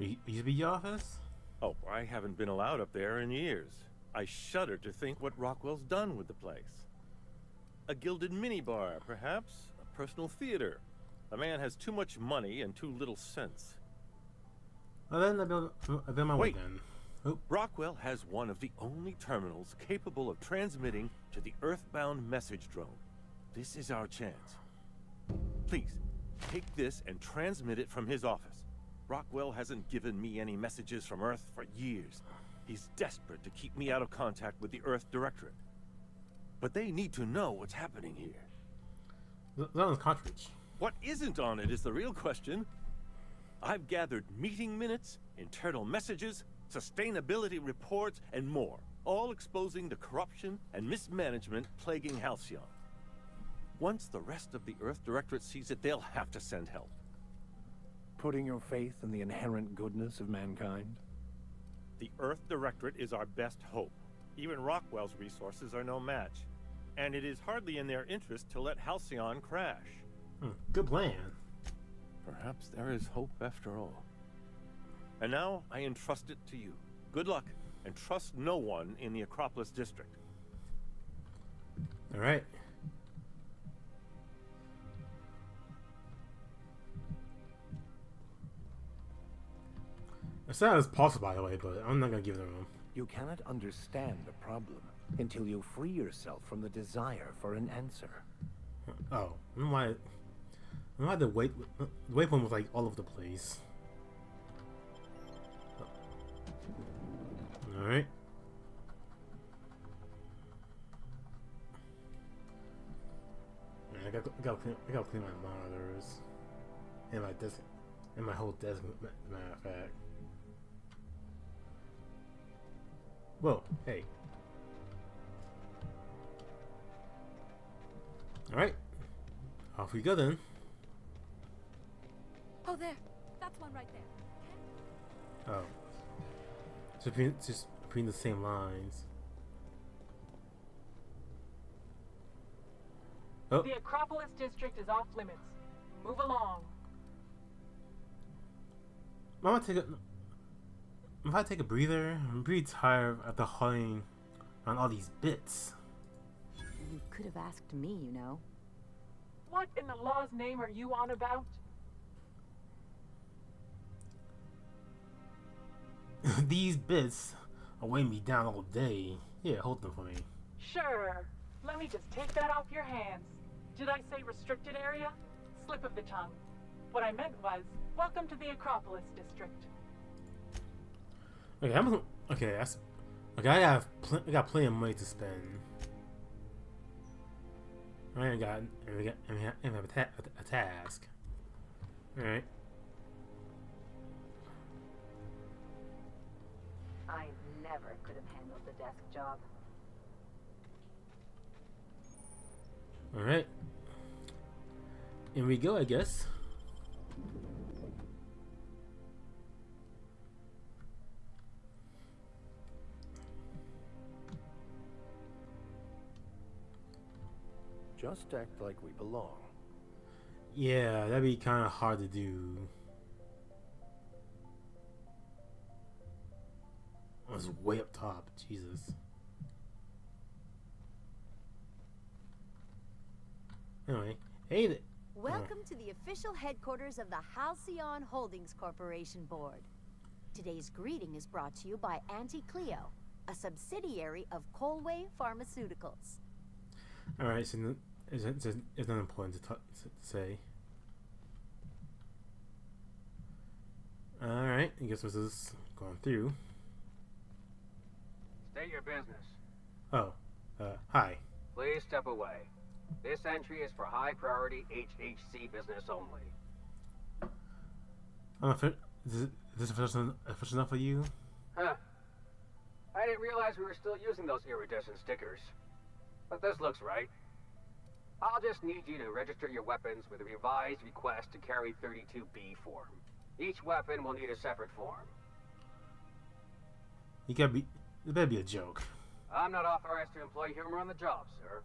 A: Used to be your office?
D: Oh, I haven't been allowed up there in years. I shudder to think what Rockwell's done with the place. A gilded minibar, perhaps? A personal theater. The man has too much money and too little sense.
A: Well, then I'll be on my way then.
D: Oh. Rockwell has one of the only terminals capable of transmitting to the Earthbound message drone. This is our chance. Please, take this and transmit it from his office. Rockwell hasn't given me any messages from Earth for years. He's desperate to keep me out of contact with the Earth Directorate. But they need to know what's happening here.
A: That was cartridge.
D: What isn't on it is the real question. I've gathered meeting minutes, internal messages, sustainability reports, and more, all exposing the corruption and mismanagement plaguing Halcyon. Once the rest of the Earth Directorate sees it, they'll have to send help.
B: Putting your faith in the inherent goodness of mankind?
D: The Earth Directorate is our best hope. Even Rockwell's resources are no match. And it is hardly in their interest to let Halcyon crash.
A: Good plan.
D: Perhaps there is hope after all. And now, I entrust it to you. Good luck. and trust no one in the Acropolis district.
A: All right. As sad as possible, by the way, but I'm not gonna give them room.
B: You cannot understand the problem until you free yourself from the desire for an answer.
A: Oh, why the waypoint was like all over the place. All right. I gotta clean my monitors and my desk and my whole desk. Matter of fact. Whoa! Hey. All right. Off we go then.
S: Oh, there. That's one right there.
A: Oh. Just between the same lines. Oh.
G: The Acropolis district is off limits. Move along.
A: If I take a breather, I'm pretty tired after hauling on all these bits.
R: You could have asked me, you know.
G: What in the law's name are you on about?
A: These bits are weighing me down all day. Yeah, hold them for me.
G: Sure. Let me just take that off your hands. Did I say restricted area? Slip of the tongue. What I meant was, welcome to the Acropolis district.
A: Okay, I got plenty of money to spend. I have a task. All right.
I: I never could have handled the desk job.
A: All right. In we go, I guess.
B: Just act like we belong.
A: Yeah, that'd be kind of hard to do. Oh, it's way up top. Jesus. Anyway, hey.
N: Welcome to the official headquarters of the Halcyon Holdings Corporation Board. Today's greeting is brought to you by Auntie Cleo, a subsidiary of Colway Pharmaceuticals.
A: Alright, so it's not important to say. Alright, I guess this is going through.
C: State your business.
A: Oh, hi.
C: Please step away. This entry is for high priority HHC business only.
A: Is this official enough for you?
C: Huh. I didn't realize we were still using those iridescent stickers. But this looks right. I'll just need you to register your weapons with a revised request to carry 32B form. Each weapon will need a separate form.
A: It better be a joke.
C: I'm not authorized to employ humor on the job, sir.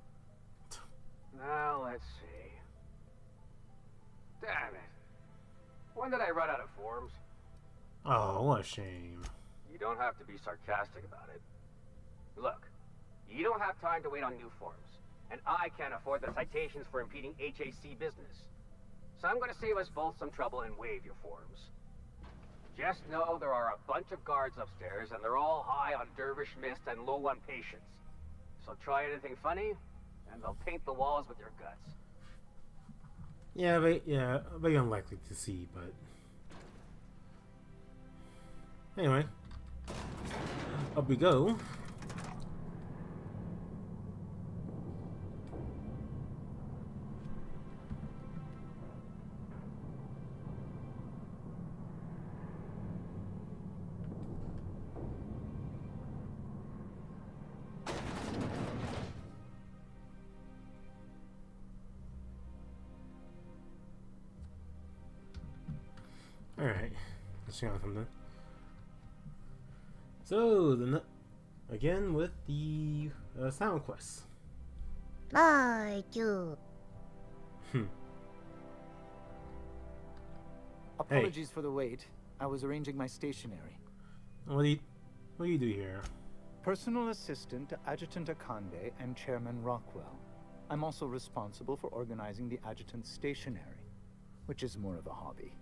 C: Now, let's see. Damn it. When did I run out of forms?
A: Oh, what a shame.
C: You don't have to be sarcastic about it. Look, you don't have time to wait on new forms, and I can't afford the citations for impeding HAC business. So I'm going to save us both some trouble and waive your forms. Just know there are a bunch of guards upstairs, and they're all high on dervish mist and low on patience. So try anything funny, and they'll paint the walls with your guts.
A: Yeah, very unlikely to see, but anyway, up we go. Alright, let's see on something. So, again with the sound quest.
Q: Apologies for the wait. I was arranging my stationery.
A: What do What do you do here?
F: Personal assistant to Adjutant Akande and Chairman Rockwell. I'm also responsible for organizing the adjutant's stationery, which is more of a hobby.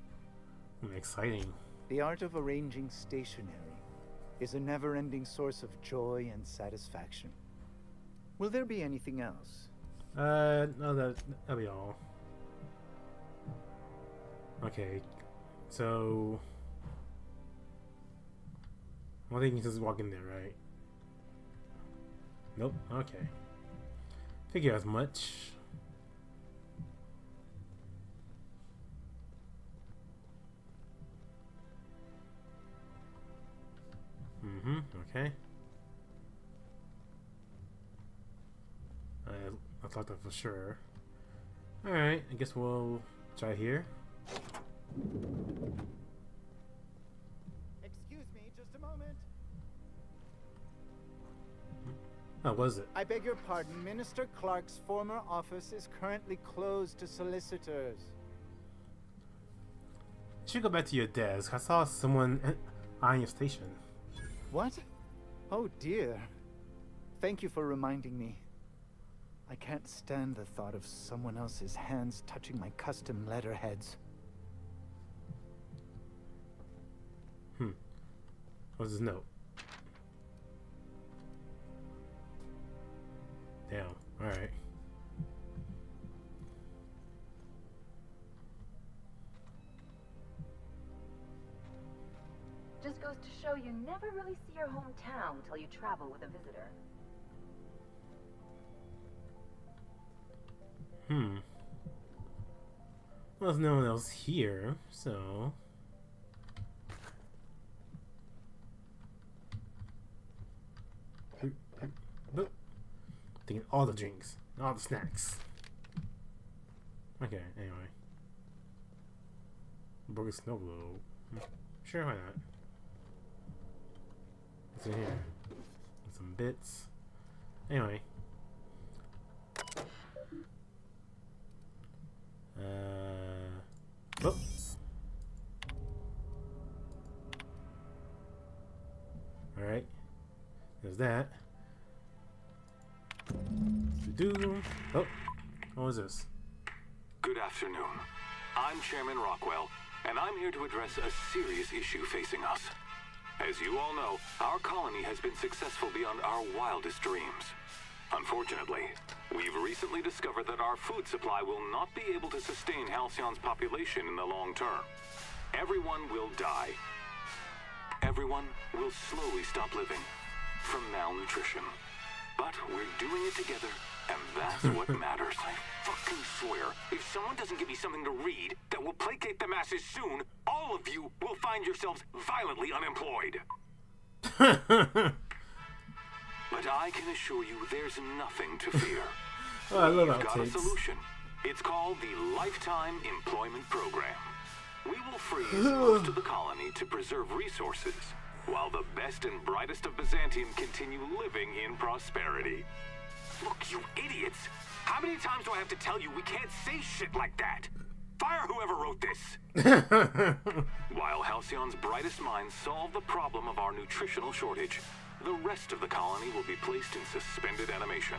A: Exciting.
F: The art of arranging stationery is a never-ending source of joy and satisfaction. Will there be anything else?
A: No, that'll be all. Okay, so I think you can just walk in there, right? Nope. Okay. Figure as much. Okay. I thought that for sure. Alright, I guess we'll try here.
F: Excuse me, just a moment.
A: Oh, what is it?
F: I beg your pardon. Minister Clark's former office is currently closed to solicitors.
A: You should go back to your desk. I saw someone eyeing your station.
F: What? Oh dear. Thank you for reminding me. I can't stand the thought of someone else's hands touching my custom letterheads.
A: What's this note? Damn. Alright.
I: Just goes to show you never really see your hometown until you travel with a visitor.
A: Well, there's no one else here, so... Taking all the drinks, all the snacks. Okay, anyway. Broken snow globe. Sure, why not? What's in here? Some bits. Anyway. Oh. Alright. There's that. Oh. What was this?
Q: Good afternoon. I'm Chairman Rockwell, and I'm here to address a serious issue facing us. As you all know, our colony has been successful beyond our wildest dreams. Unfortunately, we've recently discovered that our food supply will not be able to sustain Halcyon's population in the long term. Everyone will die. Everyone will slowly stop living from malnutrition. But we're doing it together, and that's what matters. I fucking swear, if someone doesn't give me something to read that will placate the masses soon, all of you will find yourselves violently unemployed. But I can assure you there's nothing to fear.
A: Oh, I love
Q: We've got a solution. It's called the Lifetime Employment Program. We will freeze most of the colony to preserve resources, while the best and brightest of Byzantium continue living in prosperity. Look, you idiots! How many times do I have to tell you we can't say shit like that? Fire whoever wrote this! While Halcyon's brightest minds solve the problem of our nutritional shortage, the rest of the colony will be placed in suspended animation.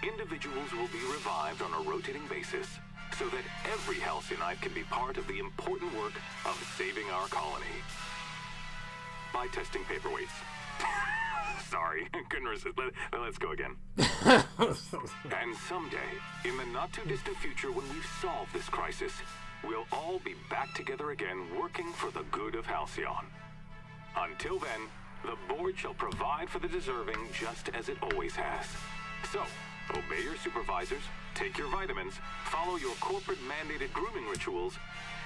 Q: Individuals will be revived on a rotating basis, so that every Halcyonite can be part of the important work of saving our colony. By testing paperweights. Sorry, couldn't resist. Let's go again. And someday, in the not-too-distant future when we've solved this crisis, we'll all be back together again working for the good of Halcyon. Until then, the board shall provide for the deserving just as it always has. So, obey your supervisors, take your vitamins, follow your corporate-mandated grooming rituals,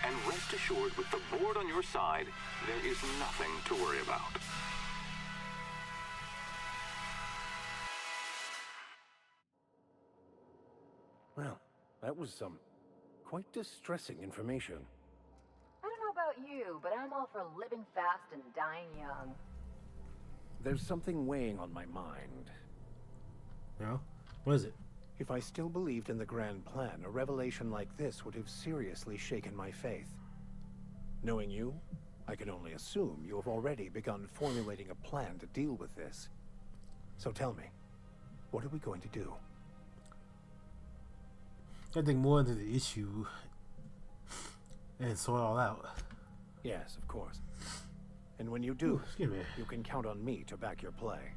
Q: and rest assured with the board on your side, there is nothing to worry about.
B: Well, that was some quite distressing information.
I: I don't know about you, but I'm all for living fast and dying young.
B: There's something weighing on my mind.
A: No? What is it?
B: If I still believed in the grand plan, a revelation like this would have seriously shaken my faith. Knowing you, I can only assume you have already begun formulating a plan to deal with this. So tell me, what are we going to do?
A: I think more into the issue and sort it all out.
B: Yes, of course. And when you do,
A: Ooh, excuse me.
B: you can count on me to back your play.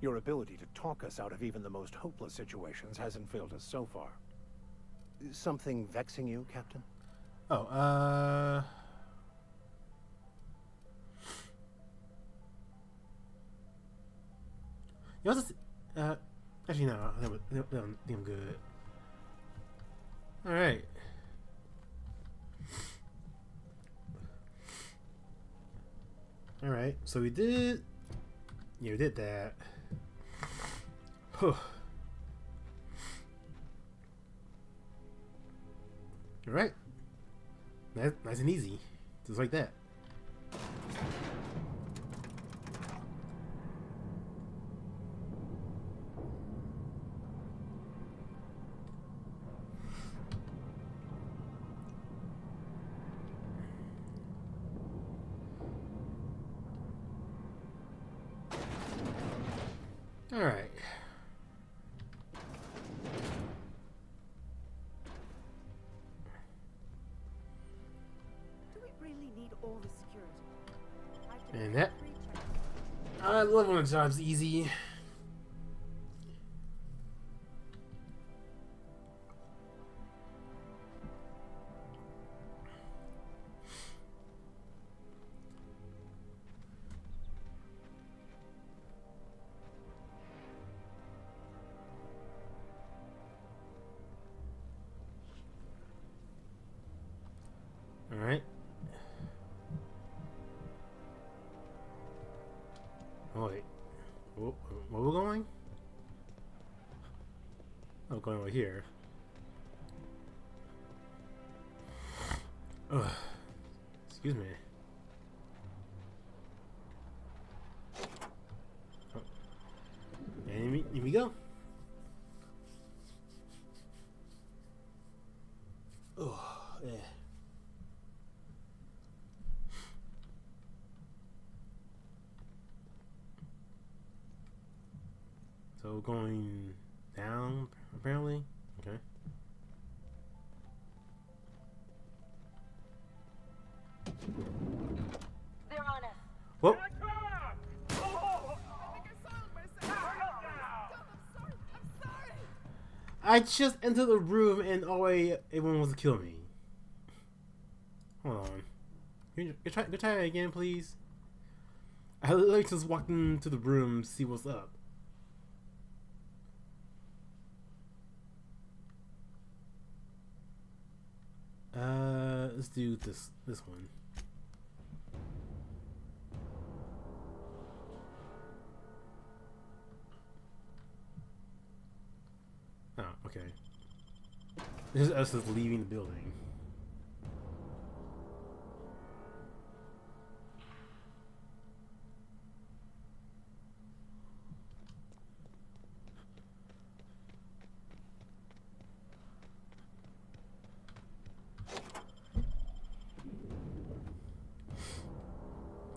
B: Your ability to talk us out of even the most hopeless situations hasn't failed us so far. Something vexing you, Captain?
A: Oh, you also, actually no, I think I'm good. All right. All right. So we did. Yeah, we did that. All right. Nice and easy, just like that. All right.
N: Do we really need all the security?
A: And that. I love when a job's easy. All right. Oh wait, where we going? I'm going over here. Ugh. Excuse me. Oh. And here we go. Oh, yeah. So going down, apparently. Okay.
L: They're on us.
A: Whoa. I just entered the room and everyone wants to kill me. Hold on. You try it again, please. I literally just walked into the room to see what's up. Let's do this one. Oh, okay. This is us just leaving the building.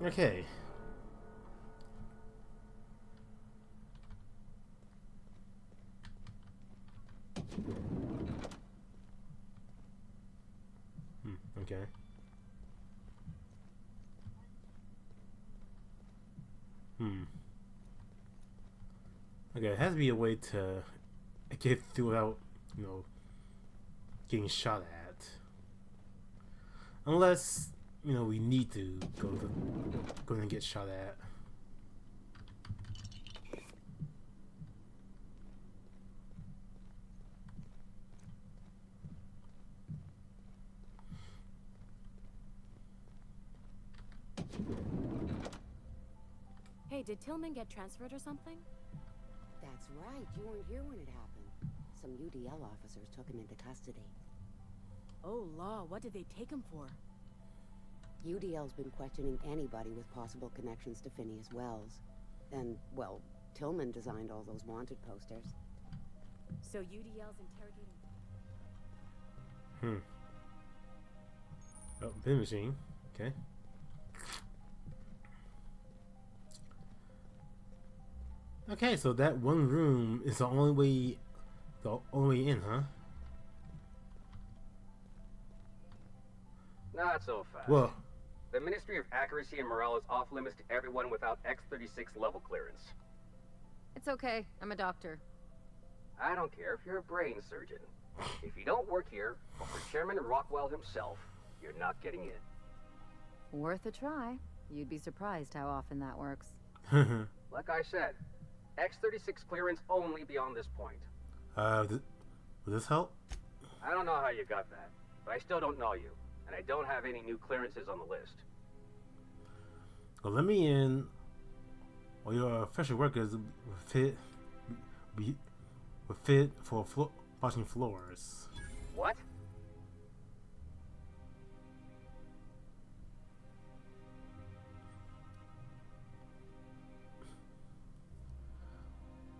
A: Okay. Okay. Okay, it has to be a way to get through without, getting shot at. Unless, we need to go and get shot at.
R: Hey, did Tillman get transferred or something?
K: That's right. You weren't here when it happened. Some UDL officers took him into custody.
R: Oh, law. What did they take him for?
K: UDL's been questioning anybody with possible connections to Phineas Wells. And, well, Tillman designed all those wanted posters.
R: So UDL's interrogating...
A: Oh, bin machine. Okay. Okay, so that one room is the only way in, huh?
C: Not so fast.
A: Whoa.
C: The Ministry of Accuracy and Morale is off limits to everyone without X-36 level clearance.
R: It's okay. I'm a doctor.
C: I don't care if you're a brain surgeon. If you don't work here, or for Chairman Rockwell himself, you're not getting in.
R: Worth a try. You'd be surprised how often that works.
C: Like I said, X-36 clearance only beyond this point.
A: Will this help?
C: I don't know how you got that, but I still don't know you, and I don't have any new clearances on the list.
A: Well, let me in. Well, your official workers fit for washing floors.
C: What?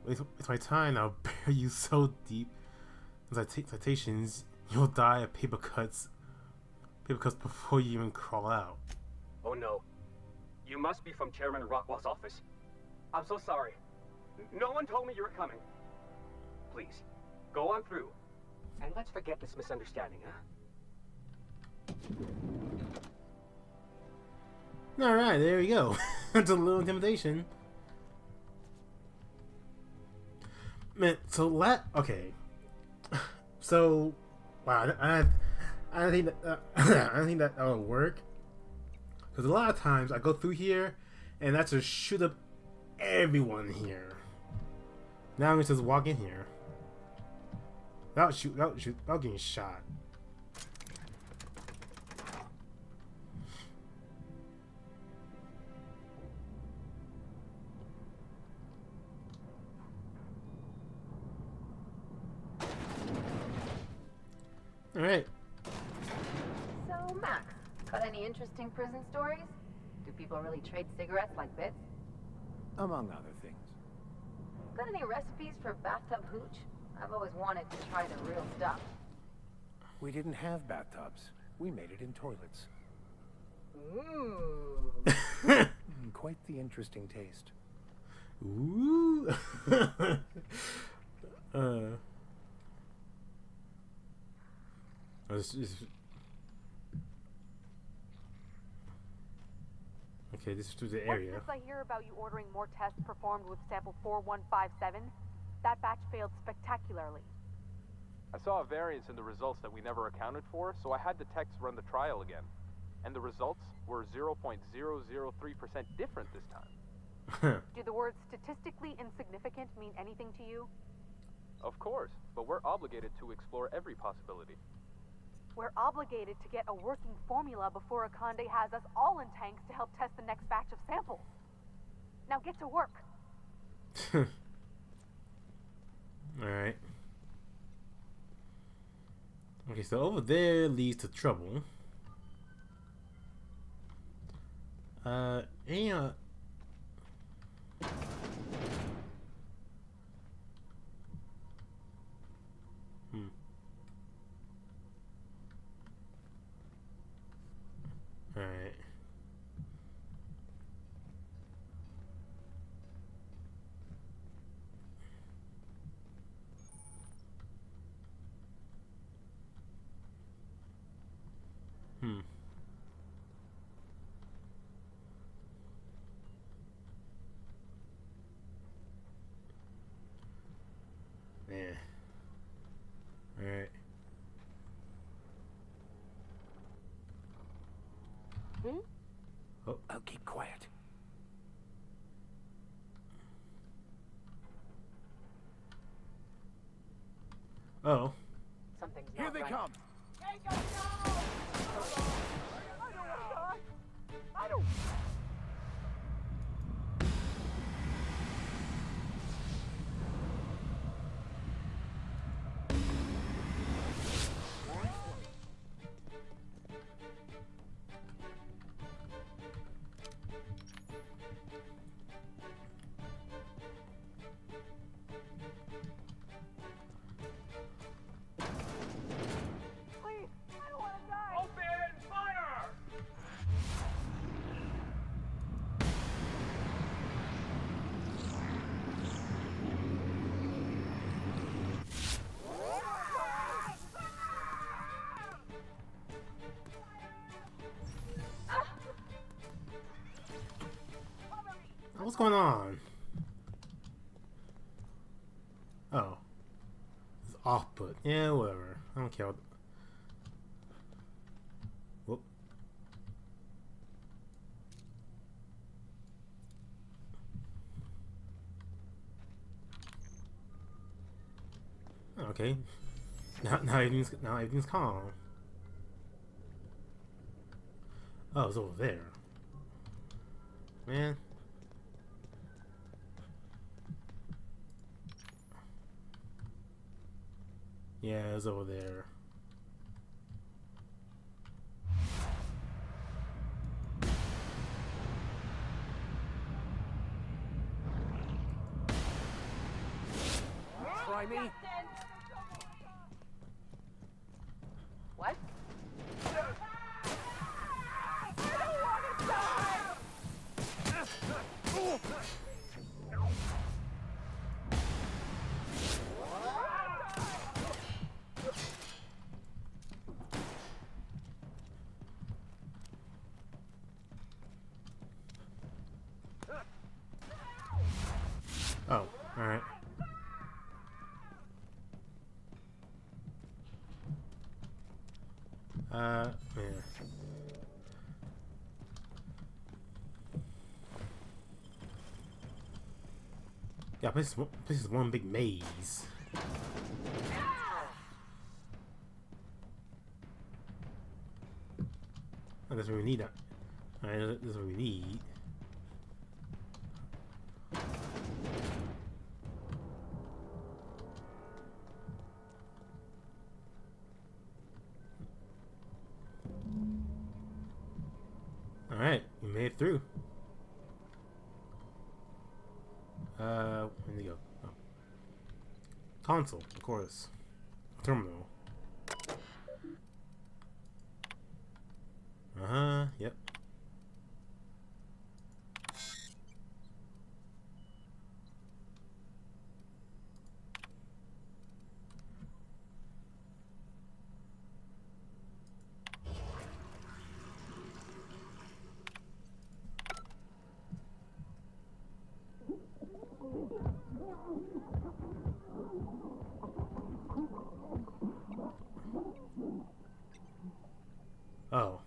A: With my time, I'll bury you so deep in citations, you'll die of paper cuts before you even crawl out.
C: Oh no. You must be from Chairman Rockwell's office. I'm so sorry. No one told me you were coming. Please, go on through. And let's forget this misunderstanding, huh?
A: Alright, there we go. That's a little intimidation. Man, so okay. So, wow, I don't think that I don't think that will work. Because a lot of times I go through here, and that's just shoot up everyone here. Now I'm just walk in here. Without getting shot. Alright.
I: So, Max, got any interesting prison stories? Do people really trade cigarettes like bits?
B: Among other things.
I: Got any recipes for bathtub hooch? I've always wanted to try the real stuff.
B: We didn't have bathtubs. We made it in toilets.
I: Ooh.
B: Quite the interesting taste.
A: Ooh. Okay, this is through the area.
H: Once I hear about you ordering more tests performed with sample 4157, that batch failed spectacularly.
J: I saw a variance in the results that we never accounted for, so I had the techs run the trial again. And the results were 0.003% different this time.
H: Do the words statistically insignificant mean anything to you?
J: Of course, but we're obligated to explore every possibility.
H: We're obligated to get a working formula before Akande has us all in tanks to help test the next batch of samples. Now get to work.
A: Alright. Okay, so over there leads to trouble. Yeah. Alright. Yeah. Alright.
B: Oh, I'll keep quiet.
A: Oh.
L: Something's
V: Here
L: not
V: they
L: right.
V: come.
H: I don't want to die. I don't.
A: What's going on? Oh. It's off-put. Yeah, whatever. I don't care. Whoop. Okay. Now everything's calm. Oh, it's over there. Man. Yeah, it's over there.
L: Try me. What?
A: Oh, alright. Yeah. Yeah, this is one big maze. Oh, that's what we need. Alright, this is what we need. Alright, we made it through. Where'd they go? Oh. Console, of course. Terminal. Uh-huh, yep. Oh.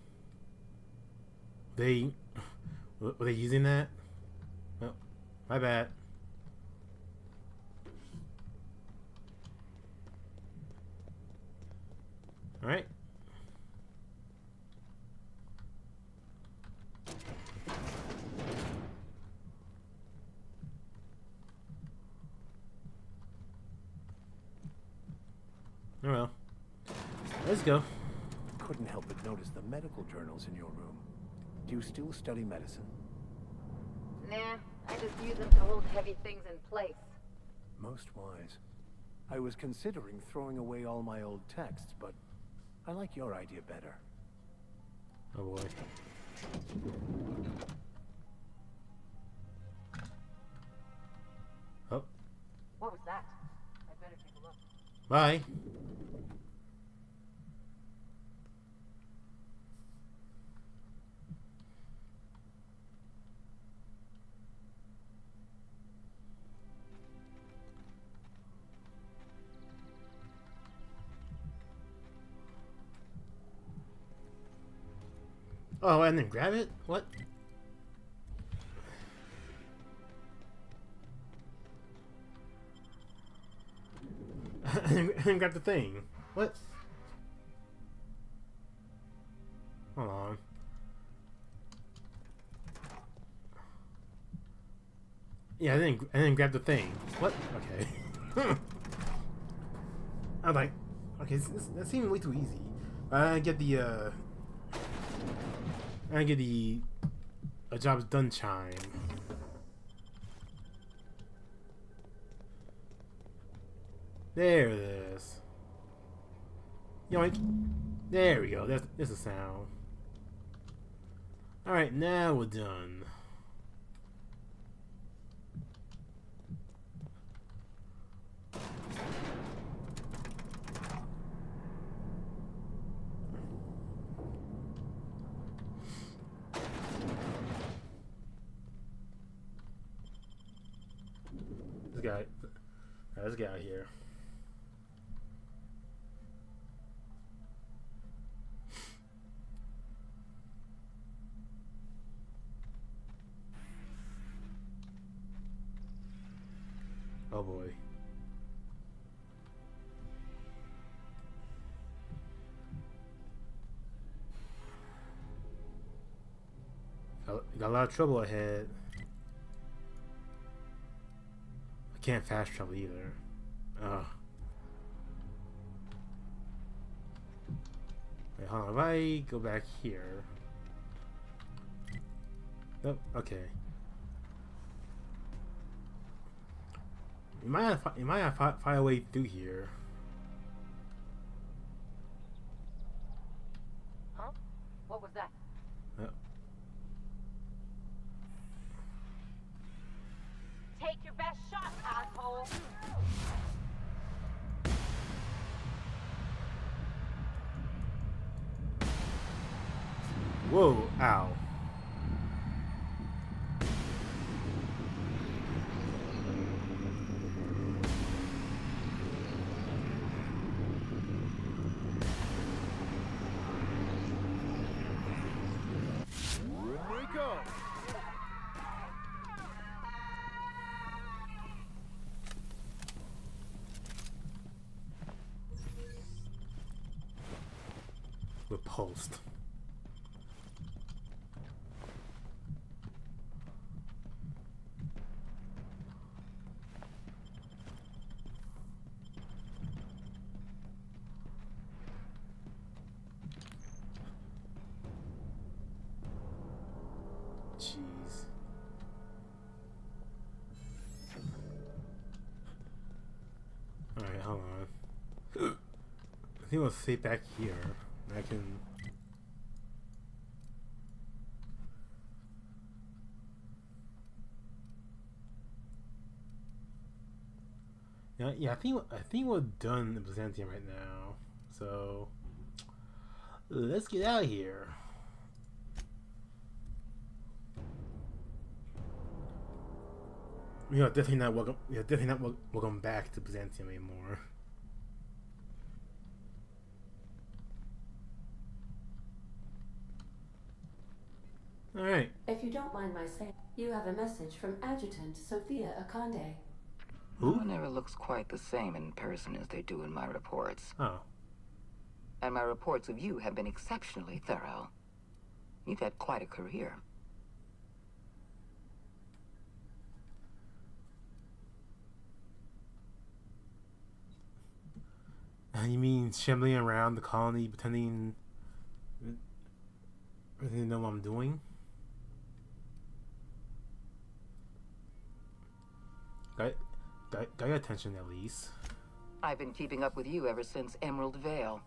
A: Were they using that? Oh, my bad. Alright. Oh well. Let's go.
B: Couldn't help but notice the medical journals in your room. Do you still study medicine?
I: Nah, I just use them to hold heavy things in place.
B: Most wise. I was considering throwing away all my old texts, but I like your idea better.
A: Oh boy. Oh.
L: What was that? I better take a look.
A: Bye. Oh, and then grab it? What? And then grab the thing. What? Hold on. Yeah, and then grab the thing. What? Okay. I'm like, okay, that seemed way too easy. I get the a job's done chime. There it is. Yoink. There we go. That's a sound. Alright, now we're done. Let's get out of here. Oh boy. Got a lot of trouble ahead. I can't fast travel either. Ugh. Wait, hold on. If I go back here. Nope. Okay. You might have to find a way through here.
L: Huh? What was that?
A: Yep.
L: Take your best shot, asshole!
A: Whoa, ow. Repulsed. Jeez. Alright, hold on. I think we'll stay back here. I can... Yeah, I think we're done in Byzantium right now. So let's get out of here. We are definitely not welcome back to Byzantium anymore. All right.
P: If you don't mind my saying, you have a message from Adjutant Sophia Akande.
A: Who?
U: No one ever looks quite the same in person as they do in my reports.
A: Oh.
U: And my reports of you have been exceptionally thorough. You've had quite a career.
A: You mean shambling around the colony, pretending to know what I'm doing? Got your attention at least.
U: I've been keeping up with you ever since Emerald Vale.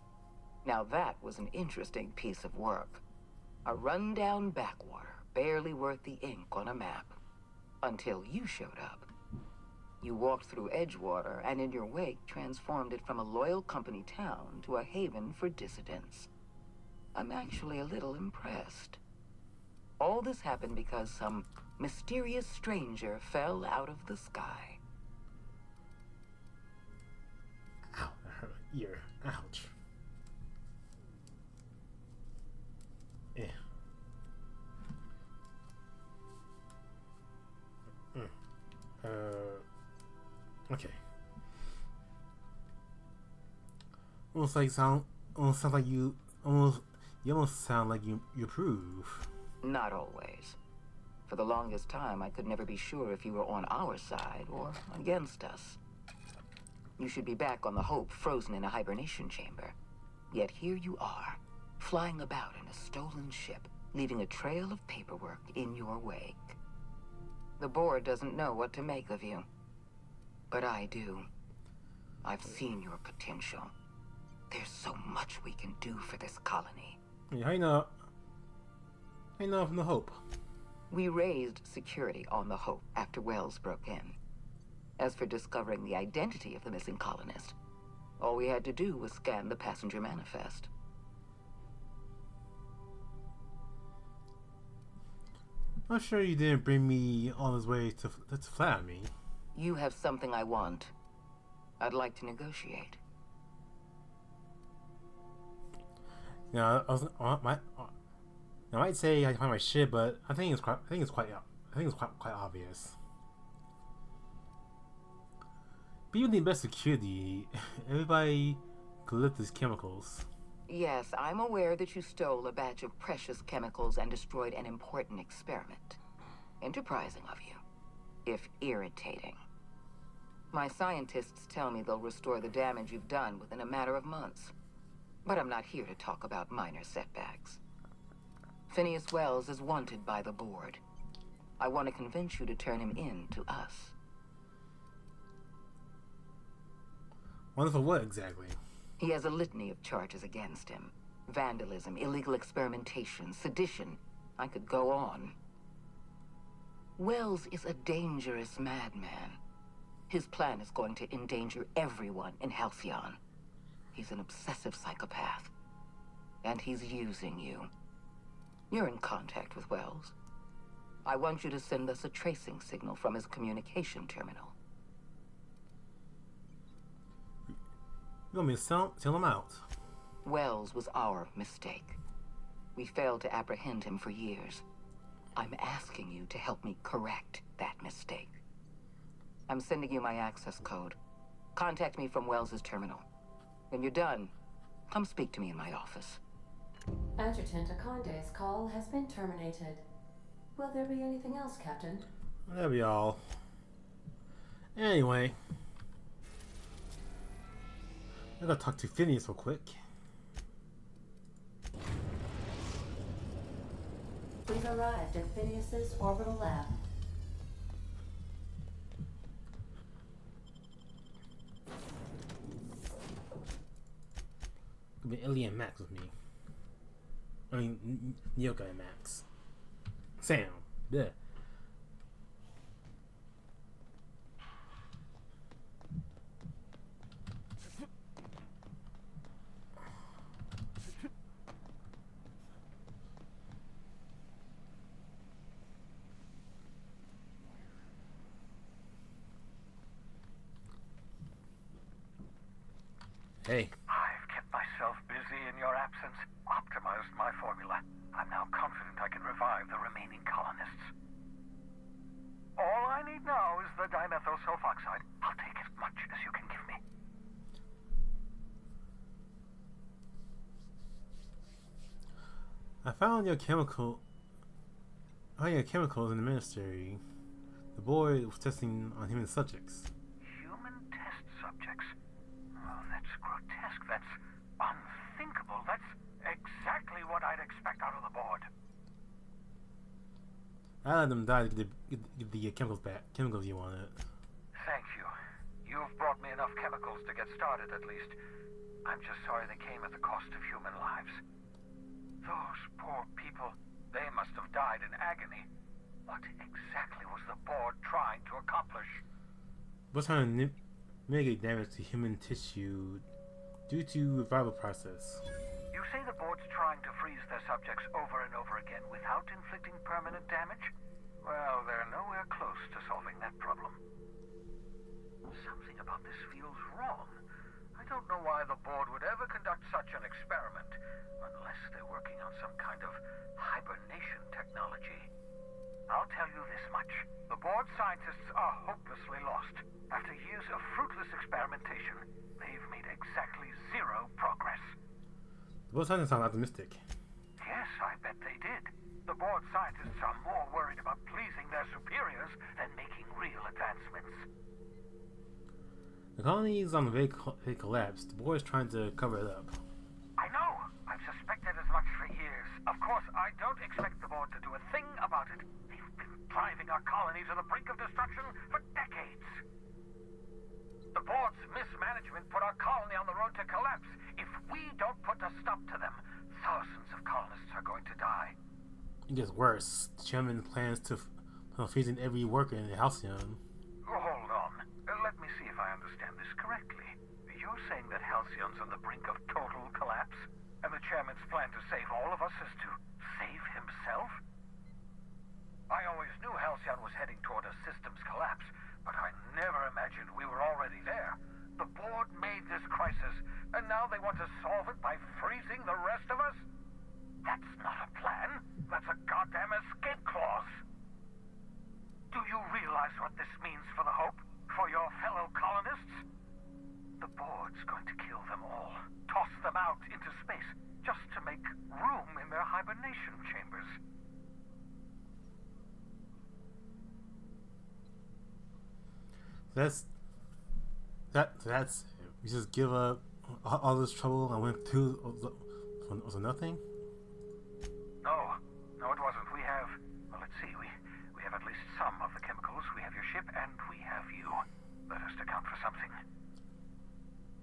U: Now that was an interesting piece of work. A rundown backwater, barely worth the ink on a map. Until you showed up. You walked through Edgewater and in your wake transformed it from a loyal company town to a haven for dissidents. I'm actually a little impressed. All this happened because some mysterious stranger fell out of the sky.
A: Ow, that hurt my ear. Ouch. Yeah. Okay. Almost sound like you approve.
U: Not always. For the longest time, I could never be sure if you were on our side or against us. You should be back on the Hope, frozen in a hibernation chamber. Yet here you are, flying about in a stolen ship, leaving a trail of paperwork in your wake. The board doesn't know what to make of you. But I do. I've seen your potential. There's so much we can do for this colony.
A: Yeah, I know from the Hope.
U: We raised security on the Hope after Wells broke in. As for discovering the identity of the missing colonist, all we had to do was scan the passenger manifest.
A: I'm sure you didn't bring me all this way to flatter me.
U: You have something I want. I'd like to negotiate.
A: Now, I might say I find my shit, but I think it's quite obvious. But even the best security, everybody could lift these chemicals.
U: Yes, I'm aware that you stole a batch of precious chemicals and destroyed an important experiment. Enterprising of you, if irritating. My scientists tell me they'll restore the damage you've done within a matter of months. But I'm not here to talk about minor setbacks. Phineas Wells is wanted by the board. I want to convince you to turn him in to us.
A: Wonderful what exactly?
U: He has a litany of charges against him. Vandalism, illegal experimentation, sedition. I could go on. Wells is a dangerous madman. His plan is going to endanger everyone in Halcyon. He's an obsessive psychopath. And he's using you. You're in contact with Wells. I want you to send us a tracing signal from his communication terminal.
A: You want me to sell him out?
U: Wells was our mistake. We failed to apprehend him for years. I'm asking you to help me correct that mistake. I'm sending you my access code. Contact me from Wells's terminal. When you're done, come speak to me in my office.
P: Adjutant Akande's call has been terminated. Will there be anything else, Captain?
A: That'll be all. Anyway, I gotta talk to Phineas real quick.
P: We've arrived at Phineas's orbital lab.
A: Could be Ellie and Max with me. I mean, Nyoka and Max. Sam. Yeah. Hey.
M: I've kept myself busy in your absence, optimized my formula. I'm now confident I can revive the remaining colonists. All I need now is the dimethyl sulfoxide. I'll take as much as you can give me.
A: I found your chemicals in the ministry. The boy was testing on human subjects.
M: Human test subjects? Oh, that's grotesque. That's unthinkable. That's exactly what I'd expect out of the board.
A: I let them die to get the chemicals back. Chemicals you wanted.
M: Thank you. You've brought me enough chemicals to get started, at least. I'm just sorry they came at the cost of human lives. Those poor people, they must have died in agony. What exactly was the board trying to accomplish?
A: What's trying to mitigate damage to human tissue due to revival process?
M: You say the board's trying to freeze their subjects over and over again without inflicting permanent damage? Well, they're nowhere close to solving that problem. Something about this feels wrong. I don't know why the board would ever conduct such an experiment, unless they're working on some kind of hibernation technology. I'll tell you this much. The board scientists are hopelessly lost. After years of fruitless experimentation, they've made exactly zero progress.
A: The board scientists sound optimistic.
M: Yes, I bet they did. The board scientists are more worried about pleasing their superiors than making real advancements.
A: The colony is on the way to collapse. The board is trying to cover it up.
M: I know. I've suspected as much for years. Of course, I don't expect the board to do a thing about it. They've been driving our colony to the brink of destruction for decades. The board's mismanagement put our colony on the road to collapse. If we don't put a stop to them, thousands of colonists are going to die.
A: It gets worse. The chairman plans to freezing every worker in the Halcyon.
M: Hold on. Let me see if I understand this correctly. You're saying that Halcyon's on the brink of total collapse? And the chairman's plan to save all of us is to save himself? I always knew Halcyon was heading toward a systems collapse, but I never what this means for the Hope? For your fellow colonists? The board's going to kill them all. Toss them out into space, just to make room in their hibernation chambers.
A: That's we just give up all this trouble I went through was it nothing?
M: No, it wasn't. We have, well, let's see, we have at least some of the chemicals. We have your ship, and we have you. Let us account for something.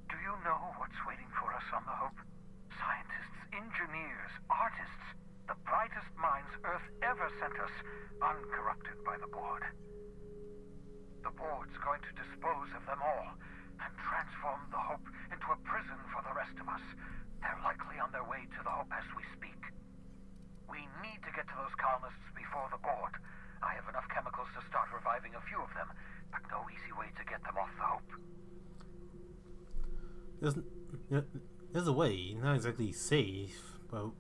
M: Do you know what's waiting for us on the Hope? Scientists, engineers, artists, the brightest minds Earth ever sent us, uncorrupted by the board. The board's going to dispose of them all and transform the Hope into a prison for the rest of us. They're likely on their way to the Hope as we speak. We need to get to those colonists before the board. I have enough chemicals to start reviving a few of them, but no easy way to get them off the Hope.
A: There's a way, not exactly safe, but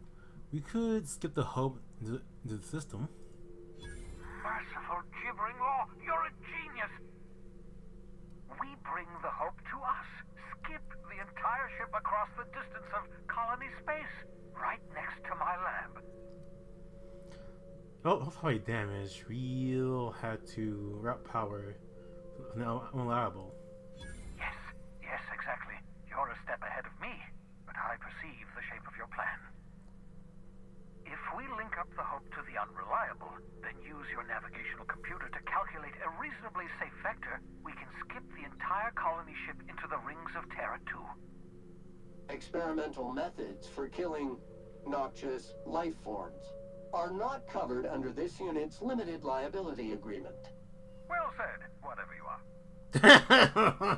A: we could skip the Hope into the system.
M: Merciful gibbering law, you're a genius! We bring the Hope to us. Skip the entire ship across the distance of colony space, right next to my lab.
A: Oh, probably damage. We'll have to route power. Now unreliable.
M: Yes, exactly. You're a step ahead of me, but I perceive the shape of your plan. If we link up the Hope to the unreliable, then use your navigational computer to calculate a reasonably safe vector, we can skip the entire colony ship into the rings of Terra 2.
E: Experimental methods for killing noxious life forms are not covered under this unit's limited liability agreement.
M: Well said, whatever you are.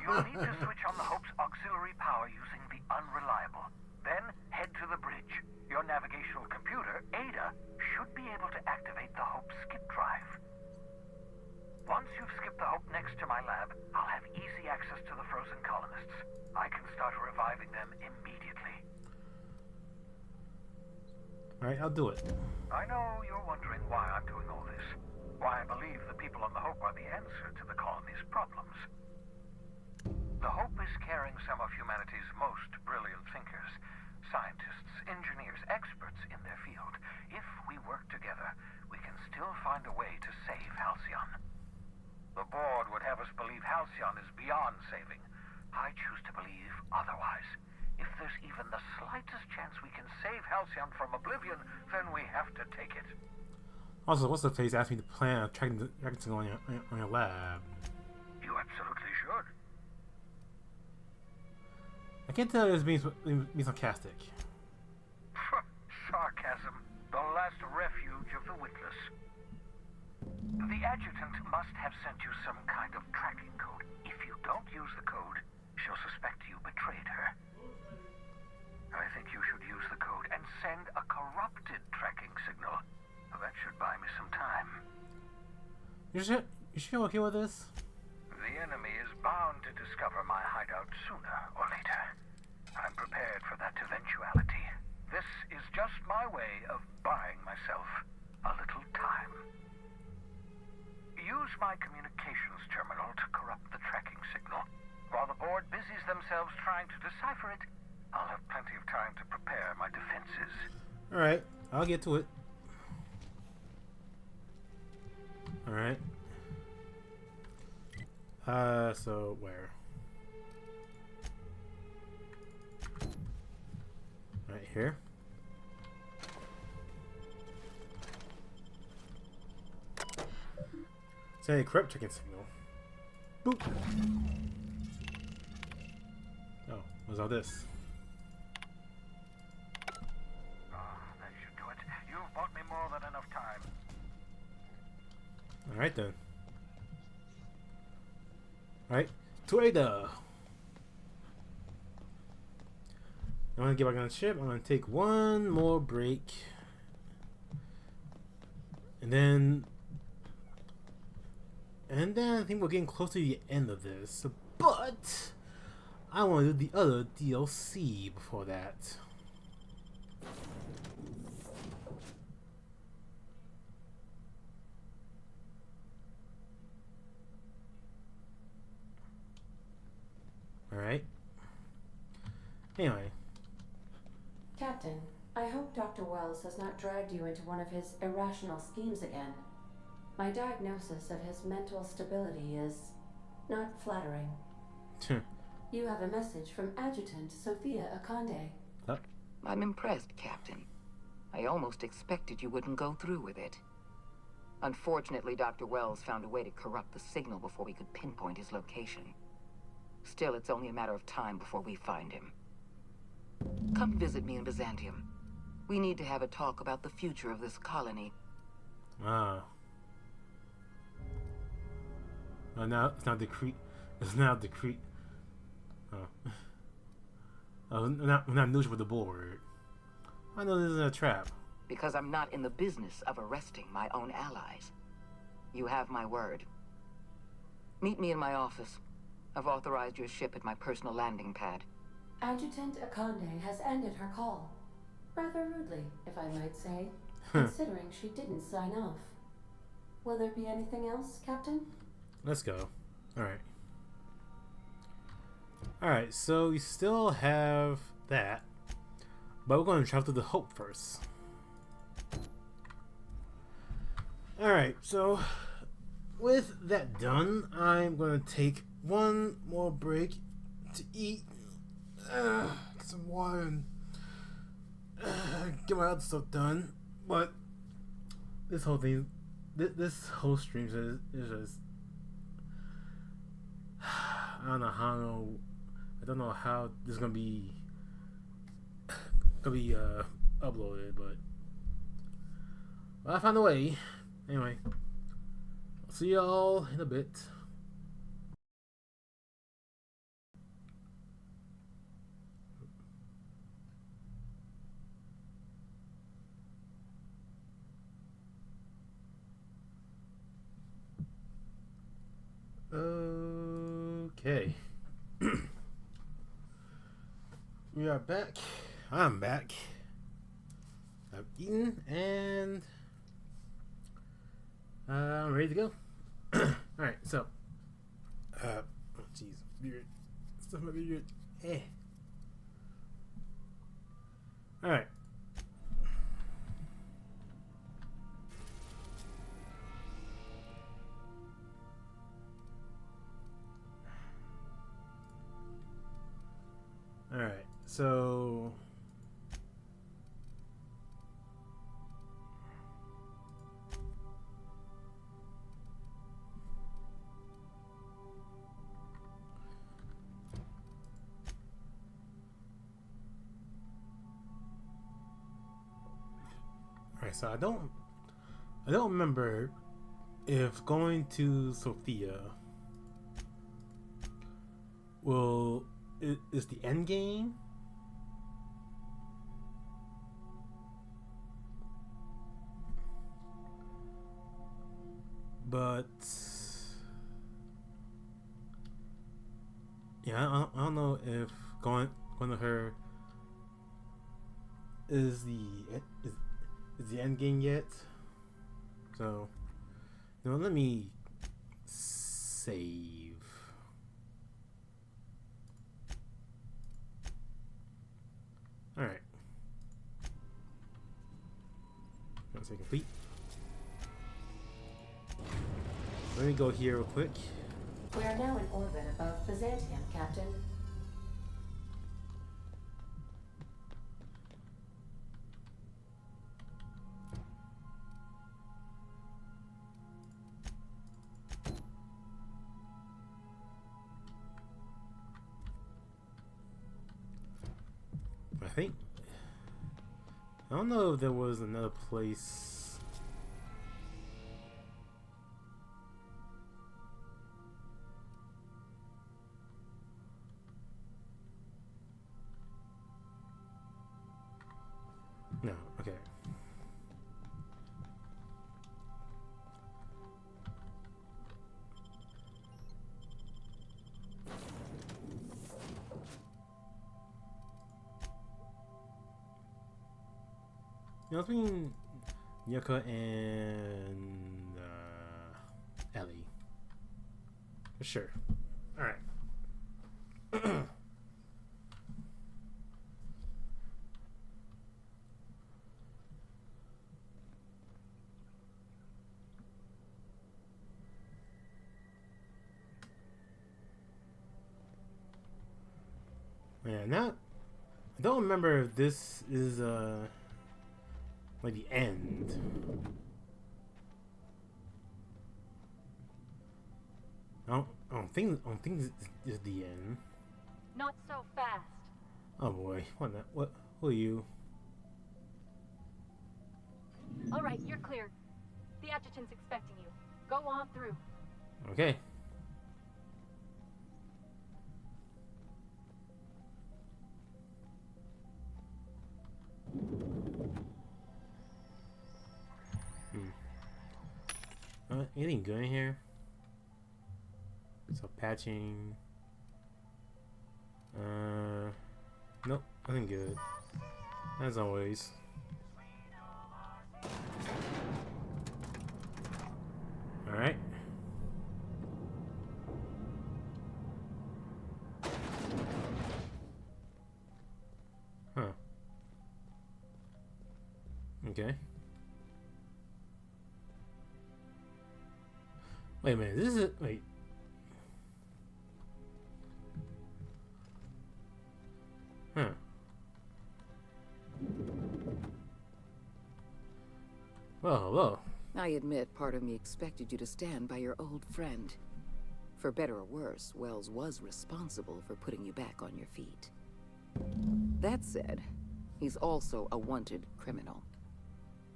M: You'll need to switch on the Hope's auxiliary power using the unreliable. Then head to the bridge. Your navigational computer, Ada, should be able to activate the Hope's skip drive. Once you've skipped the Hope next to my lab, I'll have easy access to the frozen colonists. I can start reviving them immediately.
A: Alright, I'll do it.
M: I know you're wondering why I'm doing all this. Why I believe the people on the Hope are the answer to the colony's problems. The Hope is carrying some of humanity's most brilliant thinkers, scientists, engineers, experts in their field. If we work together, we can still find a way to save Halcyon. The board would have us believe Halcyon is beyond saving. I choose to believe otherwise. If there's even the slightest chance we can save Halcyon from oblivion, then we have to take it.
A: Also, what's the face asked me to plan on tracking the signal on your lab?
M: You absolutely should.
A: I can't tell if it's being sarcastic.
M: Sarcasm, the last refuge of the witless. The adjutant must have sent you some kind of tracking code. If you don't use the code, she'll suspect you betrayed her. I think you should use the code and send a corrupted tracking signal. That should buy me some time.
A: You sure okay with this?
M: The enemy is bound to discover my hideout sooner or later. I'm prepared for that eventuality. This is just my way of buying myself a little time. Use my communications terminal to corrupt the tracking signal. While the board busies themselves trying to decipher it, I'll have plenty of time to prepare my defenses.
A: Alright, I'll get to it. Alright. So where? Right here. Sending a corrupt tracking signal. Boop. Oh, what's all this?
M: That should do it. You've bought me more than enough time.
A: Alright then. Alright, to Ada. I'm gonna get back on the ship. I'm gonna take one more break. And then I think we're getting close to the end of this. But I want to do the other DLC before that. Anyway.
P: Captain, I hope Dr. Wells has not dragged you into one of his irrational schemes again. My diagnosis of his mental stability is not flattering. You have a message from Adjutant Sophia Akande.
A: Huh?
U: I'm impressed, Captain. I almost expected you wouldn't go through with it. Unfortunately, Dr. Wells found a way to corrupt the signal before we could pinpoint his location. Still, it's only a matter of time before we find him. Come visit me in Byzantium. We need to have a talk about the future of this colony.
A: Ah. Now it's not decree. It's now decree. Oh. We're not neutral with the board. I know this is a trap.
U: Because I'm not in the business of arresting my own allies. You have my word. Meet me in my office. I've authorized your ship at my personal landing pad.
P: Adjutant Akande has ended her call. Rather rudely, if I might say, considering she didn't sign off. Will there be anything else, Captain?
A: Let's go. Alright. Alright, so we still have that. But we're going to travel to the Hope first. Alright, so with that done, I'm going to take one more break to eat, get some water, and get my other stuff done. But this whole thing, this whole stream is just, I don't know how this is gonna be uploaded, but I found a way. Anyway, I'll see y'all in a bit. Okay. We are back. I'm back. I've eaten and I'm ready to go. Alright, so oh jeez, beard. Stuff my beard. Alright. Alright, so so I don't remember if going to Sophia is the end game. But yeah, I don't know if going to her is the end game yet. So, let me save. All right. Let's say complete. Let me go here real quick.
P: We are now in orbit above Byzantium, Captain.
A: I don't know if there was another place. No, okay. Between Yuka and Ellie. For sure. Alright. Man, I don't remember if this is like the end. I don't think this is the end.
H: Not so fast.
A: Oh boy, what? Who are you?
H: All right, you're clear. The adjutant's expecting you. Go on through.
A: Okay. Anything good in here? So patching. Nope, nothing good. As always. Alright. Huh. Okay. Wait a minute, this is wait. Huh. Well, hello.
U: I admit part of me expected you to stand by your old friend. For better or worse, Wells was responsible for putting you back on your feet. That said, he's also a wanted criminal.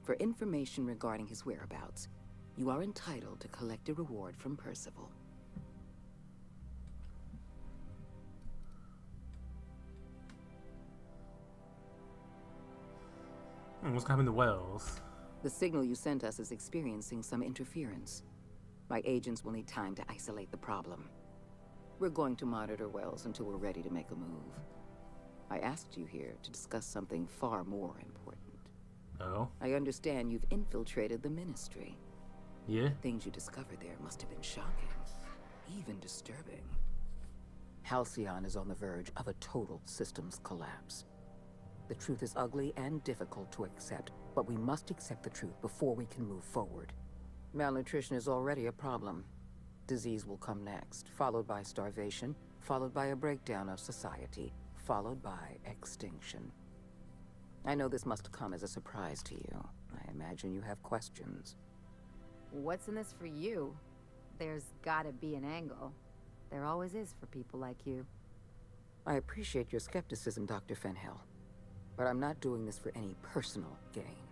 U: For information regarding his whereabouts, you are entitled to collect a reward from Percival.
A: What's happening to Wells?
U: The signal you sent us is experiencing some interference. My agents will need time to isolate the problem. We're going to monitor Wells until we're ready to make a move. I asked you here to discuss something far more important.
A: Oh?
U: I understand you've infiltrated the Ministry.
A: Yeah?
U: Things you discovered there must have been shocking, even disturbing. Halcyon is on the verge of a total systems collapse. The truth is ugly and difficult to accept, but we must accept the truth before we can move forward. Malnutrition is already a problem. Disease will come next, followed by starvation, followed by a breakdown of society, followed by extinction. I know this must come as a surprise to you. I imagine you have questions.
R: What's in this for you? There's gotta be an angle. There always is for people like you.
U: I appreciate your skepticism, Dr. Fenhill. But I'm not doing this for any personal gain.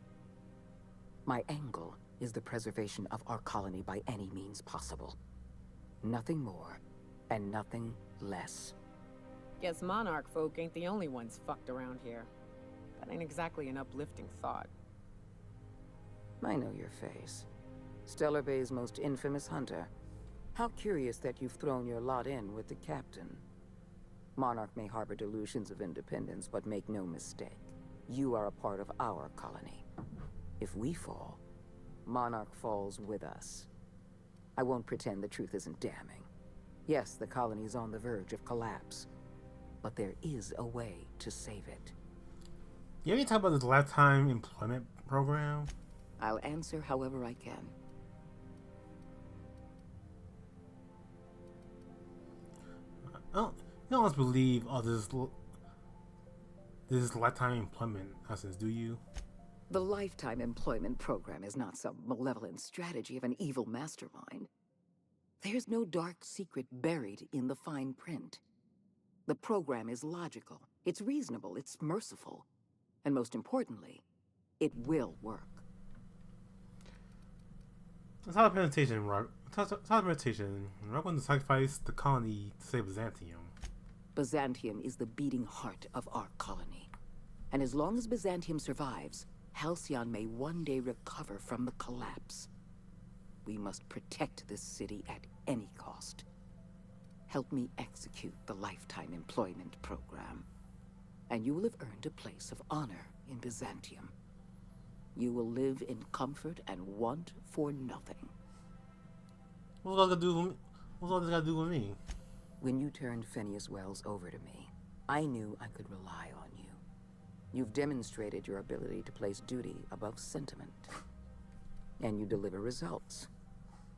U: My angle is the preservation of our colony by any means possible. Nothing more, and nothing less.
O: Guess Monarch folk ain't the only ones fucked around here. That ain't exactly an uplifting thought.
U: I know your face. Stellar Bay's most infamous hunter. How curious that you've thrown your lot in with the captain. Monarch may harbor delusions of independence, but make no mistake. You are a part of our colony. If we fall, Monarch falls with us. I won't pretend the truth isn't damning. Yes, the colony is on the verge of collapse, but there is a way to save it.
A: You ever talk about this lifetime employment program?
U: I'll answer however I can.
A: You don't believe all this lifetime employment nonsense, do you?
U: The Lifetime Employment Program is not some malevolent strategy of an evil mastermind. There's no dark secret buried in the fine print. The program is logical, it's reasonable, it's merciful, and most importantly, it will work.
A: It's not a presentation, Rock. It's not a presentation. Rock wants to sacrifice the colony to save Byzantium.
U: Byzantium is the beating heart of our colony. And as long as Byzantium survives, Halcyon may one day recover from the collapse. We must protect this city at any cost. Help me execute the Lifetime Employment Program, and you will have earned a place of honor in Byzantium. You will live in comfort and want for nothing.
A: What's all this got to do with me?
U: When you turned Phineas Wells over to me, I knew I could rely on you. You've demonstrated your ability to place duty above sentiment. And you deliver results.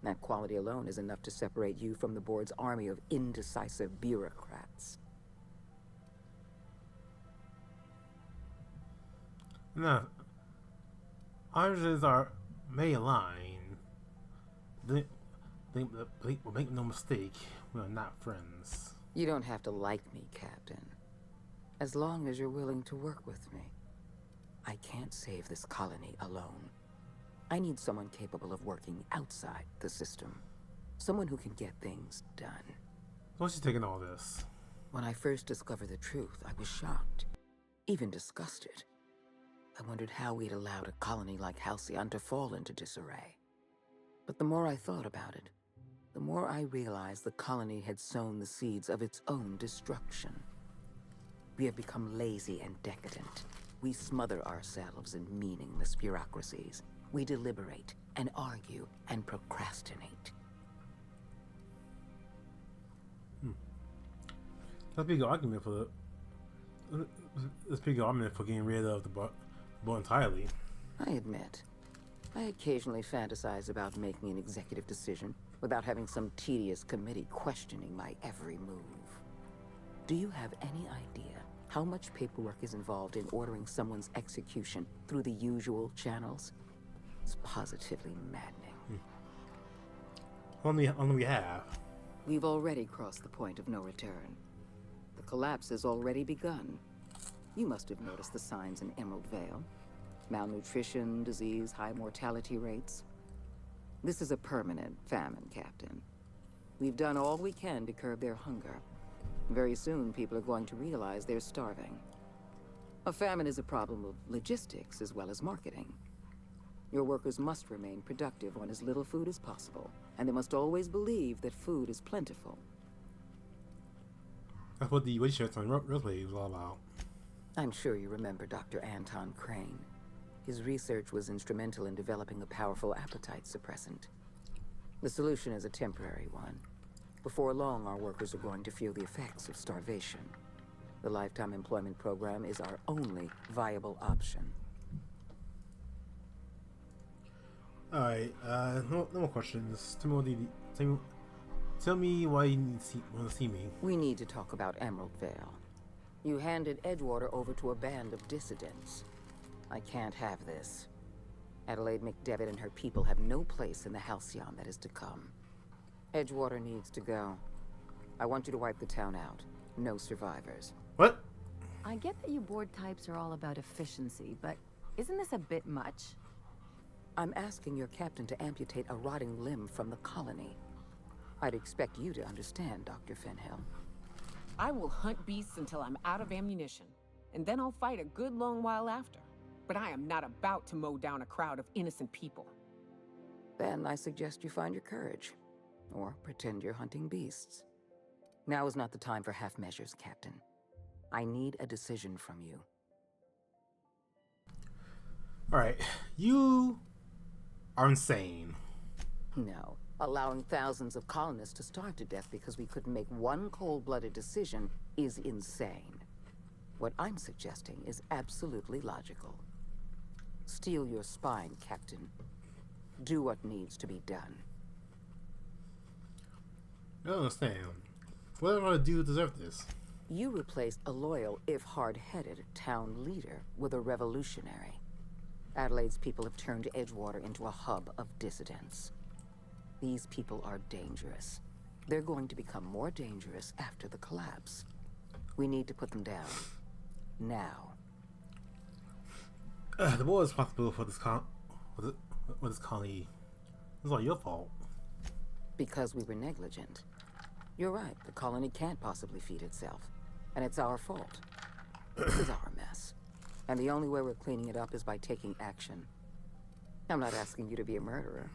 U: That quality alone is enough to separate you from the board's army of indecisive bureaucrats.
A: No. Ours are may align. Make no mistake, we are not friends.
U: You don't have to like me, Captain. As long as you're willing to work with me. I can't save this colony alone. I need someone capable of working outside the system. Someone who can get things done.
A: What's she taking all this?
U: When I first discovered the truth, I was shocked. Even disgusted. I wondered how we'd allowed a colony like Halcyon to fall into disarray. But the more I thought about it, the more I realized the colony had sown the seeds of its own destruction. We have become lazy and decadent. We smother ourselves in meaningless bureaucracies. We deliberate and argue and procrastinate.
A: That's a big argument for getting rid of the boat entirely.
U: I admit, I occasionally fantasize about making an executive decision without having some tedious committee questioning my every move. Do you have any idea how much paperwork is involved in ordering someone's execution through the usual channels? It's positively maddening.
A: Only we have.
U: We've already crossed the point of no return. The collapse has already begun. You must have noticed the signs in Emerald Vale. Malnutrition, disease, high mortality rates. This is a permanent famine, Captain. We've done all we can to curb their hunger. Very soon, people are going to realize they're starving. A famine is a problem of logistics as well as marketing. Your workers must remain productive on as little food as possible, and they must always believe that food is plentiful.
A: That's what the shirts on Roseplay was all about.
U: I'm sure you remember Dr. Anton Crane. His research was instrumental in developing a powerful appetite suppressant. The solution is a temporary one. Before long, our workers are going to feel the effects of starvation. The Lifetime Employment Program is our only viable option.
A: Alright, no more questions. Tell me why you want to see me.
U: We need to talk about Emerald Vale. You handed Edgewater over to a band of dissidents. I can't have this. Adelaide McDevitt and her people have no place in the Halcyon that is to come. Edgewater needs to go. I want you to wipe the town out. No survivors.
A: What?
R: I get that you board types are all about efficiency, but isn't this a bit much?
U: I'm asking your captain to amputate a rotting limb from the colony. I'd expect you to understand, Dr. Fenhill.
O: I will hunt beasts until I'm out of ammunition, and then I'll fight a good long while after. But I am not about to mow down a crowd of innocent people.
U: Then I suggest you find your courage. Or pretend you're hunting beasts. Now is not the time for half measures, Captain. I need a decision from you.
A: Alright, you are insane.
U: No. Allowing thousands of colonists to starve to death because we couldn't make one cold-blooded decision is insane. What I'm suggesting is absolutely logical. Steel your spine, Captain. Do what needs to be done.
A: I don't understand. What am I to do to deserve this?
U: You replaced a loyal, if hard-headed, town leader with a revolutionary. Adelaide's people have turned Edgewater into a hub of dissidents. These people are dangerous. They're going to become more dangerous after the collapse. We need to put them down. Now.
A: The board is responsible for this colony. It's all your fault.
U: Because we were negligent. You're right, the colony can't possibly feed itself. And it's our fault. This is our mess. And the only way we're cleaning it up is by taking action. I'm not asking you to be a murderer.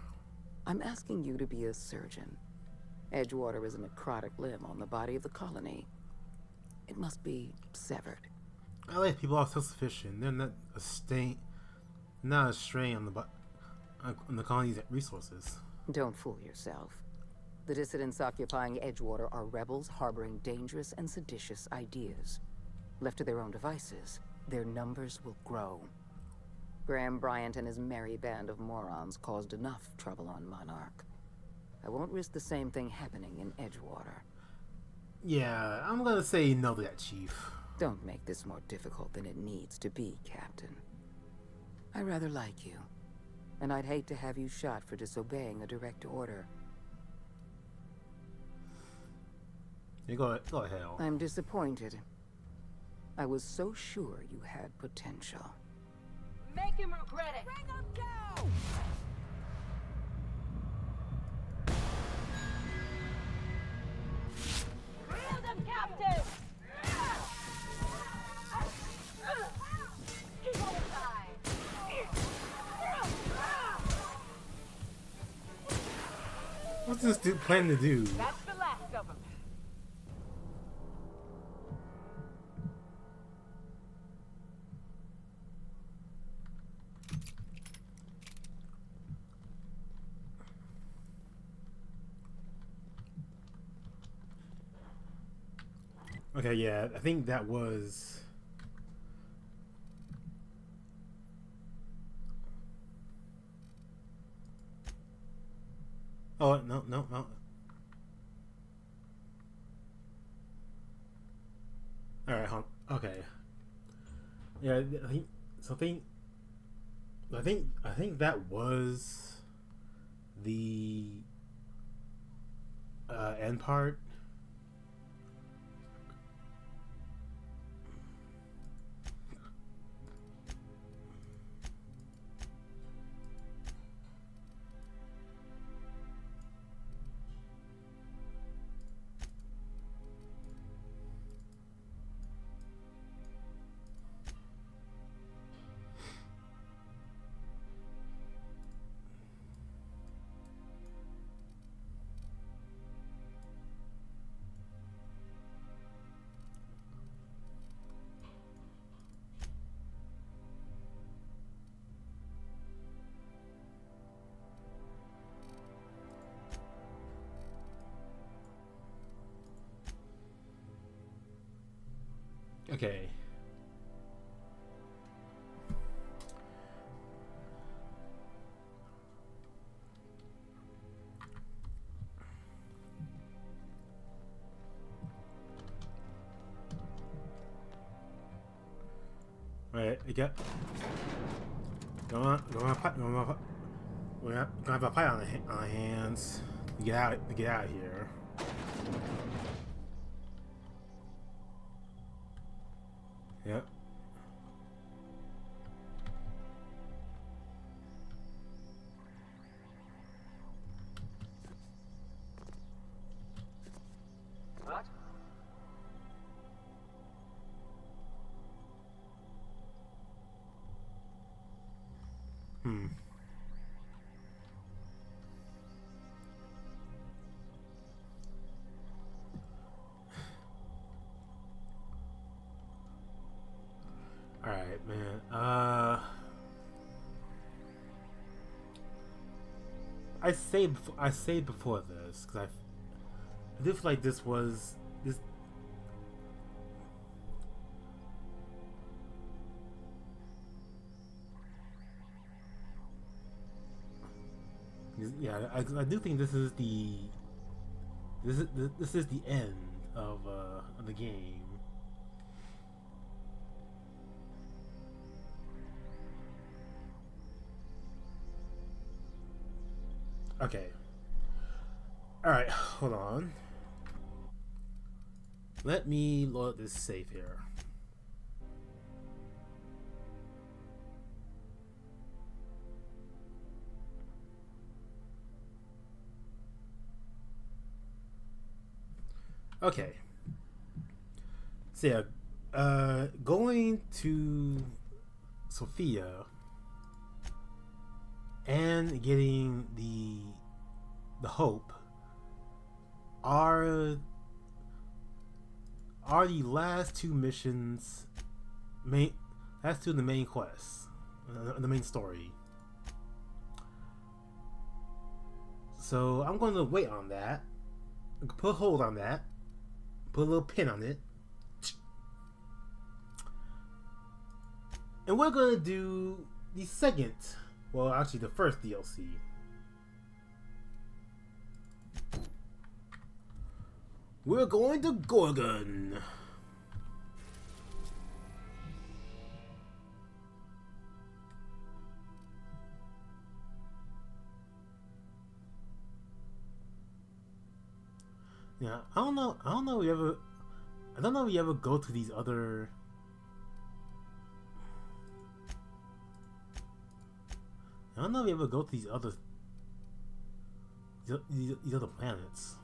U: I'm asking you to be a surgeon. Edgewater is a necrotic limb on the body of the colony. It must be severed.
A: I like people are self-sufficient. They're not a strain on the colony's resources.
U: Don't fool yourself. The dissidents occupying Edgewater are rebels harboring dangerous and seditious ideas. Left to their own devices, their numbers will grow. Graham Bryant and his merry band of morons caused enough trouble on Monarch. I won't risk the same thing happening in Edgewater.
A: Yeah, I'm gonna say no to that, Chief.
U: Don't make this more difficult than it needs to be, Captain. I rather like you, and I'd hate to have you shot for disobeying a direct order.
A: You go to hell.
U: I'm disappointed. I was so sure you had potential.
L: Make him regret it. Bring him down. Kill them, Captain. Keep on the side.
A: What's this dude planning to do?
L: That's the last of them.
A: Okay, yeah, I think that was... Oh, no. Alright, okay. Yeah, I think that was the end part. Okay. Right, you got. We're gonna have a fight on our hands. Get out of here. Yep.
C: What?
A: Alright, man. I say before this because I do feel like this was this. Yeah, I do think this is the end of the game. Okay. Alright, hold on. Let me load this save here. Okay. So yeah, going to Sophia and getting the hope are the last two missions, last two of the main quests, the main story. So I'm going to wait on that, put a hold on that, put a little pin on it, and we're going to do the second, well actually the first DLC. We're going to Gorgon. Yeah, I don't know. I don't know if you ever. I don't know if you ever go to these other. I don't know if you ever go to these other. These other planets.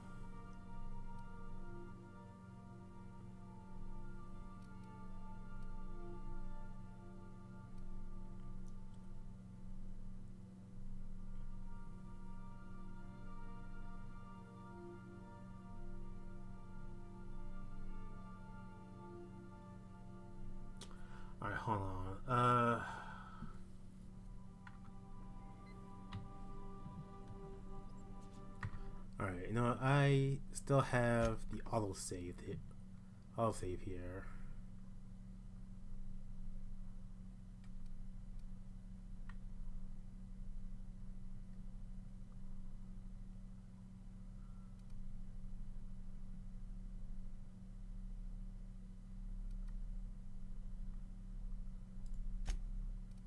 A: Alright, hold on. Alright, you know what? I still have the autosave here.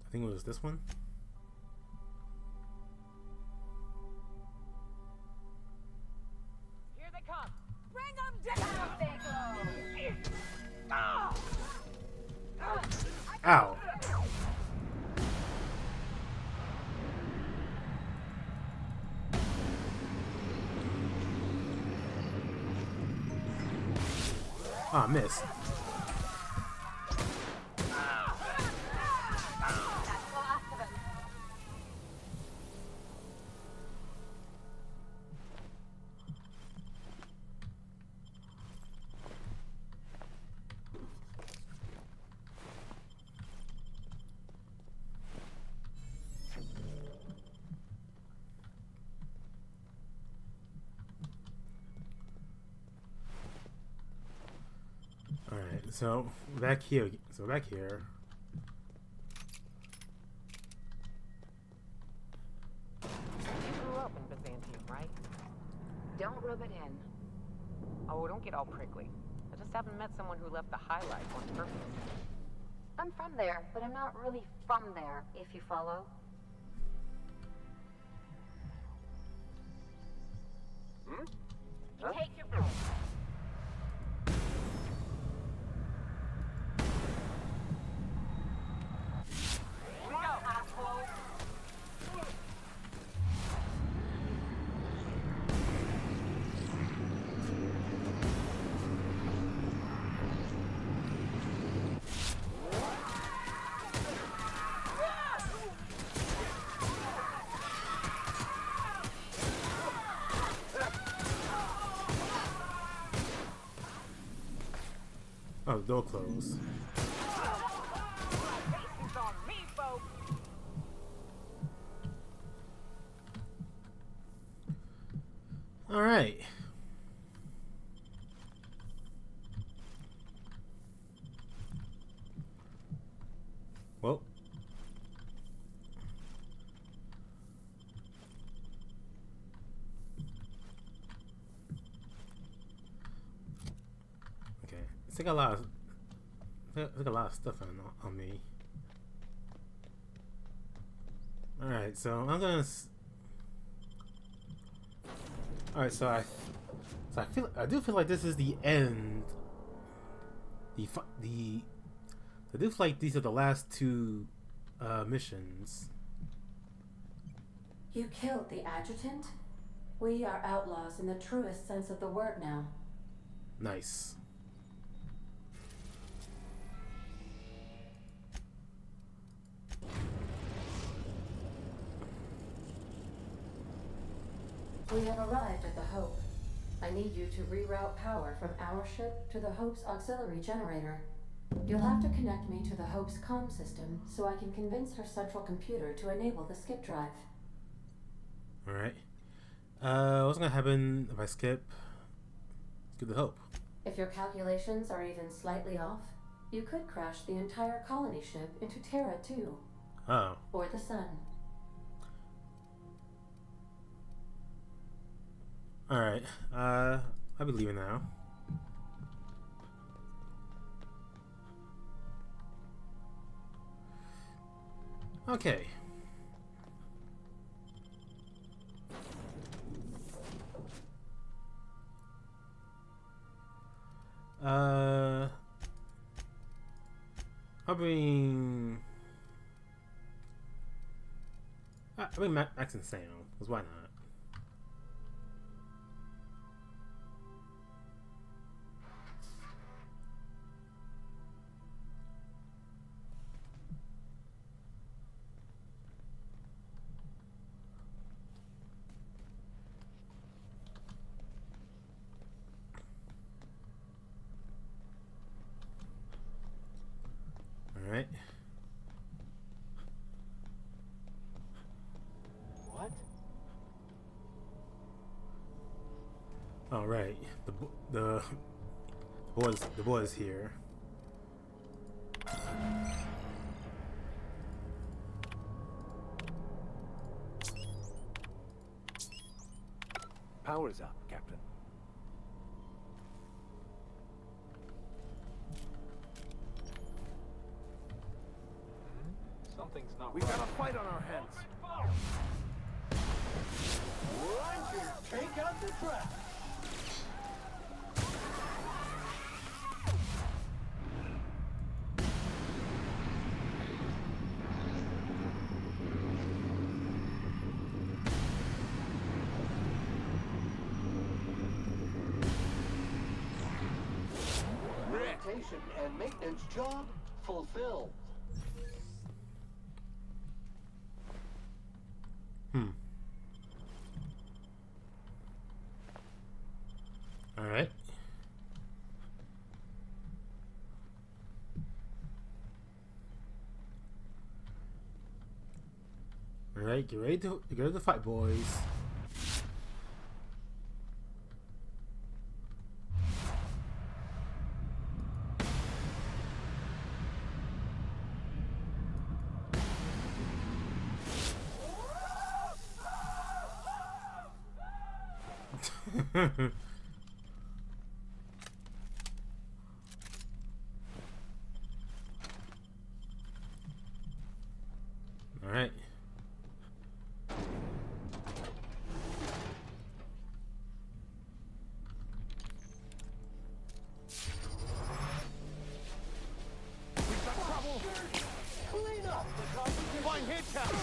A: I think it was this one.
L: Here they come. Bring them down.
A: Ow. Ah, missed. Alright, so back here. You
O: grew up in Byzantium, right?
I: Don't rub it in.
O: Oh, don't get all prickly. I just haven't met someone who left the high life on purpose.
I: I'm from there, but I'm not really from there, if you follow.
C: Hmm?
L: Take your breath.
A: Oh, door closed. All right. Well. Okay. It's like a lot of stuff on me. All right, so I'm gonna. All right, so I do feel like this is the end. I do feel like these are the last two missions.
P: You killed the adjutant? We are outlaws in the truest sense of the word now.
A: Nice.
P: We have arrived at the Hope. I need you to reroute power from our ship to the Hope's auxiliary generator. You'll have to connect me to the Hope's comm system so I can convince her central computer to enable the skip drive.
A: Alright. What's gonna happen if I skip the Hope?
P: If your calculations are even slightly off, you could crash the entire colony ship into Terra 2.
A: Oh.
P: Or the Sun.
A: Alright, I'll be leaving now. Okay. I'll bring Max and Sam, because why not? Alright.
B: What?
A: Alright. The boys here.
B: Power's up, Captain.
J: Something's not
B: We
J: right.
B: got a fight on our hands.
E: Rangers, take out the trap. Rotation and maintenance job fulfilled.
A: Alright. Alright, get ready to fight, boys. All right.
B: We've got trouble.
E: Clean up the competition.
B: Fine hit, Captain.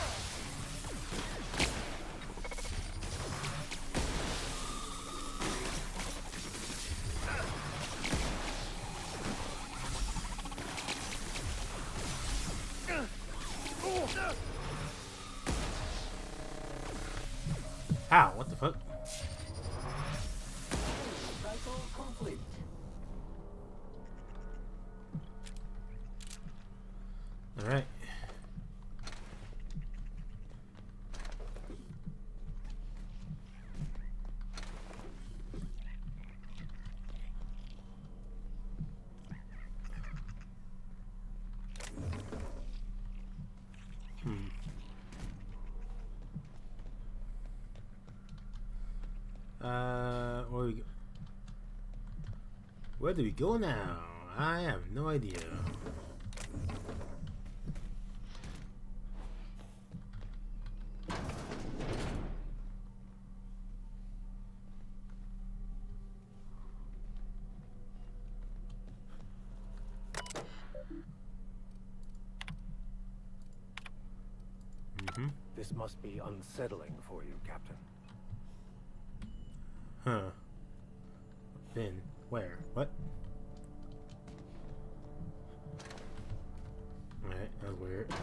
A: Ow, what the fuck?
E: Cycle complete.
A: All right. Where do we go now? I have no idea.
B: This must be unsettling for you, Captain.
A: Huh. Then where? What? Alright, that was weird.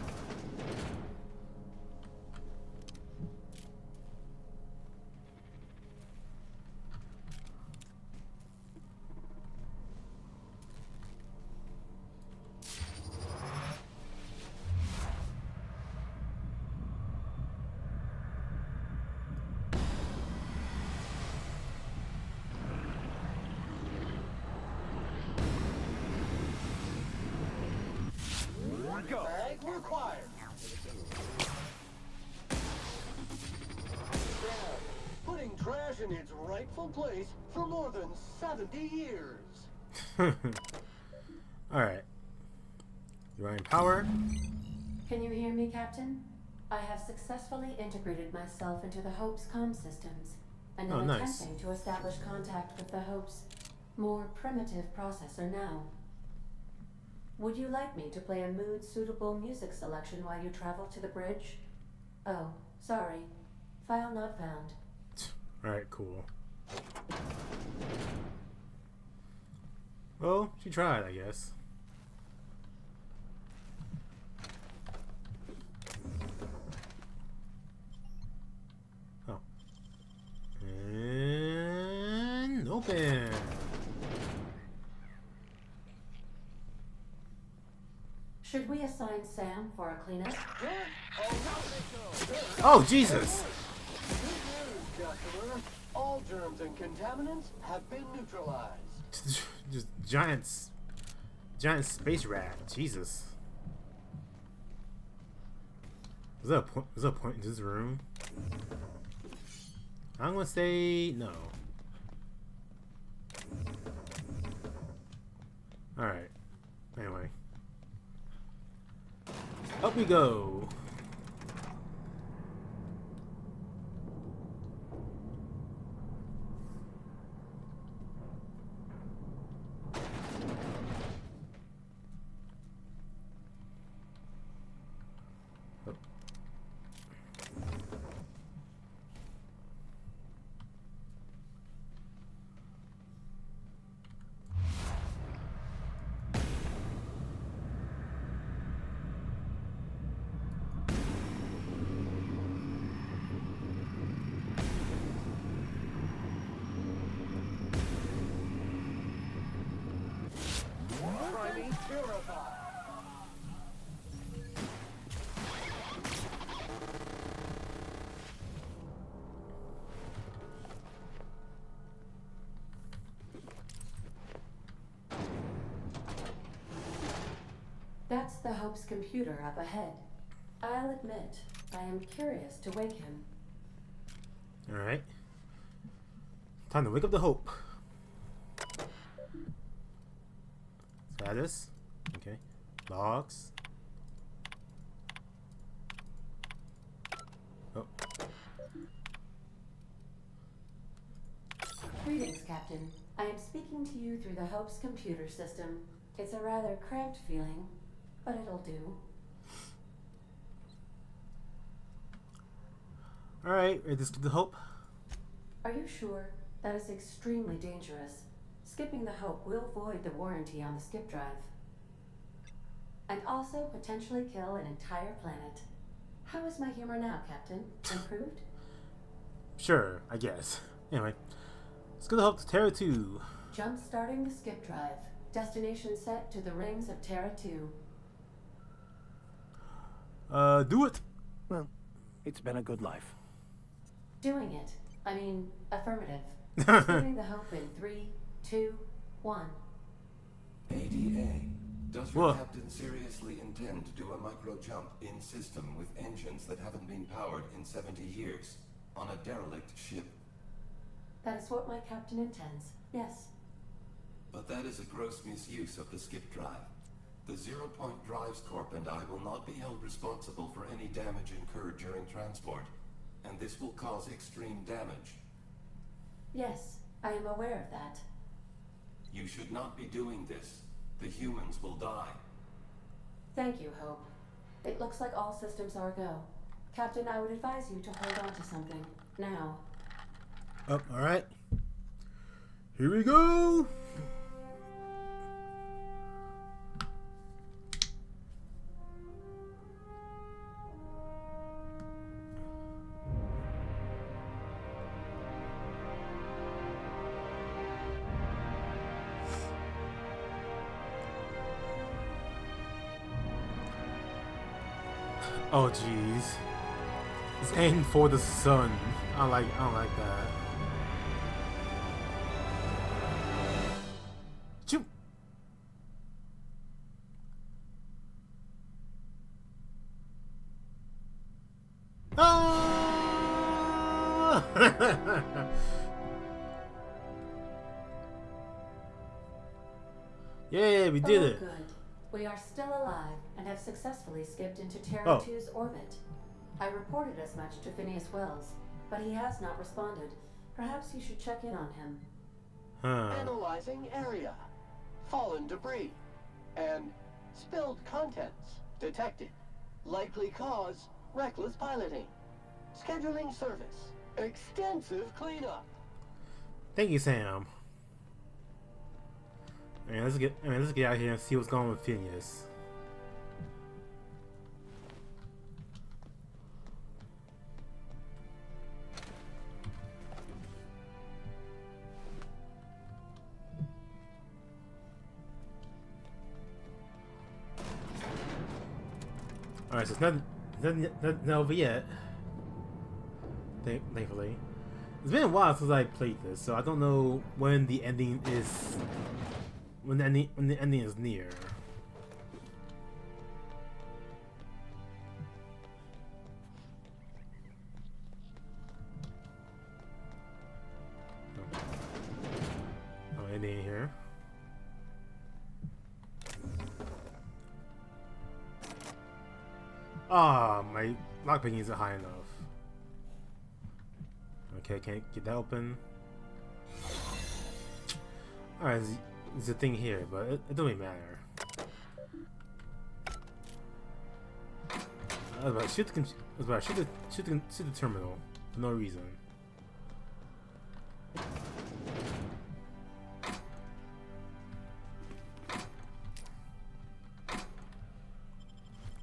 E: Go. Bag required. Putting trash in its rightful place for more than 70 years.
A: Alright. You are in power.
P: Can you hear me, Captain? I have successfully integrated myself into the Hope's comm systems, and
A: Oh,
P: am
A: nice.
P: attempting to establish contact with the Hope's more primitive processor now. Would you like me to play a mood-suitable music selection while you travel to the bridge? Oh, sorry. File not found.
A: Alright, cool. Well, she tried, I guess. Oh. And open.
P: Should we assign Sam for a cleanup?
A: Oh, Jesus!
E: All germs and contaminants have been neutralized.
A: Just giant space rat. Jesus. Is that a point in this room? I'm gonna say no. Alright. Anyway. Up we go.
P: That's the Hope's computer up ahead. I'll admit, I am curious to wake him.
A: Alright. Time to wake up the Hope. Status. Okay. Logs. Oh.
P: Greetings, Captain. I am speaking to you through the Hope's computer system. It's a rather cramped feeling, but it'll do.
A: Alright, ready to skip the Hope?
P: Are you sure? That is extremely dangerous. Skipping the Hope will void the warranty on the skip drive. And also potentially kill an entire planet. How is my humor now, Captain? Improved?
A: Sure, I guess. Anyway, let's go to Hope to Terra 2.
P: Jump-starting the skip drive. Destination set to the rings of Terra 2.
A: Do it!
B: Well, it's been a good life.
P: Doing it. I mean, affirmative. Skipping the Hope in 3, 2, 1.
D: ADA. Does your captain seriously intend to do a micro jump in system with engines that haven't been powered in 70 years on a derelict ship?
P: That is what my captain intends. Yes.
D: But that is a gross misuse of the skip drive. The Zero Point Drives Corp and I will not be held responsible for any damage incurred during transport, and this will cause extreme damage.
P: Yes, I am aware of that.
D: You should not be doing this. The humans will die.
P: Thank you, Hope. It looks like all systems are go. Captain, I would advise you to hold on to something. Now.
A: Oh, alright. Here we go! Oh jeez. It's aiming for the sun. I don't like that. Choo. Ah! Yeah, we did it.
P: Good. We are still alive and have successfully skipped into Terra 2's orbit. I reported as much to Phineas Wells, but he has not responded. Perhaps you should check in on him.
E: Analyzing area. Fallen debris. And spilled contents detected. Likely cause, reckless piloting. Scheduling service. Extensive cleanup.
A: Thank you, Sam. Man, let's get out here and see what's going on with Phineas. Alright, so it's not over yet. Thankfully. It's been a while since I played this, so I don't know when the ending is. When the ending is near. Oh, ending here. Ah, my lockpicking isn't high enough. Okay, can't get that open. Alright, there's a thing here, but it don't really matter. I was about to shoot the terminal for no reason.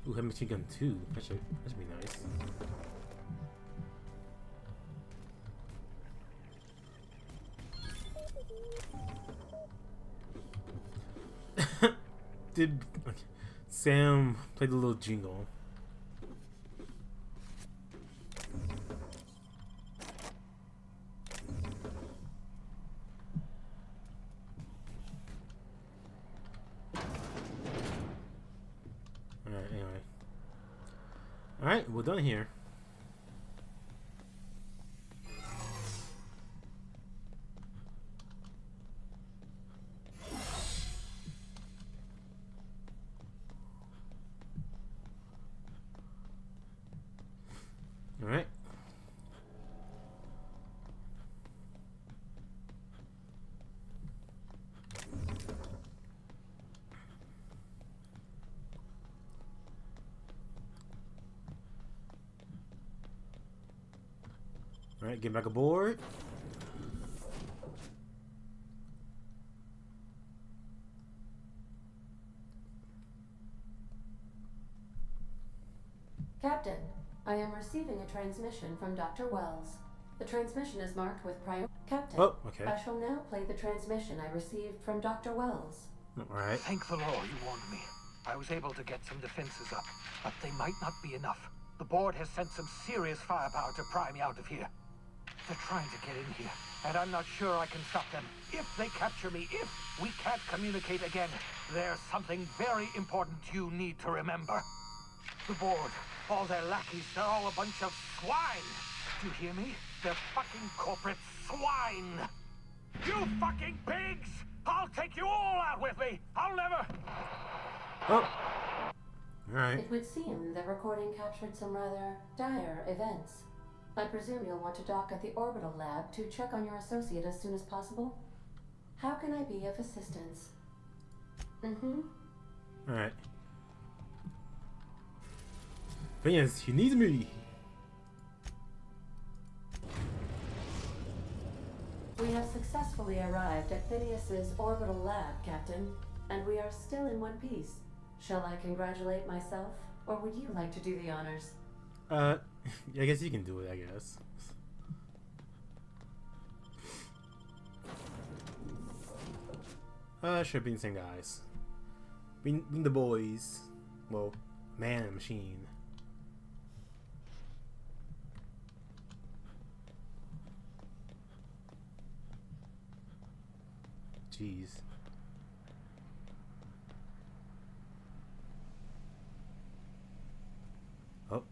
A: Ooh, heavy machine gun 2. That should be nice. Okay. Sam played a little jingle. Alright, anyway. Alright, we're done here. Alright. Alright, get back aboard.
P: Captain, I am receiving a transmission from Dr. Wells. The transmission is marked with prior... Captain,
A: oh, okay.
P: I shall now play the transmission I received from Dr. Wells.
A: Alright.
M: Thank the law you warned me. I was able to get some defenses up, but they might not be enough. The board has sent some serious firepower to pry me out of here. They're trying to get in here, and I'm not sure I can stop them. If they capture me, if we can't communicate again, there's something very important you need to remember. The board, all their lackeys, they're all a bunch of swine. Do you hear me? They're fucking corporate swine. You fucking pigs! I'll take you all out with me. I'll never...
A: Oh. Alright.
P: It would seem the recording captured some rather dire events. I presume you'll want to dock at the orbital lab to check on your associate as soon as possible. How can I be of assistance?
A: Alright. Phineas, you need me.
P: We have successfully arrived at Phineas's orbital lab, Captain, and we are still in one piece. Shall I congratulate myself, or would you like to do the honors?
A: I guess you can do it, I guess. Sure, being the same guys. Being the boys. Well, man and machine. Jeez. Oh.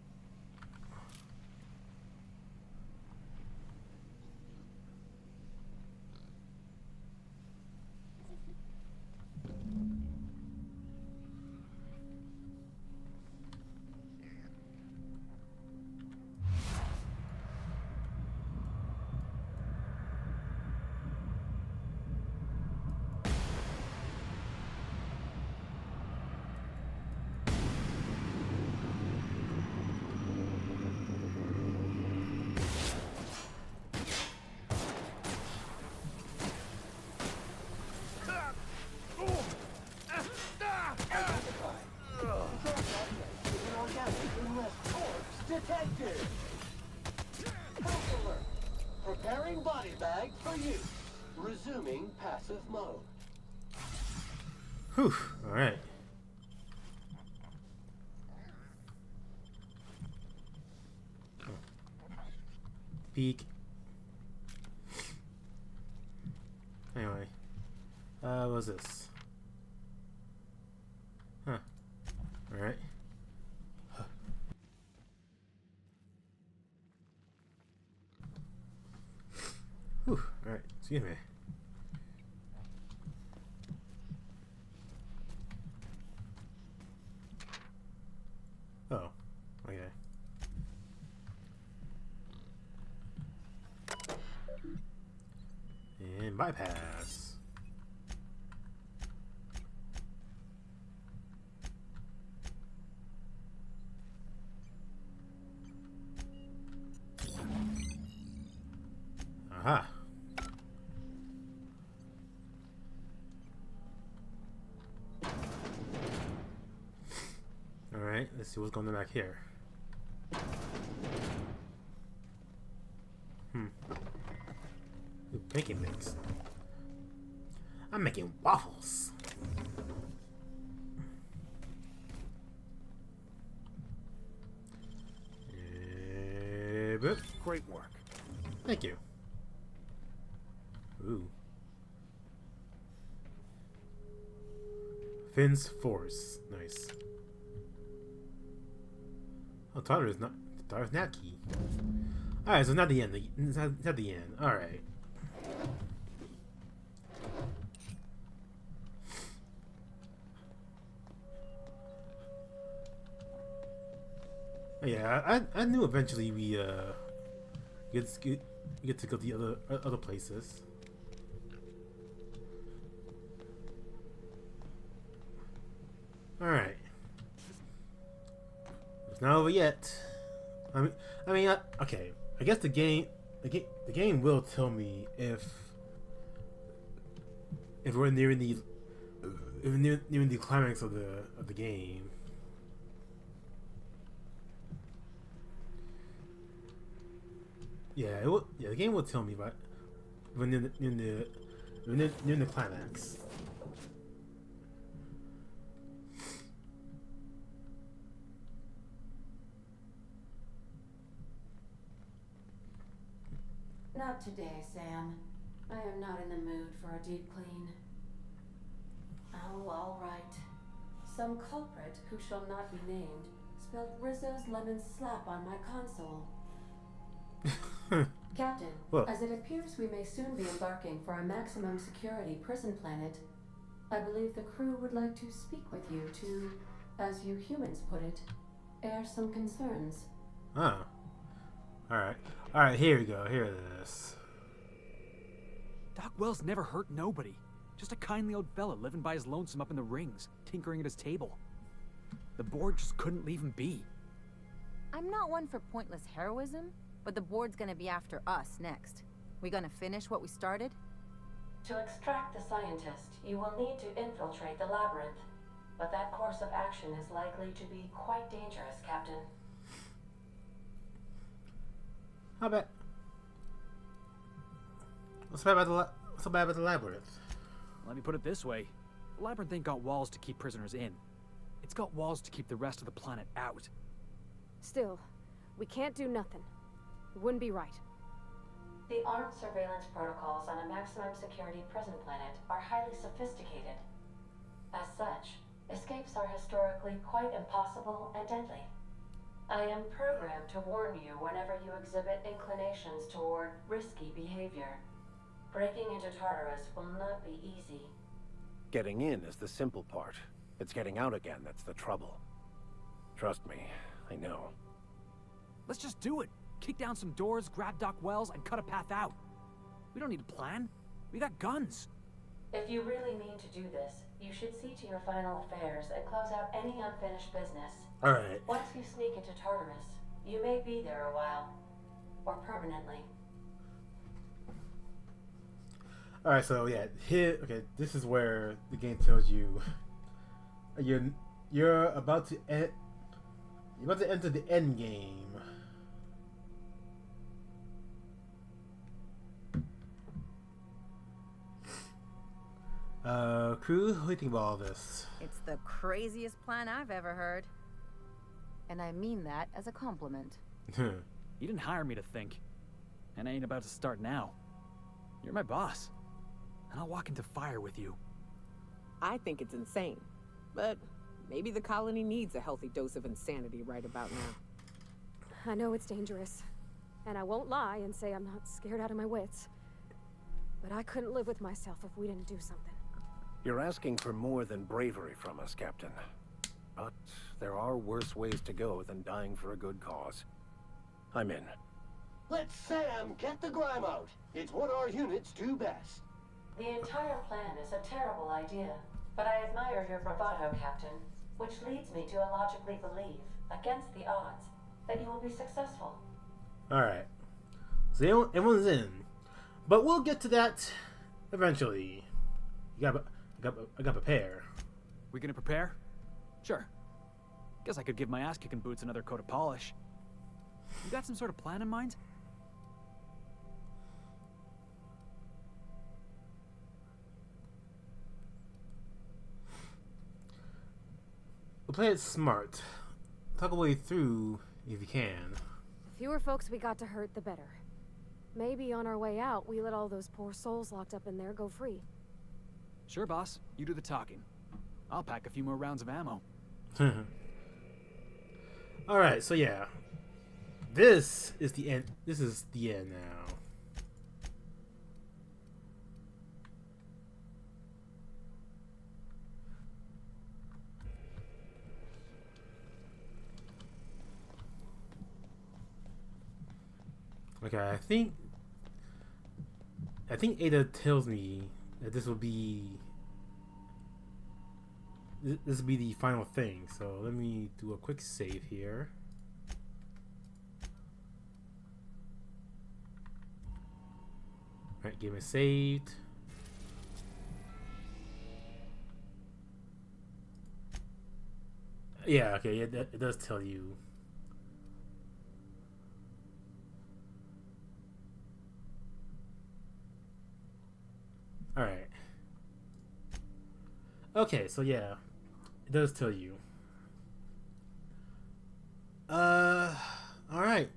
E: Health alert. Preparing body bag for use. Resuming passive mode.
A: Whew. Alright. Peek. Anyway. What's this? Huh. Alright. Huh. Whew. Alright. Excuse me. Oh. Okay. And bypass. Aha. Alright, let's see what's going on back here. Ooh, bacon mix. I'm making waffles.
B: Great work.
A: Thank you. Ooh. Finn's Force. Nice. Oh, Tartarus not key. Alright, so not the end. It's not the end. Alright. Yeah, I knew eventually we get to go to the other places. All right, it's not over yet. I mean, okay. I guess the game will tell me if we're nearing the climax of the game. Yeah, it will. Yeah, the game will tell me, but when near the climax.
P: Not today, Sam. I am not in the mood for a deep clean. Oh, all right. Some culprit who shall not be named spilled Rizzo's lemon slap on my console. Captain,
A: what?
P: As it appears we may soon be embarking for a maximum security prison planet, I believe the crew would like to speak with you to, as you humans put it, air some concerns.
A: Oh. Alright, here we go. Here it is.
S: Doc Wells never hurt nobody. Just a kindly old fella living by his lonesome up in the rings, tinkering at his table. The board just couldn't leave him be.
R: I'm not one for pointless heroism, but the board's gonna be after us next. We gonna finish what we started?
P: To extract the scientist, you will need to infiltrate the labyrinth. But that course of action is likely to be quite dangerous, Captain.
A: How bad? What's so bad about the labyrinth?
S: Let me put it this way. The labyrinth ain't got walls to keep prisoners in. It's got walls to keep the rest of the planet out.
T: Still, we can't do nothing. It wouldn't be right.
P: The armed surveillance protocols on a maximum security prison planet are highly sophisticated. As such, escapes are historically quite impossible and deadly. I am programmed to warn you whenever you exhibit inclinations toward risky behavior. Breaking into Tartarus will not be easy.
B: Getting in is the simple part. It's getting out again that's the trouble. Trust me, I know.
S: Let's just do it. Kick down some doors, grab Doc Wells, and cut a path out. We don't need a plan. We got guns.
P: If you really mean to do this, you should see to your final affairs and close out any unfinished business.
A: Alright.
P: Once you sneak into Tartarus, you may be there a while. Or permanently.
A: Alright, so yeah, here, okay, this is where the game tells you you're about to enter the end game. Crew, what do you think about all this?
R: It's the craziest plan I've ever heard. And I mean that as a compliment.
S: You didn't hire me to think. And I ain't about to start now. You're my boss. And I'll walk into fire with you.
O: I think it's insane. But maybe the colony needs a healthy dose of insanity right about now.
T: I know it's dangerous. And I won't lie and say I'm not scared out of my wits. But I couldn't live with myself if we didn't do something.
B: You're asking for more than bravery from us, Captain. But there are worse ways to go than dying for a good cause. I'm in.
E: Let Sam get the grime out. It's what our units do best.
P: The entire plan is a terrible idea, but I admire your bravado, Captain, which leads me to illogically believe, against the odds, that you will be successful.
A: Alright. So everyone's in. But we'll get to that eventually. I gotta prepare.
S: We gonna prepare? Sure. Guess I could give my ass-kicking boots another coat of polish. You got some sort of plan in mind?
A: We'll play it smart. Talk a way through if you can.
T: The fewer folks we got to hurt, the better. Maybe on our way out, we let all those poor souls locked up in there go free.
S: Sure, boss. You do the talking. I'll pack a few more rounds of ammo.
A: Alright, so yeah. This is the end. This is the end now. Okay, I think Ada tells me that this will be the final thing. So let me do a quick save here. Alright, game is saved. Yeah, okay, yeah, it does tell you. Alright. Okay, so yeah. It does tell you. Alright.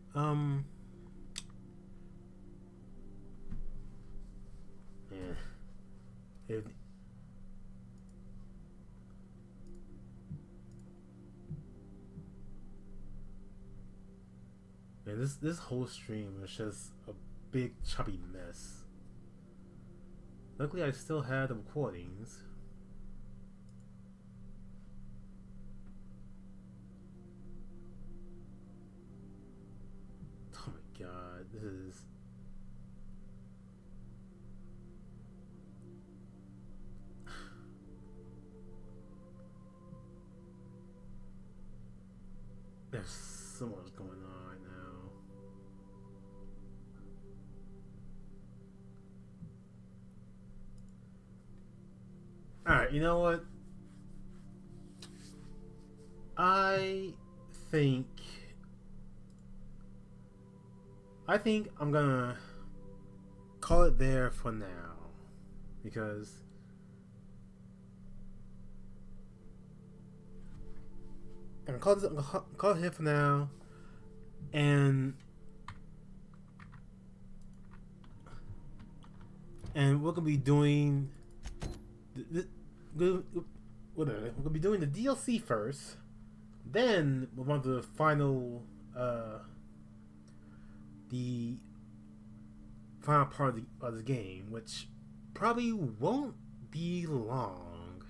A: Yeah. Man, this whole stream is just a big choppy mess. Luckily, I still had the recordings. Oh my god, this is... There's so much going on right now. Alright, you know what? I think I'm gonna call it there for now. Because I'm gonna call it here for now. And we're gonna be doing we're gonna be doing the DLC first, then we'll move on to the final part of the game, which probably won't be long,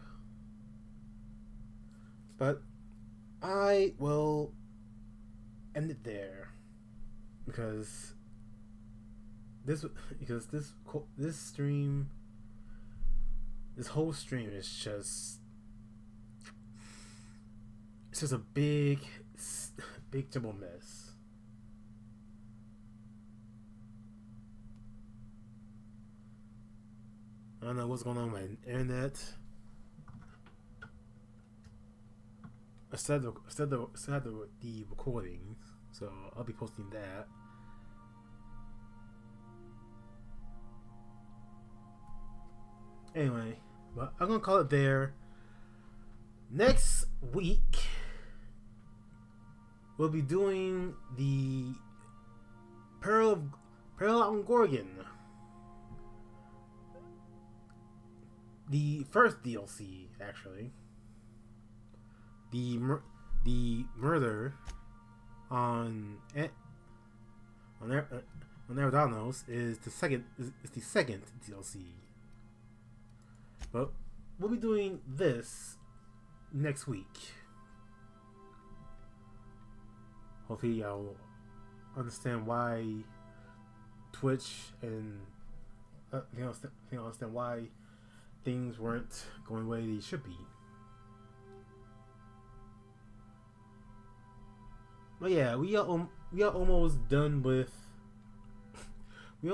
A: but I will end it there because this stream. This whole stream is just a big jumble mess. I don't know what's going on with my internet. I said the recordings, so I'll be posting that. Anyway, But I'm gonna call it there. Next week, we'll be doing the Peril on Gorgon, the first DLC, actually. The murder on Eridanos is the second DLC. But we'll be doing this next week. Hopefully y'all understand why Twitch and understand why things weren't going the way they should be. But yeah, we are almost done with The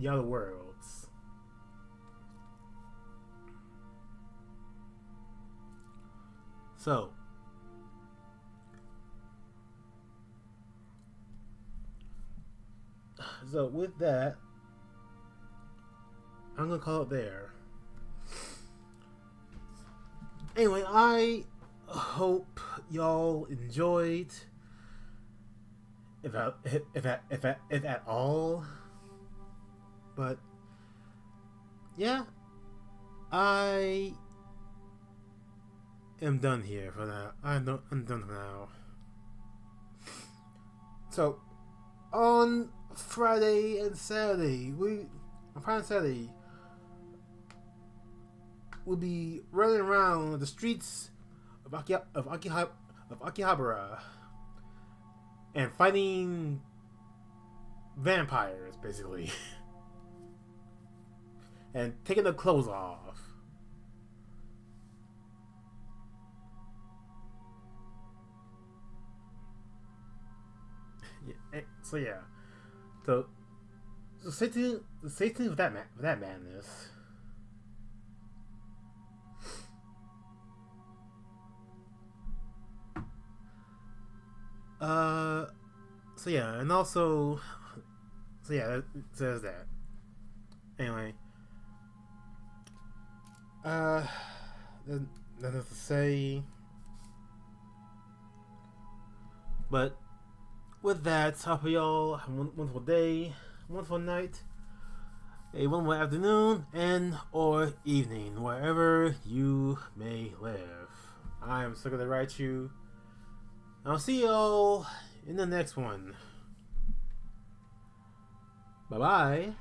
A: Outer Worlds. So with that, I'm gonna call it there. Anyway, I hope y'all enjoyed, if at all. But yeah, I am done here for now. I'm done for now. So on Friday and Saturday, we'll be running around the streets of Akihabara and fighting vampires, basically, and taking their clothes off. So stay tuned for that madness. It says that. Anyway, there's nothing to say. But with that, hope y'all have a wonderful day, wonderful night, a wonderful afternoon, and or evening, wherever you may live. I am Sugar the Raichu. I'll see y'all in the next one. Bye-bye.